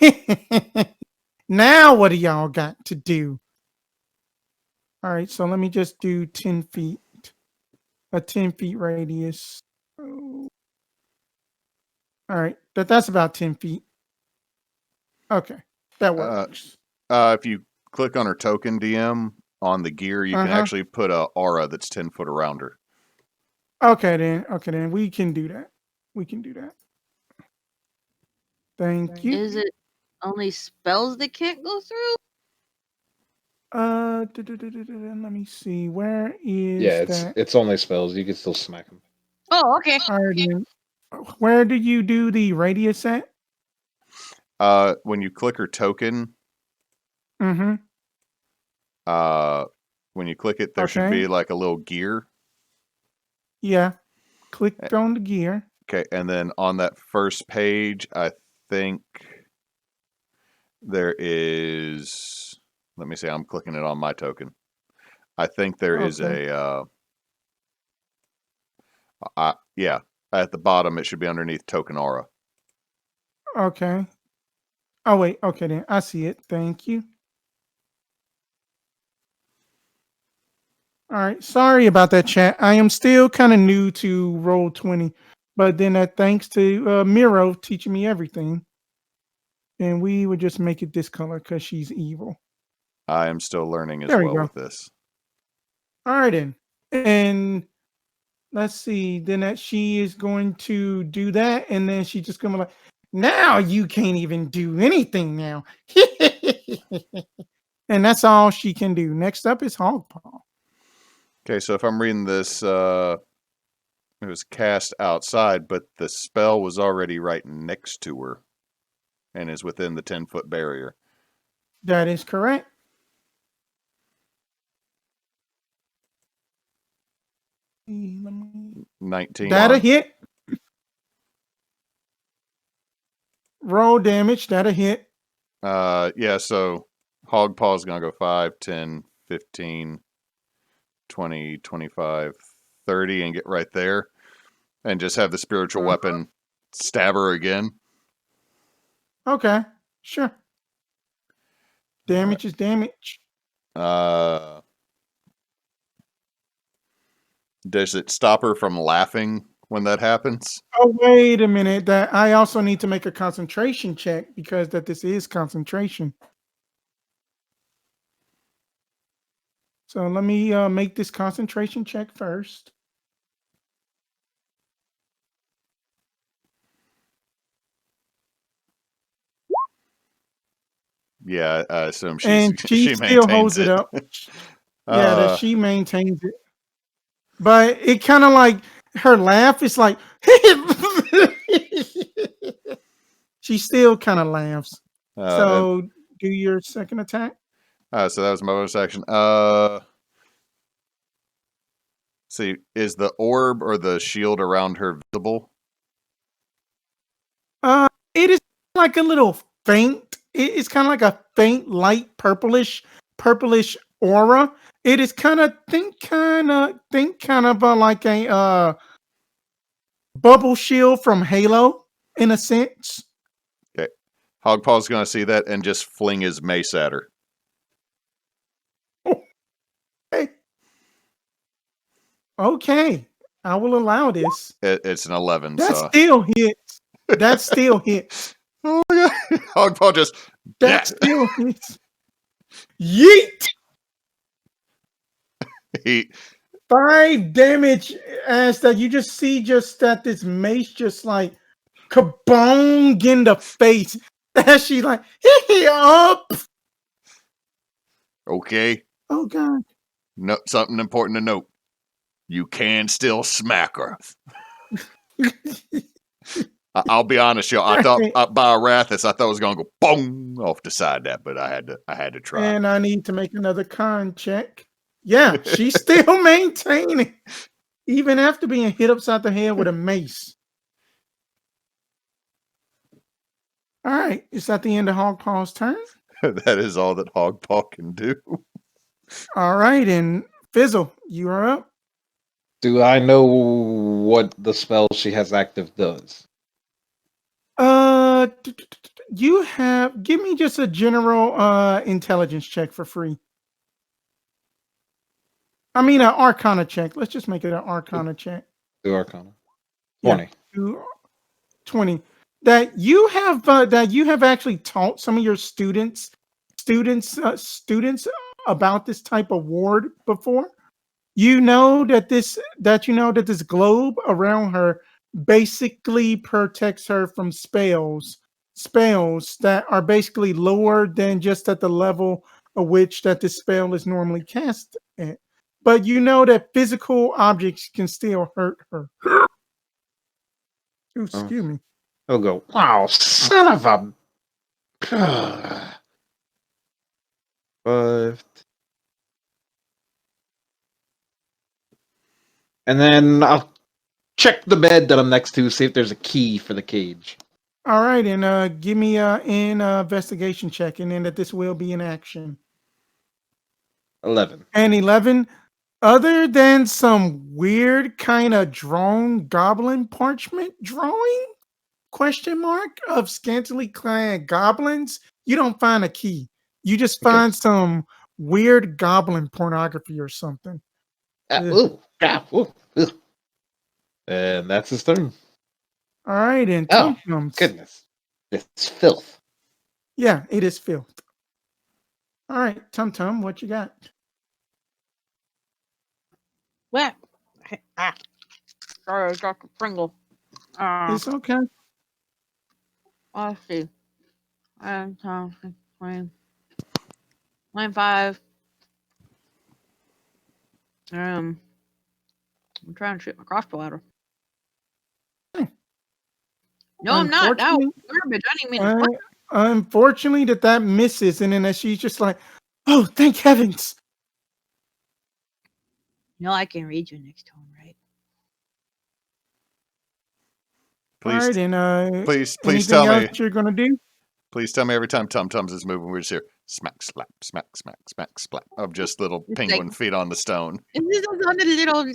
now what do y'all got to do? All right, so let me just do 10 feet, a 10 feet radius. Oh. All right, that's about 10 feet. Okay, that works. If you click on her token, DM, on the gear, you can actually put a aura that's 10 foot around her. Okay then, we can do that. We can do that. Thank you. Is it only spells that can't go through? Let me see. Where is Yeah, that? it's only spells. You can still smack them. Oh, okay. All right, then. Where do you do the radius at? When you click her token, Mm-hmm. when you click it, there should be like a little gear. Yeah. Click on the gear. Okay, and then on that first page, I think there is. Let me see. I'm clicking it on my token. I think there is a. Yeah, at the bottom, it should be underneath token aura. Okay. Oh wait. Okay then. I see it. Thank you. All right. Sorry about that, chat. I am still kind of new to Roll20, but then thanks to Miro teaching me everything, and we would just make it this color because she's evil. I am still learning as There we well go. with this. All right then. And let's see. Then that she is going to do that, and then she's just gonna be like, now you can't even do anything now. And that's all she can do. Next up is Hoggpaw. Okay, so if I'm reading this, it was cast outside, but the spell was already right next to her and is within the 10-foot barrier. That is correct. Let me... 19. That'll hit. Roll damage. That'll hit. Yeah, so Hoggpaw is going to go 5, 10, 15, 20, 25, 30 and get right there. And just have the spiritual weapon stab her again. Okay, sure. Damage is damage. Does it stop her from laughing when that happens? Oh, wait a minute. That I also need to make a concentration check because this is concentration. So let me make this concentration check first. Yeah, I assume And she still maintains holds it up. Yeah, that she maintains it. But it kind of like her laugh is like she still kind of laughs. So do your second attack. So that was my bonus action. See, is the orb or the shield around her visible? It is like a little faint. It's kind of like a faint, light purplish aura. It is kind of like a bubble shield from Halo in a sense. Okay, Hoggpaw's going to see that and just fling his mace at her. Okay. I will allow this. It's an 11. That So still hits. That still hits. oh my god, Hoggpaw just That still hits. Yeet! he 5 damage as that you just see just that this mace just like kabong in the face. As she like up. okay. Oh god. No, something important to note. You can still smack her. I'll be honest, y'all. I thought by Arathis, I thought it was gonna go boom off the side that, but I had to try. And I need to make another con check. Yeah, she's still maintaining, even after being hit upside the head with a mace. All right, is that the end of Hoggpaw's turn? That is all that Hoggpaw can do. All right, and Fizzle, you are up. Do I know what the spell she has active does? You have give me just a general intelligence check for free. I mean, an Arcana check. Let's just make it an Arcana check. Do Arcana. Yeah. 20. 20. That you have actually taught some of your students about this type of ward before. You know that this globe around her basically protects her from spells that are basically lower than just at the level of which that this spell is normally cast at. But you know that physical objects can still hurt her. Ooh, excuse me. He'll go, wow, son of a... 5. And then I'll check the bed that I'm next to, see if there's a key for the cage. All right, and give me an investigation check, and then that this will be in action. 11. And 11, other than some weird kind of drawn goblin parchment drawing, question mark, of scantily clad goblins, you don't find a key. You just find some weird goblin pornography or something. Ooh. And that's his turn. All right, and Oh, TumTums. goodness. It's filth. Yeah, it is filth. All right, TumTum, what you got? What? Sorry, Dr. Pringle. It's okay. Let's see. 95. I'm trying to shoot my crossbow at her. No, I'm not. No, garbage. I didn't mean to. Unfortunately, that misses, and then as she's just like, "Oh, thank heavens!" No, I can read your next tone, right? Please, all right, and please tell me what you're gonna do. Please tell me every time TumTums is moving, we just hear smack, slap, smack, smack, smack, slap of just little It's penguin like- feet on the stone. And this is on the little.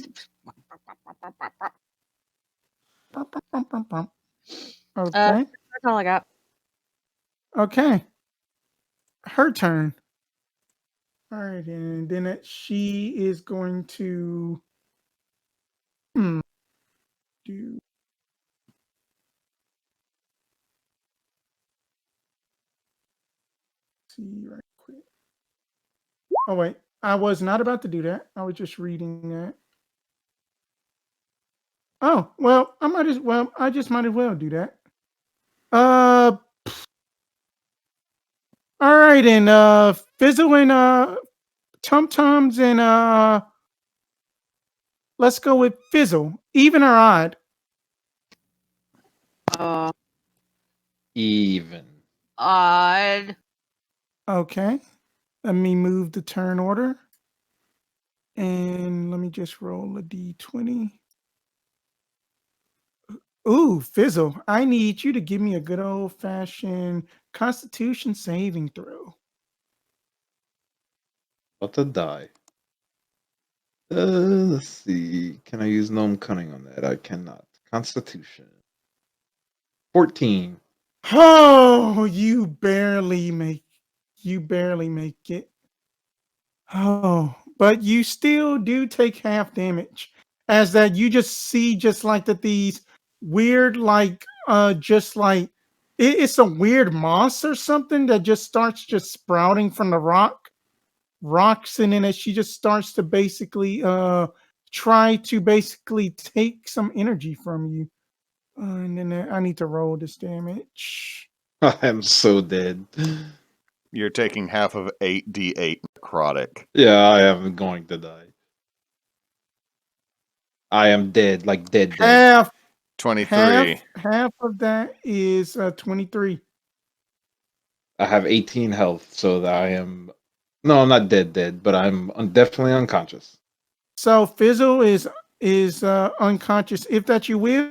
Okay. That's all I got. Okay. Her turn. All right, and then she is going to do. See right quick. Oh wait, I was not about to do that. I was just reading that. Oh well, I just might as well do that. All right, and Fizzle and TumTums and let's go with Fizzle. Even or odd? Even. Odd. Okay. Let me move the turn order. And let me just roll a d20. Ooh, Fizzle, I need you to give me a good old-fashioned Constitution saving throw. What a die. Let's see. Can I use Gnome Cunning on that? I cannot. Constitution. 14. Oh, you barely make it. Oh, but you still do take half damage as that you just see just like that these weird just like it's a weird moss or something that just starts just sprouting from the rocks, and then as she just starts to basically try to basically take some energy from you. And then I need to roll this damage. I am so dead. You're taking half of 8d8 necrotic. Yeah, I am going to die. I am dead, like dead. Half 23. half of that is 23. I have 18 health, so that I am. No, I'm not dead, but I'm definitely unconscious. So Fizzle is unconscious. If that you will,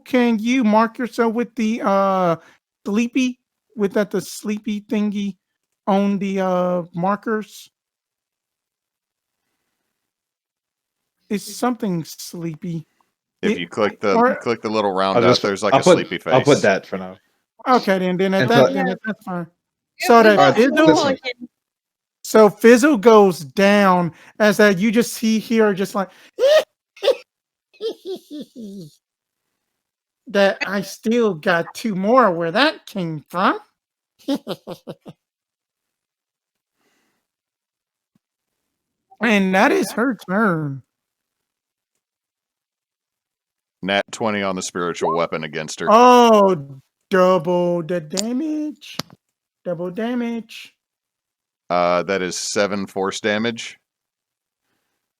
can you mark yourself with the sleepy the sleepy thingy on the markers? It's something sleepy. If you click the little round I'll dot, just- there's like I'll a put- sleepy face. I'll put that for now. Okay, then Until- that's fine. So that Alright, Fizzle, listen. so Fizzle goes down as that you just see here just like that I still got 2 more where that came from. And that is her turn. Nat 20 on the spiritual weapon against her. Oh, double the damage. Double damage. That is 7 force damage.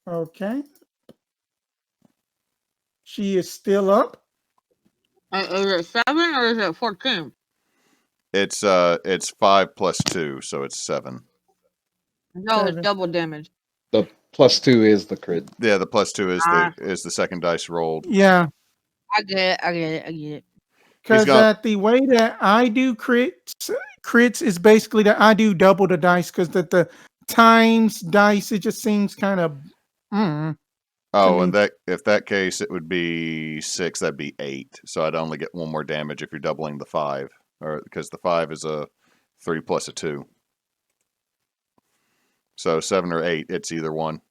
Okay. She is still up. Is it 7 or is it 14? It's 5 plus 2, so it's 7. No, 7. it's double damage. The +2 is the crit. Yeah, the plus 2 is the second dice rolled. Yeah. I get it. Because got- the way that I do crits is basically that I do double the dice because that the times dice, it just seems kind of Oh, and me. if that case, it would be 6. That'd be 8. So I'd only get 1 more damage if you're doubling the 5, or because the 5 is a 3 plus a 2. So 7 or 8, it's either one.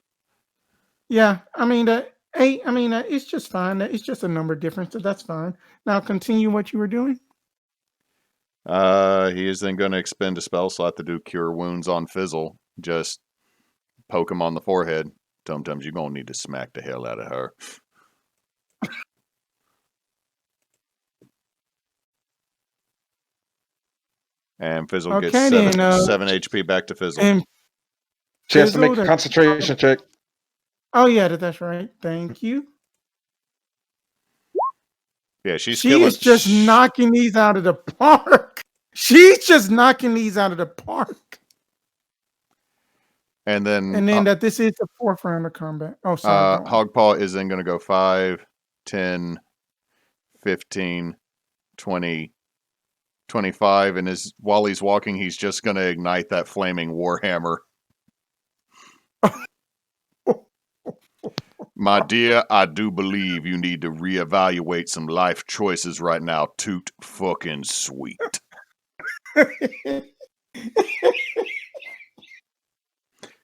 Yeah, I mean that 8. I mean it's just fine. It's just a number difference, so that's fine. Now continue what you were doing. He is then going to expend a spell slot to do Cure Wounds on Fizzle. Just poke him on the forehead. TumTums, you're going to need to smack the hell out of her. And Fizzle gets Okay, 7 HP back to Fizzle. And She has to make a Fizzle, concentration check. oh yeah, that's right. Thank you. Yeah, she is just knocking these out of the park. She's just knocking these out of the park. And then that this is the 4th round of combat. Oh, sorry. Hoggpaw is then going to go 5, 10, 15, 20, 25. And while he's walking, he's just going to ignite that flaming warhammer. My dear, I do believe you need to reevaluate some life choices right now. Toot fucking sweet.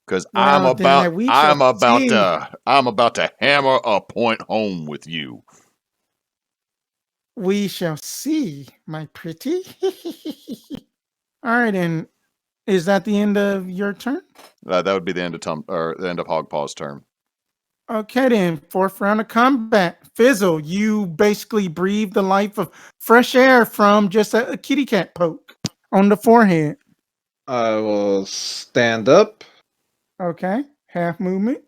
Because I'm about to hammer a point home with you. We shall see, my pretty. All right, and is that the end of your turn? That would be the end of the end of Hoggpaw's turn. Okay, then 4th round of combat. Fizzle, you basically breathe the life of fresh air from just a kitty cat poke on the forehead. I will stand up. Okay, half movement.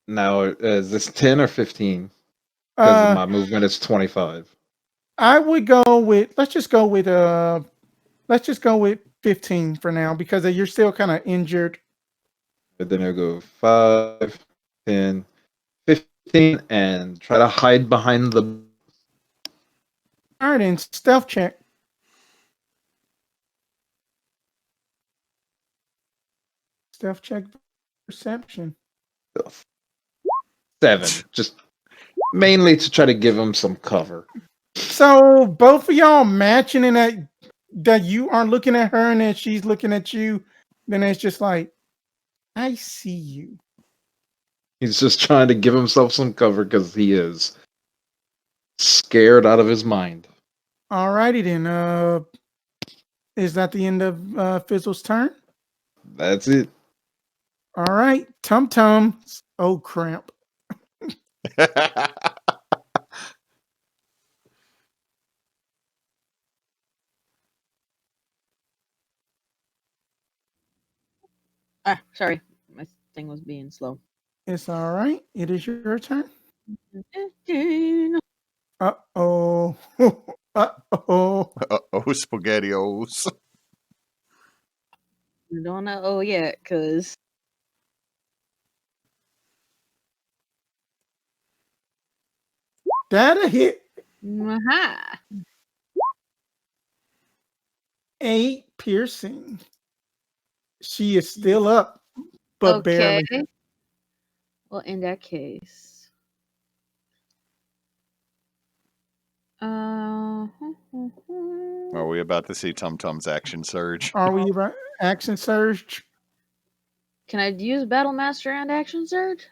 Now, is this 10 or 15? Because my movement is 25. I would go with let's just go with 15 for now because you're still kind of injured. But then I'll go 5, 10, 15, and try to hide behind the. All right, then stealth check. Stealth check perception. 7. Just mainly to try to give him some cover. So both of y'all matching in that you are looking at her and then she's looking at you. Then it's just like, I see you. He's just trying to give himself some cover because he is scared out of his mind. Alrighty then. Is that the end of Fizzle's turn? That's it. All right, TumTums. Oh cramp. Sorry, my thing was being slow. It's all right. It is your turn. We Uh-oh. Uh-oh. Oh, SpaghettiOs. don't know yet, cause That a hit. aha. 8 piercing. She is still up, but Okay. barely. Well, in that case, Are we about to see TumTum's action surge? Are we about action surge? can I use Battle Master and Action Surge?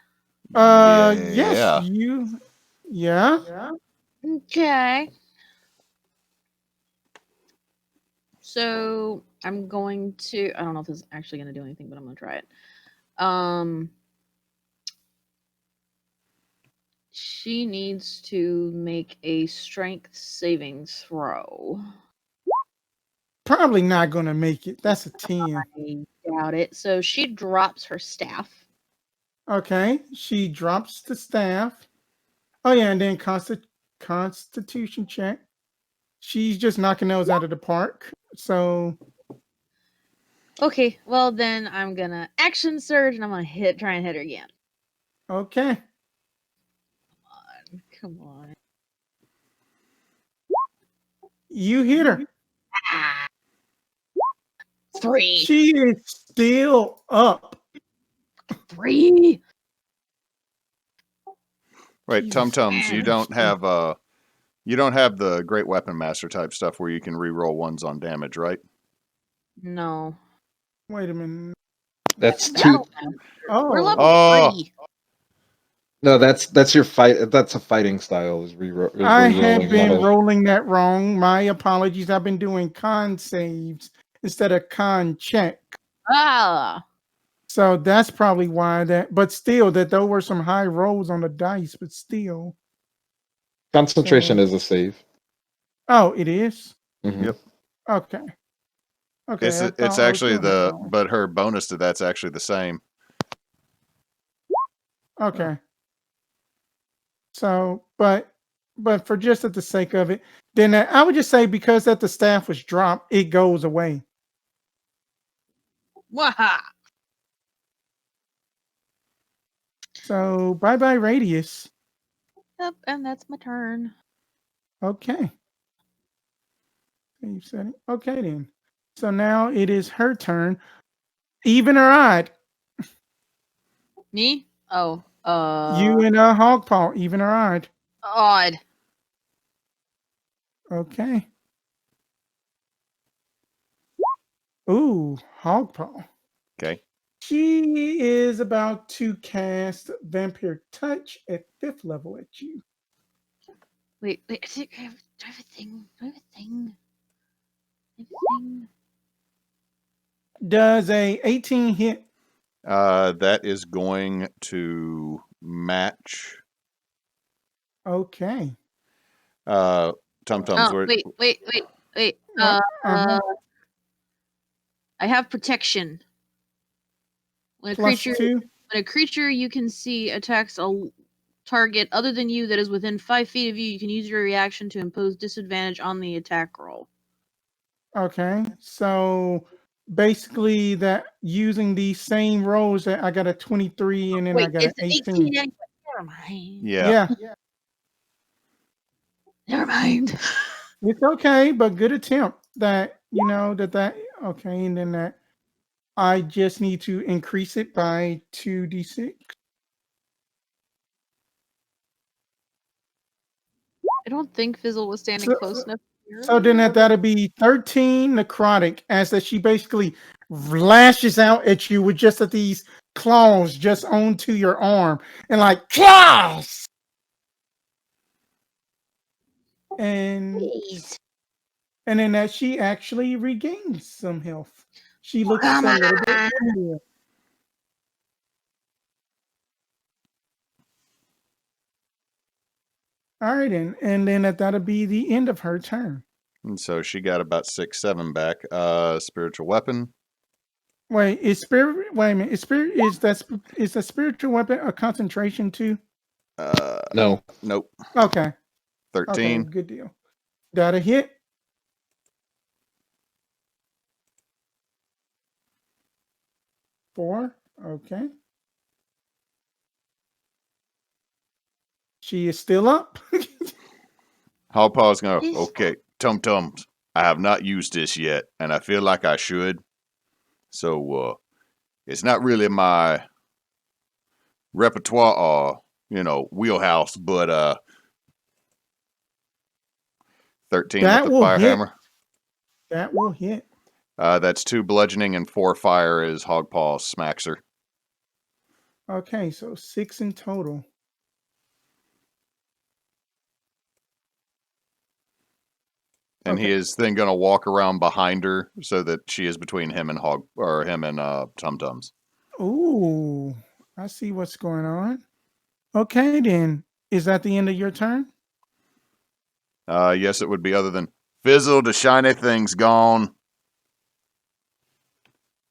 Yes, you. Yeah. Okay. So I'm going to. I don't know if this is actually going to do anything, but I'm going to try it. She needs to make a strength saving throw. Probably not going to make it. That's a 10. I doubt it. So she drops her staff. Okay. She drops the staff. Oh, yeah. And then Constitution check. She's just knocking those out of the park. So. Okay, well then I'm gonna action surge and I'm gonna try and hit her again. Okay. Come on. You hit her. Ah. 3. She is still up. 3. Wait, Jesus. TumTums, you don't have the Great Weapon Master type stuff where you can re-roll ones on damage, right? No. Wait a minute. That's Battle two. Master. Oh. We're level Oh. 3. No, that's your fight. That's a fighting style. Is re-rolling I have been one of- rolling that wrong. My apologies. I've been doing con saves instead of con check. Ah. So that's probably why that. But still, that there were some high rolls on the dice. But still. Concentration is a save. Oh, it is? Mhm. Yep. Okay. Okay. It's I thought it's I was actually doing it wrong. but her bonus to that's actually the same. Okay. So, but for just at the sake of it, then I would just say because that the staff was dropped, it goes away. Waha. So bye radius. Yep, and that's my turn. Okay. Save setting. Okay then. So now it is her turn. Even or odd? Me? Oh. You and Hoggpaw, even or odd? Odd. Okay. Ooh, Hoggpaw. Okay. She is about to cast Vampire Touch at 5th level at you. Wait. I think I have a thing. Do I have a thing? Does a 18 hit? That is going to match. Okay. TumTums. Oh, wait. Uh-huh. I have protection. When a Plus creature 2. When a creature you can see attacks a target other than you that is within 5 feet of you, you can use your reaction to impose disadvantage on the attack roll. Okay. So basically that using these same rolls that I got a 23 and then I got an it's 18. anyway. Never mind. Yeah. Never mind. It's okay, but good attempt that, that okay, and then that I just need to increase it by 2d6. I don't think Fizzle was standing So- close enough. So then that'll be 13 necrotic, as that she basically lashes out at you with just these claws just onto your arm and like claws. And Please. and then that she actually regains some health. She looks Come a little bit on. healthier. All right, and then that'll be the end of her turn. And so she got about 6, 7 back. Spiritual weapon. Wait, is spirit? Wait a minute. Is the spiritual weapon a concentration too? No. Nope. Okay. 13. Okay, good deal. That'll hit. Four. Okay. She is still up. Hoggpaw's going, Yes. okay, TumTums, I have not used this yet, and I feel like I should. So, it's not really my repertoire or, wheelhouse, but 13 That with the will fire hit. hammer. That will hit. That's 2 bludgeoning and 4 fire as Hoggpaw smacks her. Okay, so 6 in total. And he is then going to walk around behind her so that she is between him and TumTums. Ooh, I see what's going on. Okay, then. Is that the end of your turn? Yes, it would be, other than Fizzle, the shiny thing's gone.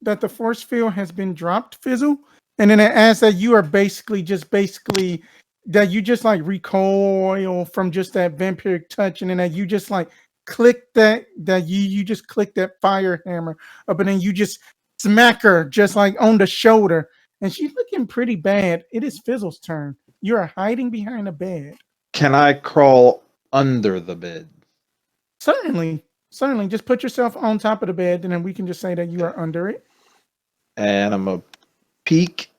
That the force field has been dropped, Fizzle, and then it adds that you are basically that you just like recoil from just that vampiric touch, and then that you just like click that you just click that fire hammer up, and then you just smack her just like on the shoulder, and she's looking pretty bad. It is Fizzle's turn. You are hiding behind a bed. Can I crawl under the bed? Certainly. Just put yourself on top of the bed, and then we can just say that you are under it. And I'm going to peek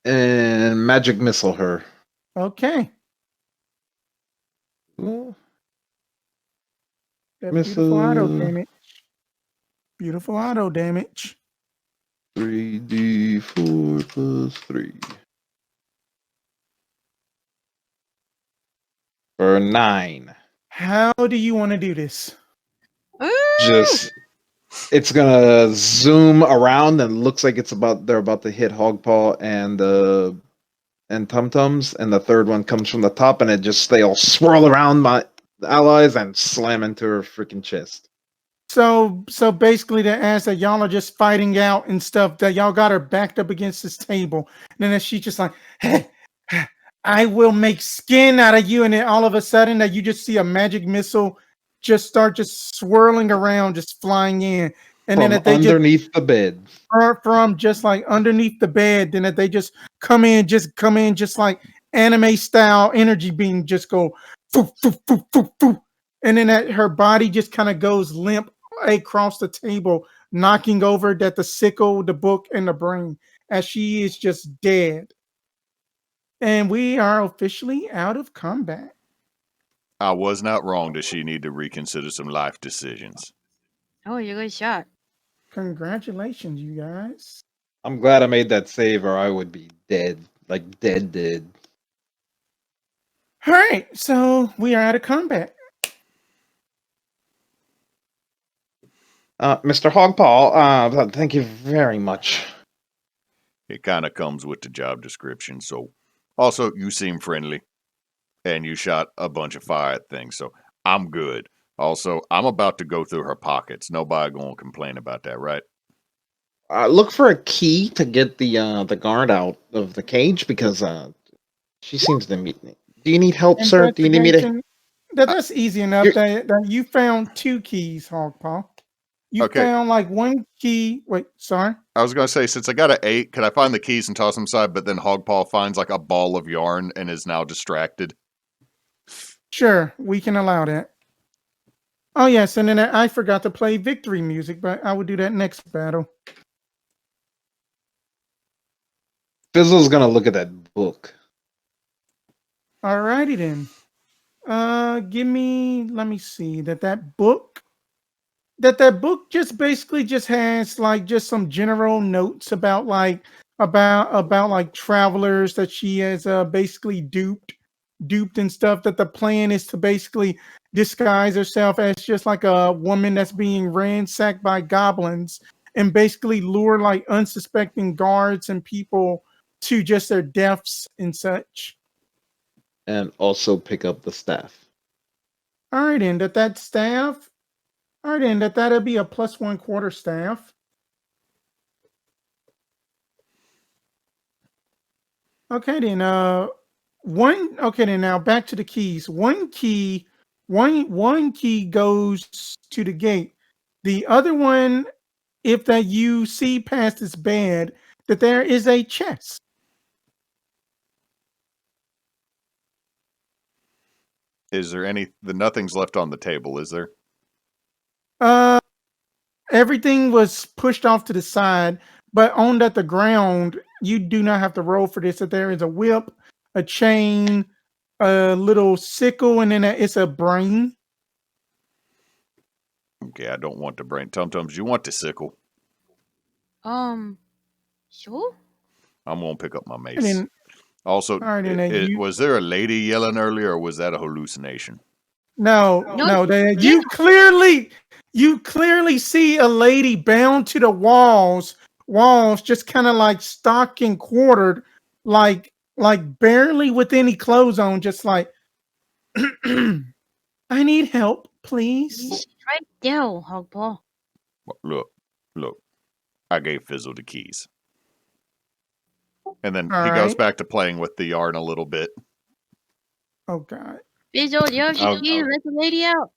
and magic missile her. Okay. Well, That beautiful auto missile. damage. Beautiful auto damage. 3d4 plus 3. For 9. How do you want to do this? Just it's gonna zoom around and looks like they're about to hit Hoggpaw and TumTums, and the third one comes from the top, and they all swirl around my allies and slam into her freaking chest. So basically the ass that y'all are just fighting out and stuff, that y'all got her backed up against this table. And then she's just like, hey, I will make skin out of you. And then all of a sudden that you just see a magic missile just start just swirling around, just flying in. And From then they underneath the bed. from just like underneath the bed, then that they just come in just like anime style energy beam, just go foo, foo, foo, foo, foo. And then that her body just kind of goes limp across the table, knocking over the sickle, the book, and the brain, as she is just dead. And we are officially out of combat. I was not wrong. Does she need to reconsider some life decisions? Oh, you got shot. Congratulations, you guys. I'm glad I made that save, or I would be dead. Like dead. All right, so we are out of combat. Mr. Hoggpaw, thank you very much. It kind of comes with the job description. So, also, you seem friendly, and you shot a bunch of fire at things, so I'm good. Also, I'm about to go through her pockets. Nobody gonna complain about that, right? Look for a key to get the guard out of the cage, because she seems to meet me. Do you need help, sir? Do you need me to? That's easy enough. That you found 2 keys, Hoggpaw. You found like 1 key. Wait, sorry. I was gonna say, since I got an 8, could I find the keys and toss them aside? But then Hoggpaw finds like a ball of yarn and is now distracted. Sure, we can allow that. Oh yes, and then I forgot to play victory music, but I will do that next battle. Fizzle's gonna look at that book. Alrighty then. Let me see that book just basically just has like just some general notes about like about like travelers that she has basically duped and stuff. That the plan is to basically disguise herself as just like a woman that's being ransacked by goblins and basically lure like unsuspecting guards and people to just their deaths and such. And also pick up the staff. All right, and that staff. All right, and that'll be a +1 quarter staff. Okay, then one. Okay, then now back to the keys. One key goes to the gate. The other one, if that you see past this bed, that there is a chest. Is there nothing's left on the table, is there? Everything was pushed off to the side, but on the ground, you do not have to roll for this. That there is a whip, a chain, a little sickle, and then it's a brain. Okay, I don't want the brain. TumTums, you want the sickle? Sure. I'm gonna pick up my mace. And then, Also, all right, and then was there a lady yelling earlier, or was that a hallucination? No. You clearly see a lady bound to the walls, just kind of like stock and quartered, like barely with any clothes on, just like I need help, please. Right there, Hoggpaw. Look, I gave Fizzle the keys. And then All he goes right. back to playing with the yarn a little bit. Oh God. Fizzle, you have your I'll- key. Let the lady out.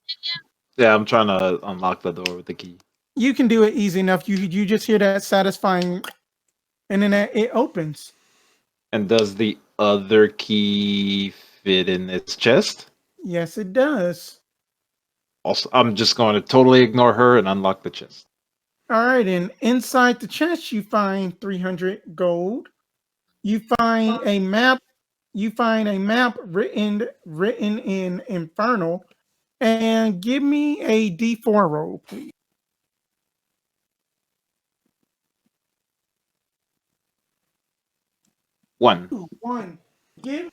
Yeah, I'm trying to unlock the door with the key. You can do it easy enough. You just hear that satisfying, and then it opens. And does the other key fit in its chest? Yes, it does. Also, I'm just going to totally ignore her and unlock the chest. All right, and inside the chest you find 300 gold. You find a map. You find a map written in Infernal, and give me a D4 roll, please. 1. 1. Can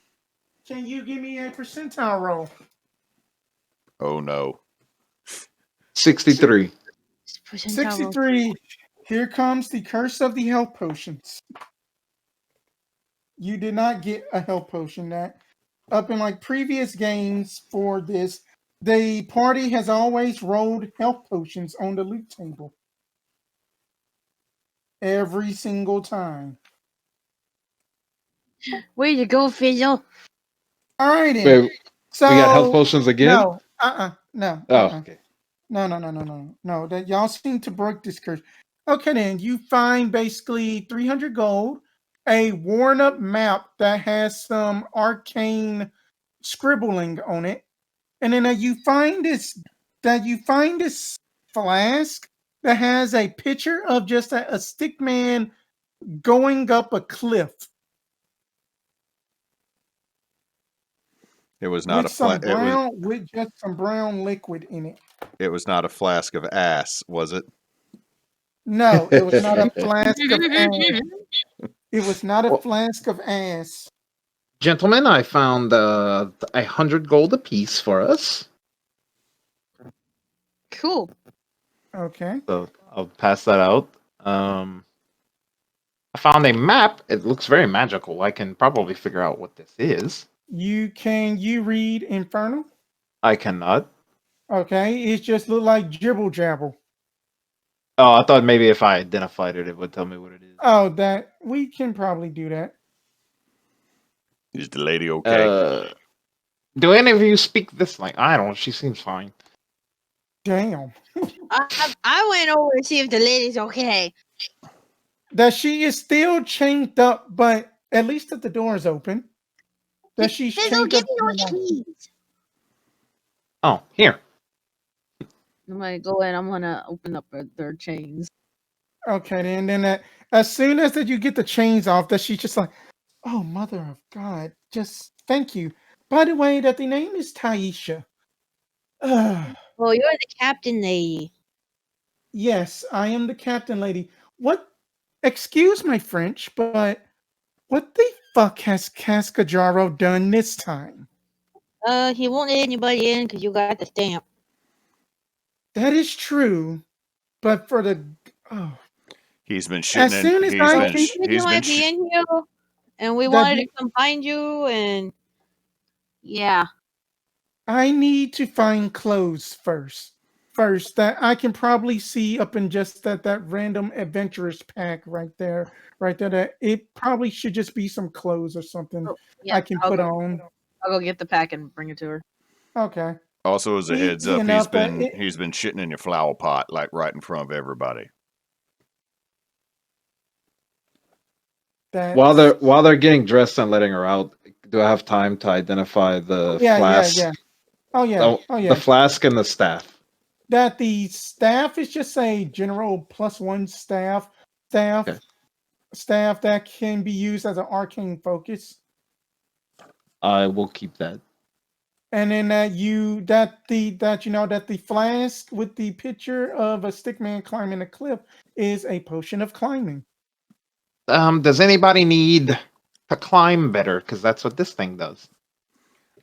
you give me a percentile roll? Oh no. 63. 63. Here comes the curse of the health potions. You did not get a health potion. That up in like previous games for this, the party has always rolled health potions on the loot table. Every single time. Where you go, Fizzle? All right, then. Wait, So we got health potions again? no, no. Okay. No. That y'all seem to break this curse. Okay, then you find basically 300 gold, a worn up map that has some arcane scribbling on it, and then you find this flask that has a picture of just a stick man going up a cliff. It was not With just some brown liquid in it. it was not a flask of ass, was it? No, it was not a flask of ass. It was not a flask of ass. Gentlemen, I found 100 gold apiece for us. Cool. Okay. So I'll pass that out. I found a map. It looks very magical. I can probably figure out what this is. You read Infernal? I cannot. Okay, it just look like jibble jabble. Oh, I thought maybe if I identified it, it would tell me what it is. Oh, that we can probably do that. Is the lady okay? Do any of you speak this language? I don't. She seems fine. Damn. I went over to see if the lady's okay. That she is still chained up, but at least that the door is open. That she's Fizzle, chained give up. me your keys. Oh, here. I'm gonna go in. I'm gonna open up their chains. Okay, then as soon as that you get the chains off, that she's just like, oh, mother of God, just thank you. By the way, that the name is Taisha. Well, you're the captain lady. Yes, I am the captain lady. What excuse my French, but what the fuck has Cascajaro done this time? He won't let anybody in because you got the stamp. That is true, but for the He's been shitting as soon as he's I been can, sh- You he's been might be sh- in here, and we That wanted you- to come find you, and yeah. I need to find clothes first. First, that I can probably see up in just that random adventurers pack right there. That it probably should just be some clothes or something Oh, yeah, I can I'll put go, on. I'll go get the pack and bring it to her. Okay. also as a heads Easy up, enough, but it- he's been shitting in your flower pot like right in front of everybody. That While they're getting dressed and letting her out, do I have time to identify the flask? Oh yeah. Oh, Oh yeah. the flask and the staff. That the staff is just a general +1 staff Okay. staff that can be used as an arcane focus. I will keep that. And then that the flask with the picture of a stickman climbing a cliff is a potion of climbing. Does anybody need to climb better? Because that's what this thing does.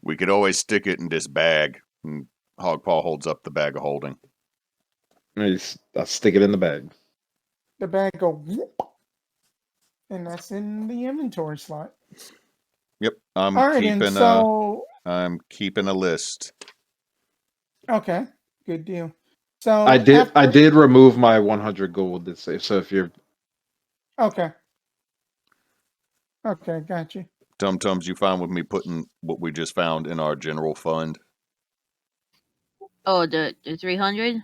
We could always stick it in this bag. And Hoggpaw holds up the bag of holding. I'll stick it in the bag. The bag go whoop, and that's in the inventory slot. Yep, I'm All right, and so I'm keeping a list. okay, good deal. So I did remove my 100 gold to save. So if you're Okay, got you. TumTums, you fine with me putting what we just found in our general fund? Oh, the 300.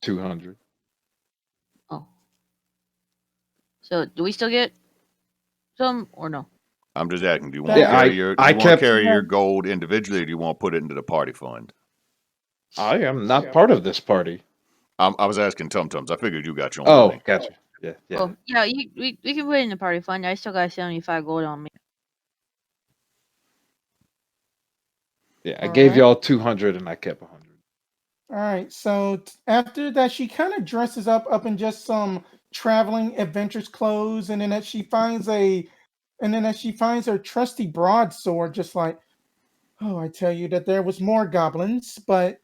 200. Oh, so do we still get some or no? I'm just asking, do you want Yeah, to carry your Yeah. gold individually, or do you want to put it into the party fund? I am not part of this party. I was asking TumTums. I figured you got your own Oh, money. gotcha. Yeah. Oh, yeah, we can put it in the party fund. I still got 75 gold on me. Yeah, I All gave right. y'all 200 and I kept 100. All right, so after that, she kind of dresses up in just some traveling adventurous clothes, and then that she finds her trusty broadsword, just like, oh, I tell you that there was more goblins, but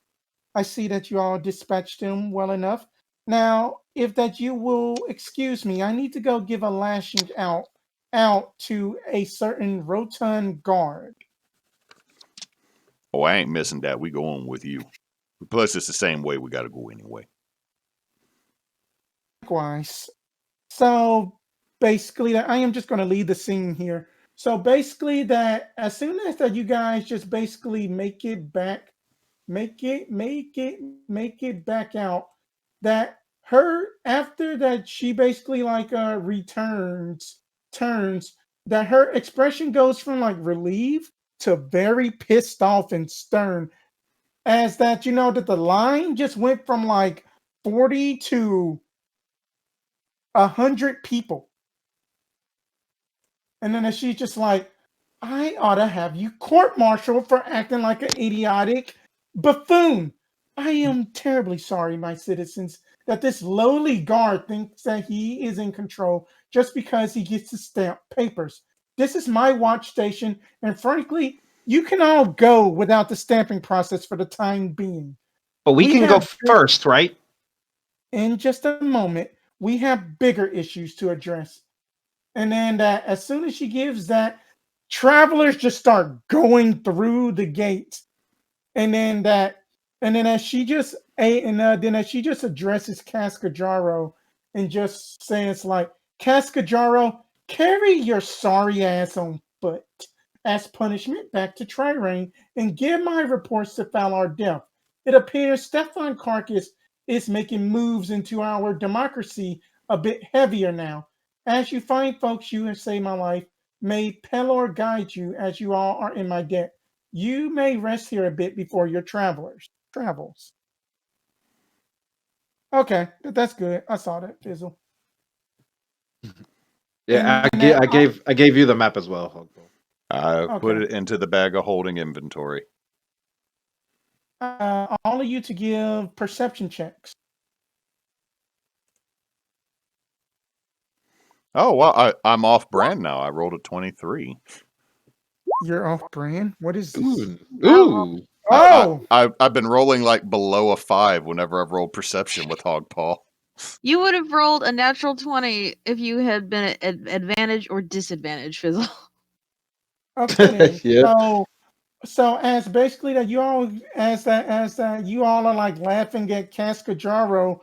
I see that you all dispatched them well enough. Now, if that you will excuse me, I need to go give a lashing out to a certain rotund guard. Oh, I ain't missing that. We go on with you. Plus, it's the same way. We got to go anyway. Likewise. So basically, that I am just going to leave the scene here. So basically, that as soon as that you guys just basically make it back, make it back out, that her after that she basically like turns that her expression goes from like relieved to very pissed off and stern, as that that the line just went from like 40 to 100 people. And then she's just like, I ought to have you court-martialed for acting like an idiotic buffoon. I am terribly sorry, my citizens, that this lowly guard thinks that he is in control just because he gets to stamp papers. This is my watch station, and frankly, you can all go without the stamping process for the time being. But we can go have- first, right? In just a moment, we have bigger issues to address. And then that as soon as she gives that, travelers just start going through the gates. And then as she just addresses Cascajaro and just says like, Cascajaro, carry your sorry ass on foot as punishment back to Trirane and give my reports to Falar Death. It appears Stef van Kracus is making moves into our democracy a bit heavier now. As you find folks, you have saved my life. May Pelor guide you as you all are in my debt. You may rest here a bit before your travels. Okay, that's good. I saw that, Fizzle. Yeah, And I gave you the map as well, Hoggpaw. I put Okay. it into the bag of holding inventory. All of you to give perception checks. Oh, well, I'm off brand now. I rolled a 23. You're off brand. What is this? Ooh. Oh, I've been rolling like below a 5 whenever I've rolled perception with Hoggpaw. You would have rolled a natural 20 if you had been at advantage or disadvantage, Fizzle. okay then. Yeah. So as basically that you all as that you all are like laughing at Cascajaro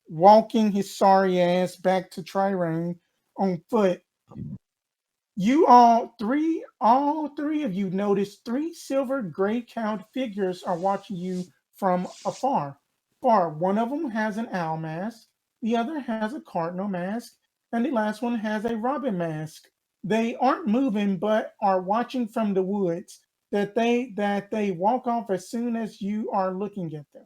walking his sorry ass back to Trirane on foot. You all three of you notice three silver gray cowed figures are watching you from afar. One of them has an owl mask, the other has a cardinal mask, and the last one has a robin mask. They aren't moving but are watching from the woods. That they walk off as soon as you are looking at them.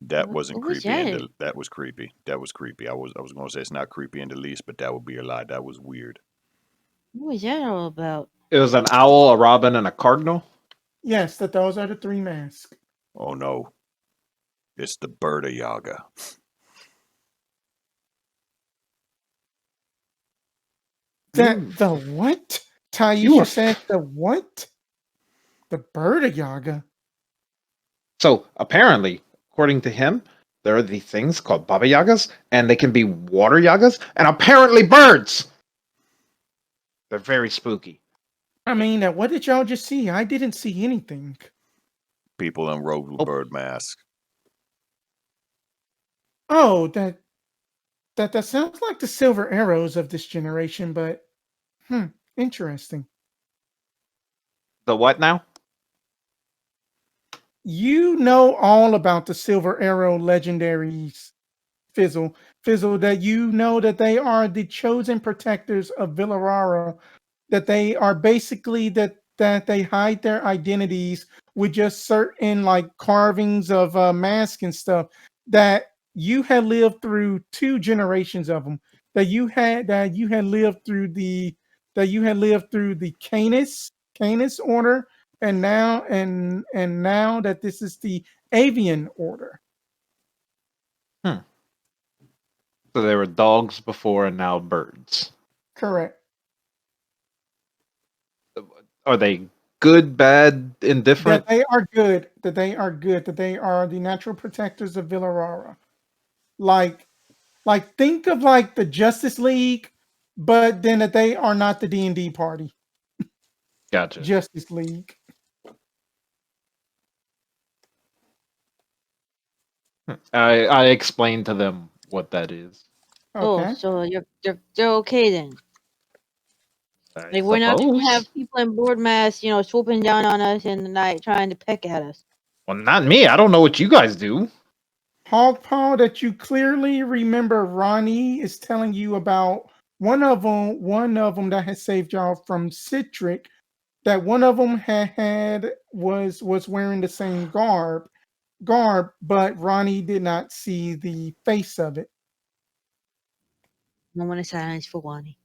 That What wasn't was creepy. that? That was creepy. That was creepy. I was going to say it's not creepy in the least, but that would be a lie. That was weird. What was that all about? It was an owl, a robin, and a cardinal. Yes, that those are the three masks. Oh no, it's the Birda Yaga. The what? You Taisha are said the what? The Birda Yaga. So apparently, according to him, there are these things called Baba Yagas, and they can be water Yagas, and apparently birds. They're very spooky. I mean, what did y'all just see? I didn't see anything. People in robes with Oh. bird masks. Oh, that sounds like the silver arrows of this generation, but interesting. The what now? You know all about the silver arrow legendaries, Fizzle. Fizzle, that you know that they are the chosen protectors of Villarara, that they are basically that they hide their identities with just certain like carvings of masks and stuff, that you had lived through two generations of them, that you had lived through the Canis order, and now that this is the Avian order. So there were dogs before, and now birds. Correct. Are they good, bad, indifferent? That they are good. That they are good. That they are the natural protectors of Villarara. Like think of like the Justice League, but then that they are not the D&D party. Gotcha. Justice League. I explained to them what that is. Oh, Okay. so they're okay then. I Like we're not gonna suppose. have people in board mass, swooping down on us in the night trying to peck at us. Well, not me. I don't know what you guys do. Hoggpaw, that you clearly remember Ronnie is telling you about one of them that has saved y'all from Citric, that one of them was wearing the same garb, but Ronnie did not see the face of it. Moment of silence for Wani.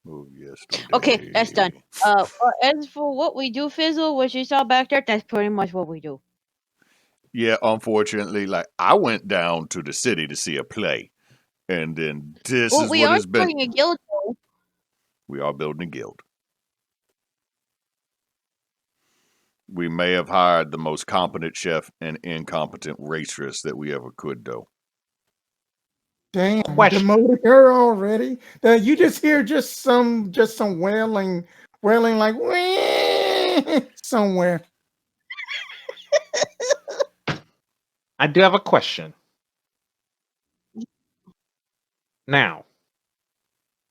Oh yes. Okay, that's done. As for what we do, Fizzle, what you saw back there, that's pretty much what we do. Yeah, unfortunately, like I went down to the city to see a play, and then this Well, is we what are it's been. starting a guild, though. We are building a guild. We may have hired the most competent chef and incompetent waitress that we ever could, though. Damn, Question. demoted her already. That you just hear just some wailing like "Wah!" somewhere. I do have a question. Now,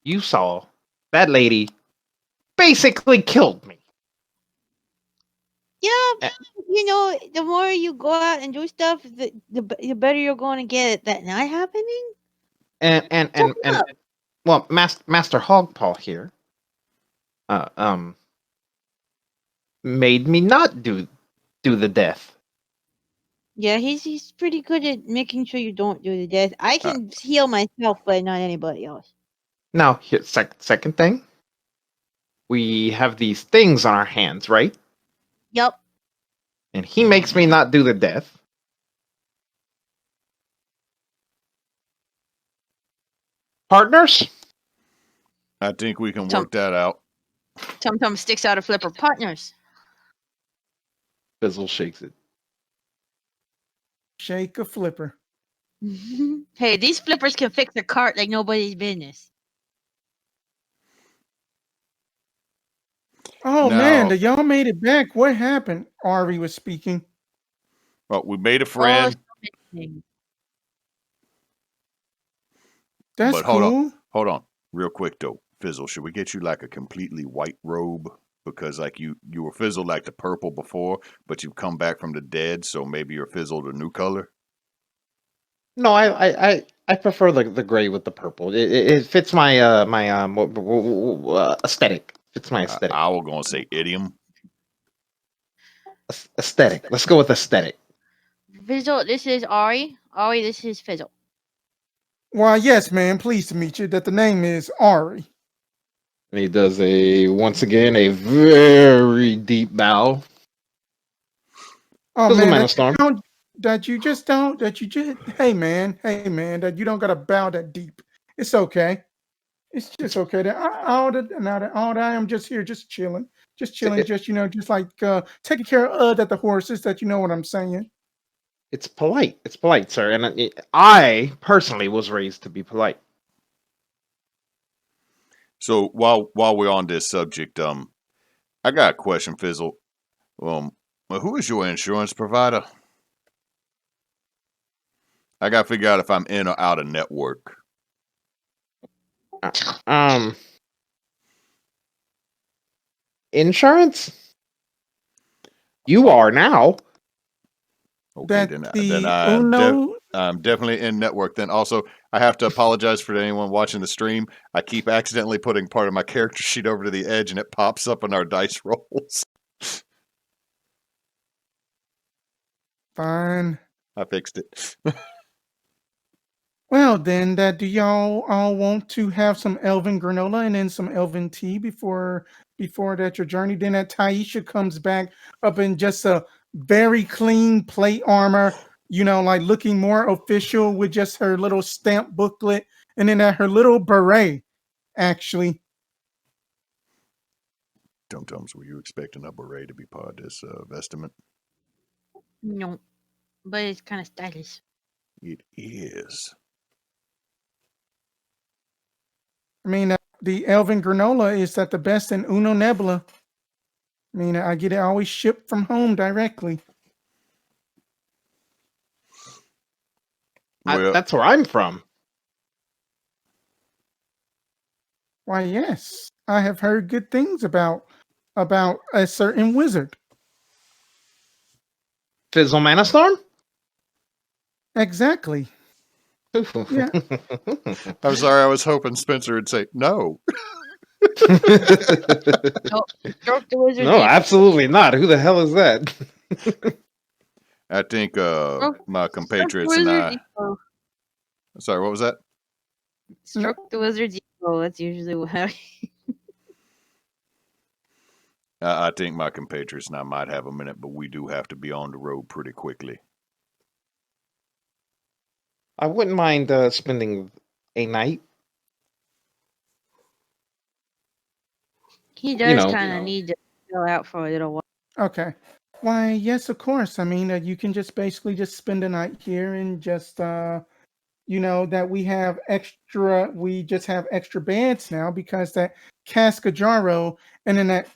you saw that lady basically killed me. Yeah, Eh. the more you go out and do stuff, the better you're going to get at that not happening. And well, Master Hogpaw here, made me not do the death. Yeah, he's pretty good at making sure you don't do the death. I can heal myself, but not anybody else. Now, here, second thing, we have these things on our hands, right? Yup. And he makes me not do the death. Partners? I think we can work that out. TumTum sticks out a flipper. Partners. Fizzle shakes it. Shake a flipper. Hey, these flippers can fix a cart like nobody's business. Oh Now- man, y'all made it back. What happened? Ari was speaking. Well, we made a friend. That's But hold on. cool. Hold on, real quick though, Fizzle. Should we get you like a completely white robe? Because like you were Fizzle like the purple before, but you've come back from the dead, so maybe you're Fizzled a new color. No, I prefer the gray with the purple. It fits my aesthetic. Fits my aesthetic. I was gonna say idiom. Aesthetic. Let's go with aesthetic. Fizzle, this is Ari. Ari, this is Fizzle. Why, yes, man. Pleased to meet you. That the name is Ari. And he does once again a very deep bow. Oh Fizzle man, Man that of Storm. Hey man, that you don't gotta bow that deep. It's okay. It's just okay. All that I am just here, just chilling, just like taking care of that the horses. That you know what I'm saying. It's polite. It's polite, sir. And I personally was raised to be polite. So while we're on this subject, I got a question, Fizzle. Who is your insurance provider? I gotta figure out if I'm in or out of network. Insurance? You are now. Okay, I'm definitely in network. Then also, I have to apologize for anyone watching the stream. I keep accidentally putting part of my character sheet over to the edge, and it pops up in our dice rolls. Fine. I fixed it. Well, then, do y'all all want to have some elven granola and then some elven tea before that your journey? Then that Taisha comes back up in just a very clean plate armor, like looking more official with just her little stamp booklet and then her little beret, actually. TumTums, were you expecting a beret to be part of this vestment? No, but it's kind of stylish. It is. I mean, the elven granola is at the best in Uno Nebula. I mean, I get it always shipped from home directly. That's where I'm from. Why, yes, I have heard good things about a certain wizard. Fizzle Manastorm? Exactly. Yeah. I'm sorry, I was hoping Spencer would say no. Stroke the wizard. No, absolutely not. Who the hell is that? I think my compatriots and I. Sorry, what was that? Stroke the wizard's ego. That's usually what happens. I think my compatriots and I might have a minute, but we do have to be on the road pretty quickly. I wouldn't mind spending a night. He does kind of need to chill out for a little while. Okay. Why, yes, of course. I mean, you can just basically just spend a night here and just, that we just have extra beds now because that Cascajaro and then that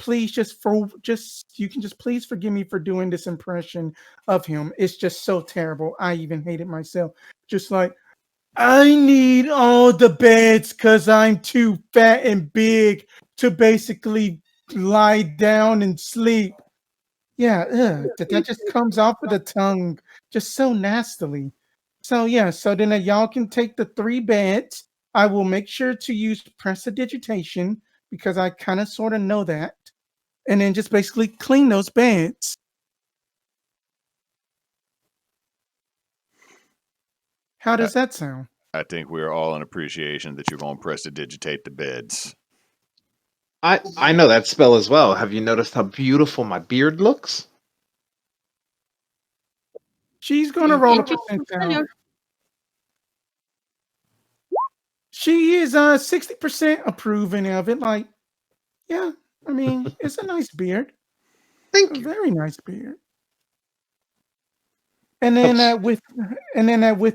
you can just please forgive me for doing this impression of him. It's just so terrible. I even hate it myself. Just like, I need all the beds because I'm too fat and big to basically lie down and sleep. Yeah, that just comes off of the tongue just so nastily. So yeah, so then y'all can take the 3 beds. I will make sure to use prestidigitation because I kind of sort of know that. And then just basically clean those beds. How does that sound? I think we're all in appreciation that you're going to prestidigitate the beds. I know that spell as well. Have you noticed how beautiful my beard looks? She's going to roll a percentile. She is 60% approving of it. Like, yeah, I mean, it's a nice beard. Thank A you. very nice beard. And then with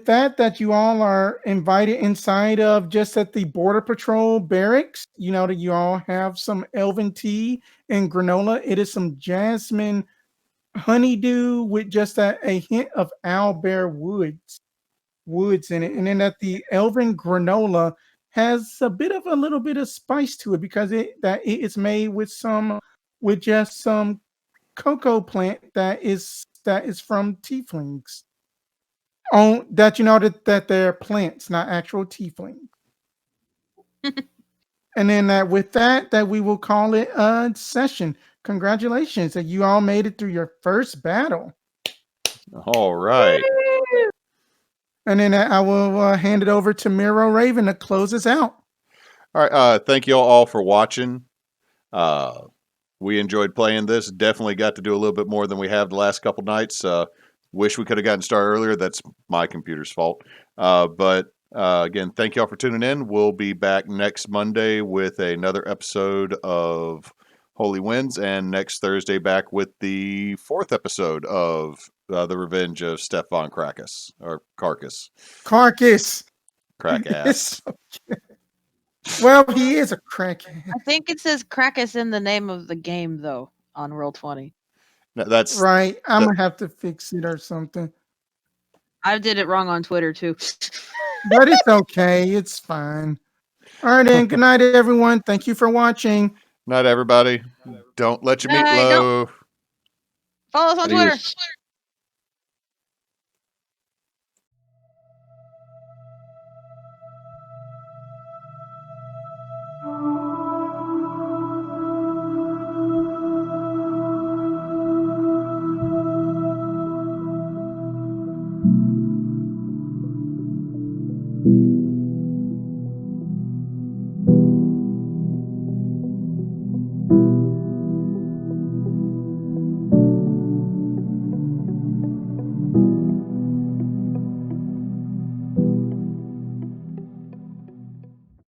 that you all are invited inside of just at the Border Patrol barracks. You know that you all have some elven tea and granola. It is some jasmine honeydew with just a hint of owlbear woods in it. And then that the elven granola has a little bit of spice to it because it is made with just some cocoa plant that is from tieflings. On that you know that they're plants, not actual tieflings. And then with that we will call it a session. Congratulations that you all made it through your first battle. All right. And then I will hand it over to Miro Raven to close us out. All right. Thank you all for watching. We enjoyed playing this. Definitely got to do a little bit more than we have the last couple nights. Wish we could have gotten started earlier. That's my computer's fault. But again, thank you all for tuning in. We'll be back next Monday with another episode of Holy Winds, and next Thursday back with the 4th episode of The Revenge of Stef van Kracus, or Carcass. Carcass. Crackass. Well, he is a crackhead. I think it says Kracus in the name of the game, though, on Roll20. No, that's Right. I'm going to have to fix it or something. I did it wrong on Twitter, too. But it's okay. It's fine. All right, then. Good night, everyone. Thank you for watching. Night, everybody. Don't let your meat Night, low. Follow us on Adios. Twitter.